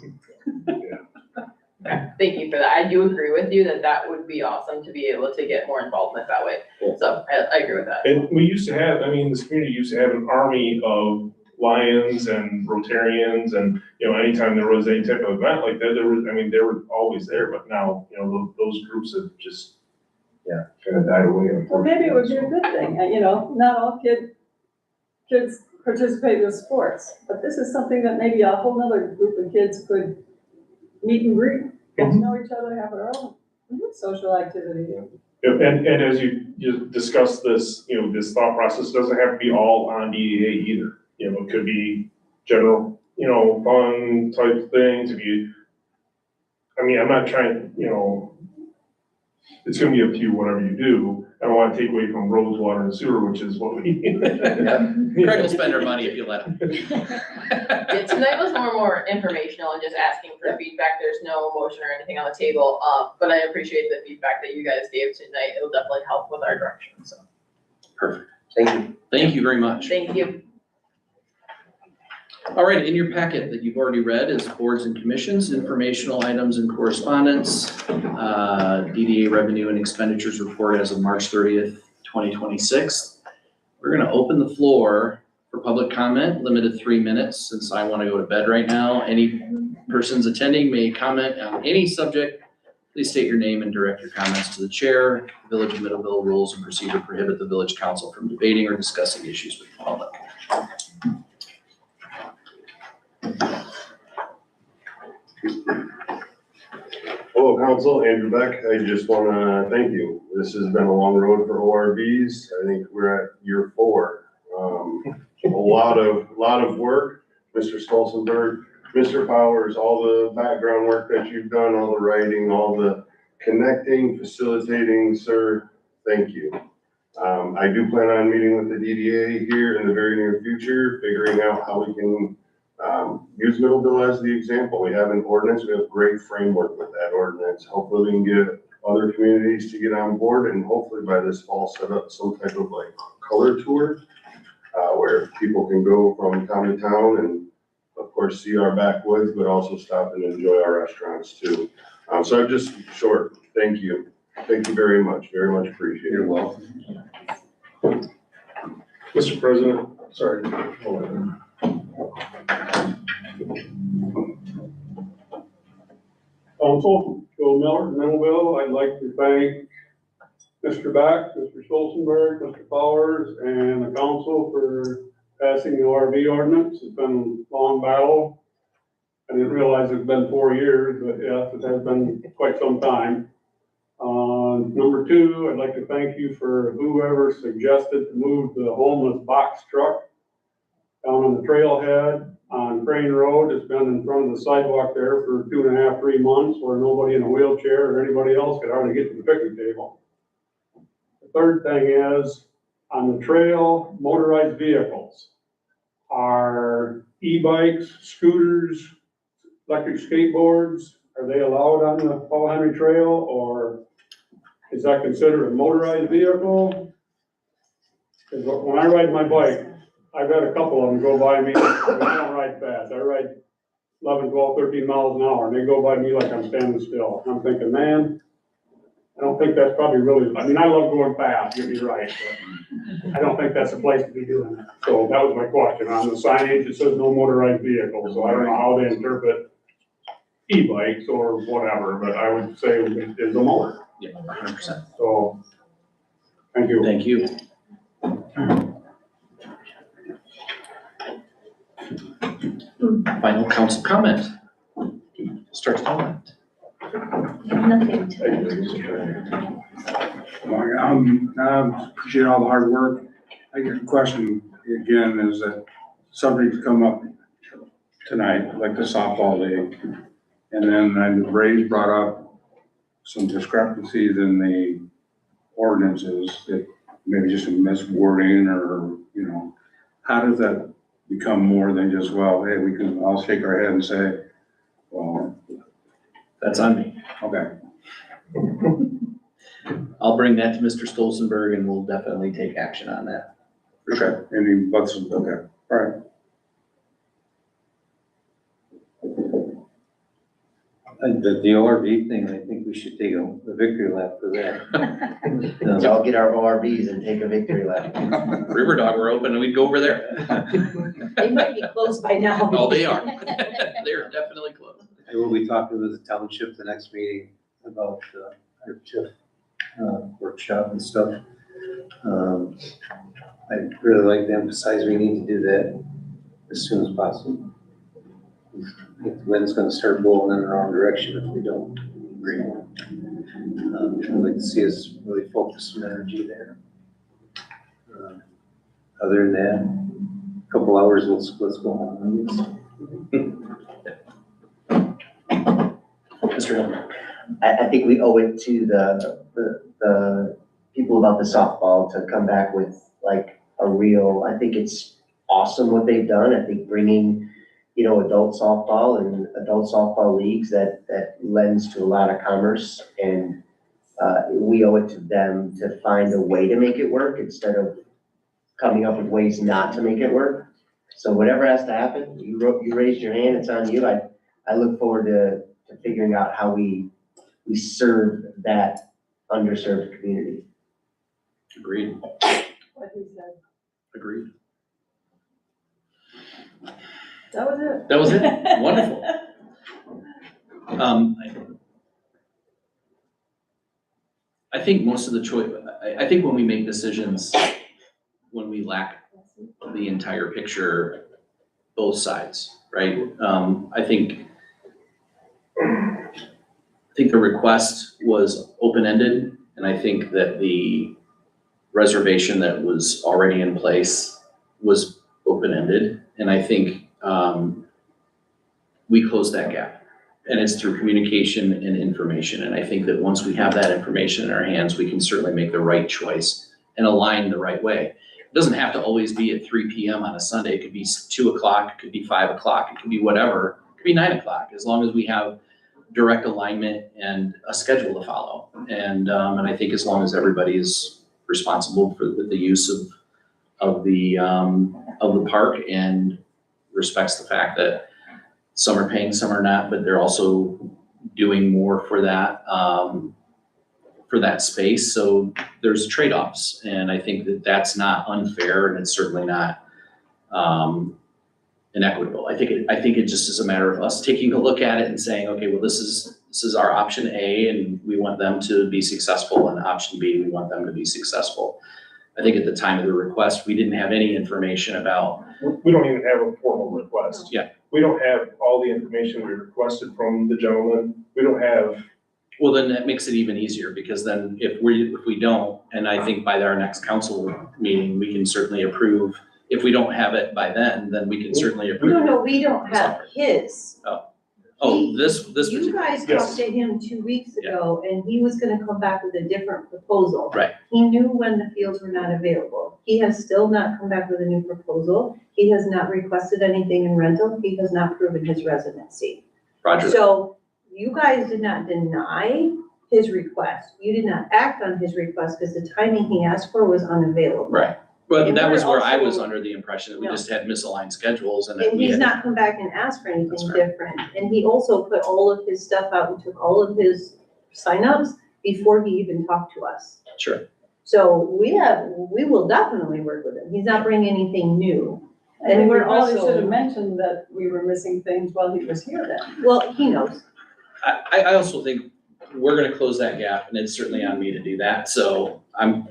Thank you for that. I do agree with you that would be awesome to be able to get more involvement that way. So I agree with that. And we used to have, I mean, this community used to have an army of Lions and Rotarians, and, you know, anytime there was any type of event like that, they were always there, but now, you know, those groups have just, kind of died away. Well, maybe it would be a good thing, you know, not all kids participate in sports, but this is something that maybe a whole nother group of kids could meet and greet, get to know each other, have their own social activity. And as you discuss this, you know, this thought process doesn't have to be all on DDA either. You know, it could be general, you know, fun type thing to be, I mean, I'm not trying, you know, it's gonna be up to you, whatever you do. I don't wanna take away from roads, water, and sewer, which is what we. Craig will spend our money if you let him. Yeah, tonight was more informational and just asking for feedback. There's no motion or anything on the table, but I appreciate the feedback that you guys gave tonight. It'll definitely help with our direction, so. Perfect. Thank you. Thank you very much. Thank you. All right, in your packet that you've already read is boards and commissions, informational items and correspondence, DDA revenue and expenditures report as of March 30th, 2026. We're gonna open the floor for public comment, limited 3 minutes, since I wanna go to bed right now. Any persons attending may comment on any subject. Please state your name and direct your comments to the chair. The Village of Middleville rules and procedure prohibit the village council from debating or discussing issues with the public. Hello, council, Andrew Beck. I just wanna thank you. This has been a long road for ORVs. I think we're at year 4. A lot of work, Mr. Stolzenberg, Mr. Powers, all the background work that you've done, all the writing, all the connecting, facilitating, sir, thank you. I do plan on meeting with the DDA here in the very near future, figuring out how we can Use Middleville as the example. We have an ordinance, we have great framework with that ordinance. Hopefully we can get other communities to get on board and hopefully by this fall set up some type of like color tour where people can go from town to town and of course see our backwoods, but also stop and enjoy our restaurants too. So I'm just short, thank you. Thank you very much appreciated. You're welcome. Mr. President, sorry. Hold on. Council, Joe Miller, Middleville, I'd like to thank Mr. Back, Mr. Stolzenberg, Mr. Powers, and the council for passing the ORV ordinance. It's been a long battle. I didn't realize it's been 4 years, but yes, it has been quite some time. Number two, I'd like to thank you for whoever suggested to move the homeless box truck down on the trailhead on Crane Road. It's been in front of the sidewalk there for 2.5, 3 months where nobody in a wheelchair or anybody else could hardly get to the picnic table. The third thing is on the trail, motorized vehicles. Are e-bikes, scooters, electric skateboards, are they allowed on the Paul Henry Trail, or is that considered a motorized vehicle? Because when I ride my bike, I've had a couple of them go by me. I don't ride fast. I ride 11, 12, 13 miles an hour, and they go by me like I'm standing still. And I'm thinking, man, I don't think that's probably really, I mean, I love going fast, get me right, but I don't think that's the place to be doing that. So that was my question. On the signage, it says no motorized vehicle, so I don't know how they interpret e-bikes or whatever, but I would say it is a motor. Yeah, 100%. So, thank you. Thank you. Final council comment. Start to comment. Nothing to. I appreciate all the hard work. I get a question again, is that subject come up tonight, like the softball league. And then Ray's brought up some discrepancies in the ordinances that maybe just a miswording or, you know, how does that become more than just, well, hey, we can all shake our head and say, well, that's on me. Okay. I'll bring that to Mr. Stolzenberg and we'll definitely take action on that. Okay, okay, all right. The ORV thing, I think we should take a victory lap for that. Let's all get our ORVs and take a victory lap. River Dog were open and we'd go over there. They might be closed by now. Oh, they are. They're definitely closed. And we'll be talking with the township the next meeting about our TIF workshop and stuff. I'd really like to emphasize we need to do that as soon as possible. The wind's gonna start blowing in the wrong direction if we don't agree. I'd like to see us really focus some energy there. Other than that, a couple hours, let's go home. Mr. Hill. I think we owe it to the people about the softball to come back with like a real, I think it's awesome what they've done. I think bringing, you know, adult softball and adult softball leagues that lends to a lot of commerce, and we owe it to them to find a way to make it work instead of coming up with ways not to make it work. So whatever has to happen, you raised your hand, it's on you. I look forward to figuring out how we serve that underserved community. Agreed. Like you said. Agreed. That was it. That was it. Wonderful. I think most of the choice, I think when we make decisions, when we lack the entire picture, both sides, right? I think the request was open-ended, and I think that the reservation that was already in place was open-ended, and I think we closed that gap. And it's through communication and information. And I think that once we have that information in our hands, we can certainly make the right choice and align the right way. doesn't have to always be at 3 PM on a Sunday. It could be 2 o'clock, it could be 5 o'clock, it could be whatever. It could be 9 o'clock, as long as we have direct alignment and a schedule to follow. And I think as long as everybody is responsible for the use of the park and respects the fact that some are paying, some are not, but they're also doing more for that space. So there's trade-offs, and I think that that's not unfair, and it's certainly not inequitable. I think it just is a matter of us taking a look at it and saying, okay, well, this is our option A, and we want them to be successful, and option B, we want them to be successful. I think at the time of the request, we didn't have any information about. We don't even have a formal request. Yeah. We don't have all the information we requested from the gentleman. We don't have. Well, then that makes it even easier, because then if we don't, and I think by our next council meeting, we can certainly approve. If we don't have it by then we can certainly approve. No, we don't have his. This You guys talked to him 2 weeks ago, and he was gonna come back with a different proposal. Right. He knew when the fields were not available. He has still not come back with a new proposal. He has not requested anything in rental. He has not proven his residency. Roger. So you guys did not deny his request. You did not act on his request because the timing he asked for was unavailable. Right. But And that was we're where I also- was under the impression that we No. just had misaligned schedules and that And we he's had. not come back and asked for anything That's right. different. And he also put all of his stuff out and took all of his signups before he even talked to us. Sure. So we will definitely work with him. He's not bringing anything new. And we we're probably should have also, mentioned that we were missing things while he was here then. well, he knows. I also think we're gonna close that gap, and it's certainly on me to do that, so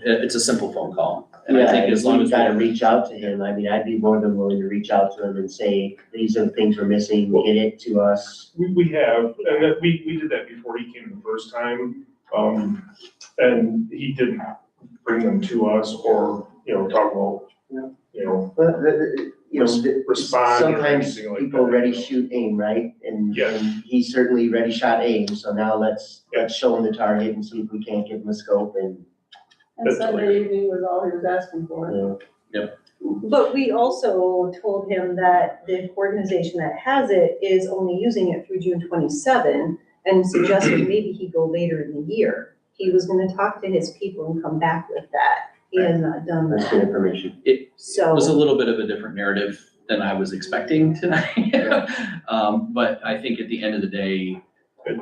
it's a simple phone call. And I think as long as We've gotta we. reach out to him. I mean, I'd be more than willing to reach out to him and say, these are the things we're missing, get it to us. We have, and that we did that before he came the first time. And he didn't bring them to us or, talk about, But, respond or sometimes anything like people that. ready, shoot, aim, right? And Yes. and he certainly ready, shot, aim, so now let's show him the target and see if we can't give him a scope and, And That's Sunday evening was all he was asking for. But we also told him that the organization that has it is only using it through June 27 and suggested maybe he go later in the year. He was gonna talk to his people and come back with that. He has not done that's good that. information. It So. was a little bit of a different narrative than I was expecting tonight. But I think at the end of the day,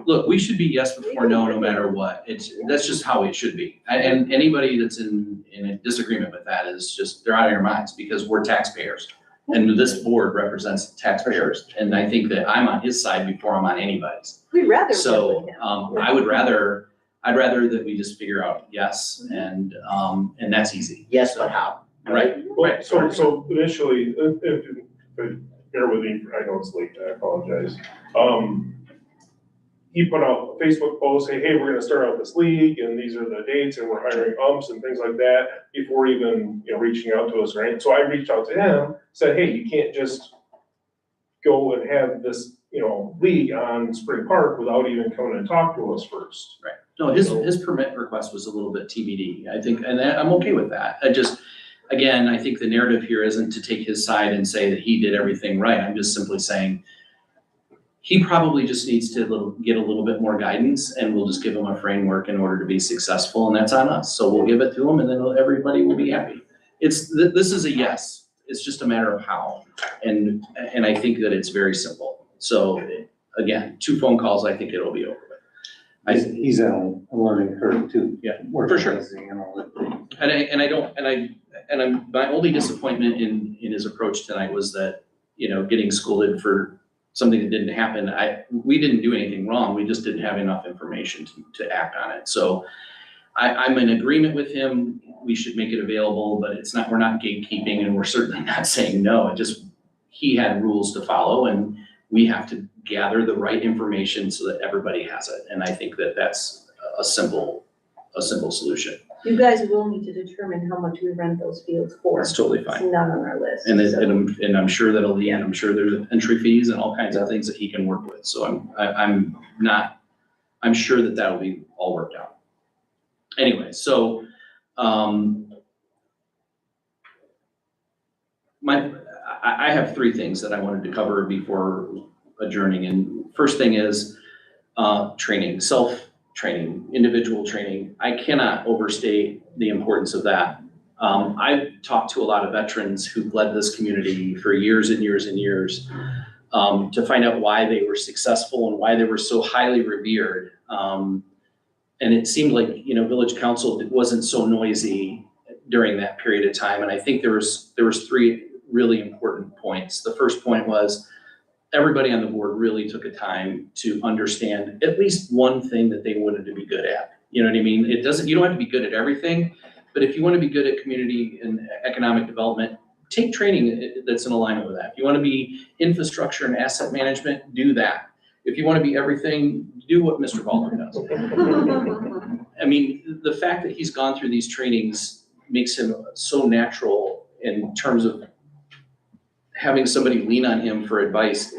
look, we should be yes before no matter what. That's just how it should be. And anybody that's in a disagreement with that is just, they're out of their minds, because we're taxpayers. And this board represents taxpayers. And I think that I'm on his side before I'm on anybody's. We'd rather work So, with him. I'd rather that we just figure out yes, and that's easy. Yes, but how? Right? Well, so initially, if bear with me, I know it's late, I apologize. He put out a Facebook post, say, hey, we're gonna start out this league, and these are the dates, and we're hiring umps and things like that, before even, reaching out to us, right? So I reached out to him, said, hey, you can't just go and have this, league on Spring Park without even coming and talk to us first. Right. No, his permit request was a little bit TBD, I think, and I'm okay with that. Again, I think the narrative here isn't to take his side and say that he did everything right. I'm just simply saying he probably just needs to get a little bit more guidance, and we'll just give him a framework in order to be successful, and that's on us. So we'll give it to him, and then everybody will be happy. This is a yes. It's just a matter of how. And I think that it's very simple. So again, 2 phone calls, I think it'll be over with. He's on a learning curve too. Yeah, for sure. Organizing and all that. And my only disappointment in his approach tonight was that, getting scolded for something that didn't happen. We didn't do anything wrong. We just didn't have enough information to act on it. So I'm in agreement with him. We should make it available, but we're not gatekeeping, and we're certainly not saying no. He had rules to follow, and we have to gather the right information so that everybody has it. And I think that that's a simple solution. You guys will need to determine how much we rent those fields for. That's totally fine. It's not on our list. And so. I'm sure I'm sure there's entry fees and all kinds of things that he can work with. So I'm sure that that'll be all worked out. Anyway, so, I have three things that I wanted to cover before adjourning. And first thing is training, self-training, individual training. I cannot overstate the importance of that. I've talked to a lot of veterans who've led this community for years and years and years to find out why they were successful and why they were so highly revered. And it seemed like, village council wasn't so noisy during that period of time. And I think there was three really important points. The first point was everybody on the board really took a time to understand at least one thing that they wanted to be good at. You know what I mean? You don't have to be good at everything, but if you want to be good at community and economic development, take training that's in alignment with that. If you want to be infrastructure and asset management, do that. If you want to be everything, do what Mr. Baldwin does. I mean, the fact that he's gone through these trainings makes him so natural in terms of having somebody lean on him for advice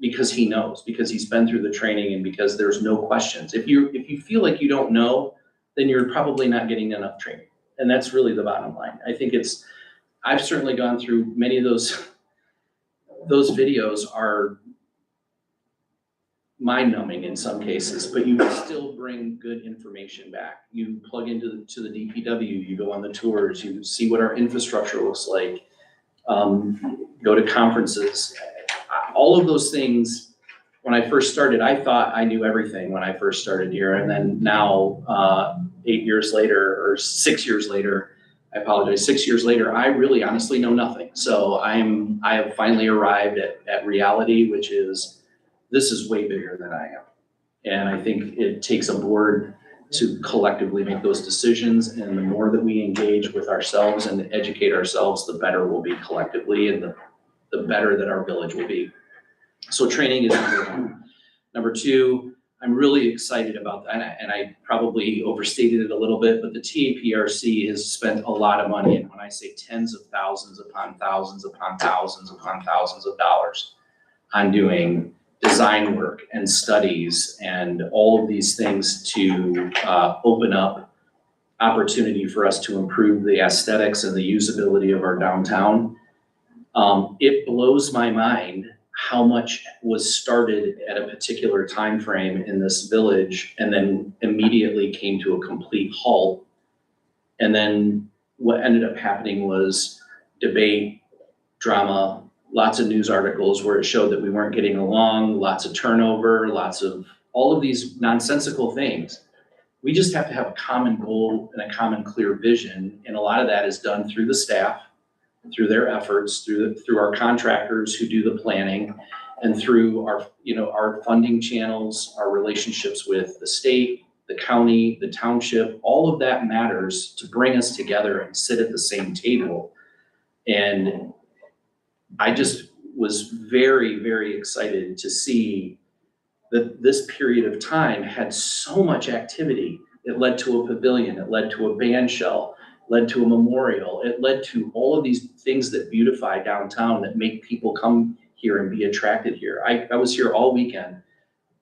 because he knows, because he's been through the training and because there's no questions. If you feel like you don't know, then you're probably not getting enough training. And that's really the bottom line. I think I've certainly gone through many of those videos are mind-numbing in some cases, but you still bring good information back. You plug into the DPW, you go on the tours, you see what our infrastructure looks like, go to conferences. All of those things, when I first started, I thought I knew everything when I first started here. And then now, 8 years later, or 6 years later, I apologize, 6 years later, I really honestly know nothing. So I have finally arrived at reality, which is, this is way bigger than I am. And I think it takes a board to collectively make those decisions. And the more that we engage with ourselves and educate ourselves, the better we'll be collectively and the better that our village will be. So training is number one. Number two, I'm really excited about that. And I probably overstated it a little bit, but the TAPRC has spent a lot of money. And when I say tens of thousands upon thousands upon thousands upon thousands of dollars on doing design work and studies and all of these things to open up opportunity for us to improve the aesthetics and the usability of our downtown. It blows my mind how much was started at a particular time frame in this village and then immediately came to a complete halt. And then what ended up happening was debate, drama, lots of news articles where it showed that we weren't getting along, lots of turnover, lots of all of these nonsensical things. We just have to have a common goal and a common clear vision. And a lot of that is done through the staff, through their efforts, through our contractors who do the planning, and through our funding channels, our relationships with the state, the county, the township. All of that matters to bring us together and sit at the same table. And I just was very, very excited to see that this period of time had so much activity. It led to a pavilion, it led to a band shell, led to a memorial. It led to all of these things that beautify downtown that make people come here and be attracted here. I was here all weekend.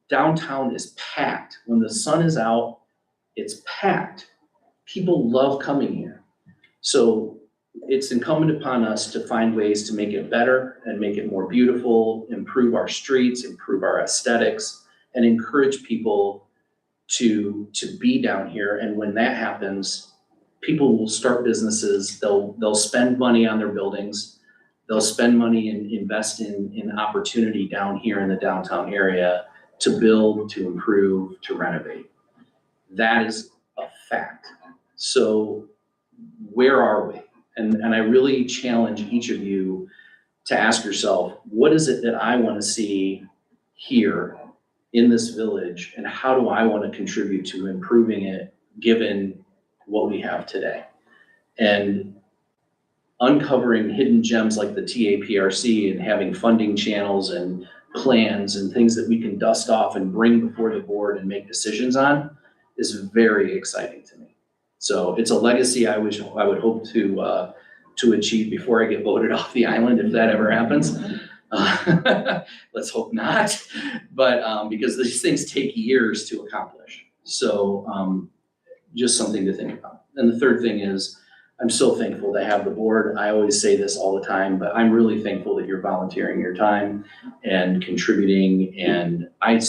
Downtown is packed. When the sun is out, it's packed. People love coming here. So it's incumbent upon us to find ways to make it better and make it more beautiful, improve our streets, improve our aesthetics, and encourage people to be down here. And when that happens, people will start businesses, they'll spend money on their buildings, they'll spend money and invest in opportunity down here in the downtown area to build, to improve, to renovate. That is a fact. So where are we? And I really challenge each of you to ask yourself, what is it that I want to see here in this village, and how do I want to contribute to improving it given what we have today? And uncovering hidden gems like the TAPRC and having funding channels and plans and things that we can dust off and bring before the board and make decisions on is very exciting to me. So it's a legacy I would hope to achieve before I get voted off the island, if that ever happens. Let's hope not, but because these things take years to accomplish. So just something to think about. And the third thing is I'm so thankful to have the board. I always say this all the time, but I'm really thankful that you're volunteering your time and contributing. And I'm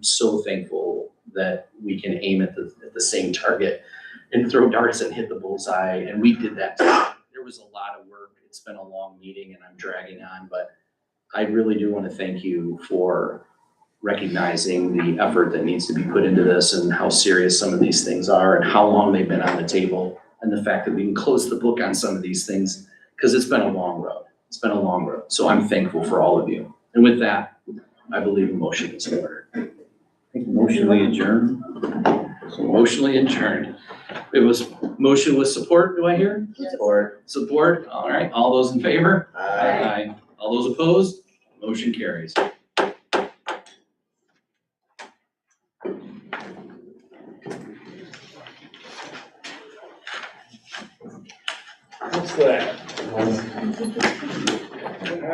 so thankful that we can aim at the same target and throw darts and hit the bullseye. And we did that. There was a lot of work. It's been a long meeting and I'm dragging on, but I really do want to thank you for recognizing the effort that needs to be put into this and how serious some of these things are and how long they've been on the table. And the fact that we can close the book on some of these things, because it's been a long road. It's been a long road. So I'm thankful for all of you. And with that, I believe a motion is in order. Emotionally adjourned. So emotionally adjourned. It was motion with support, do I hear? Support. Support, all right. All those in favor? Aye. All those opposed? Motion carries. What's that?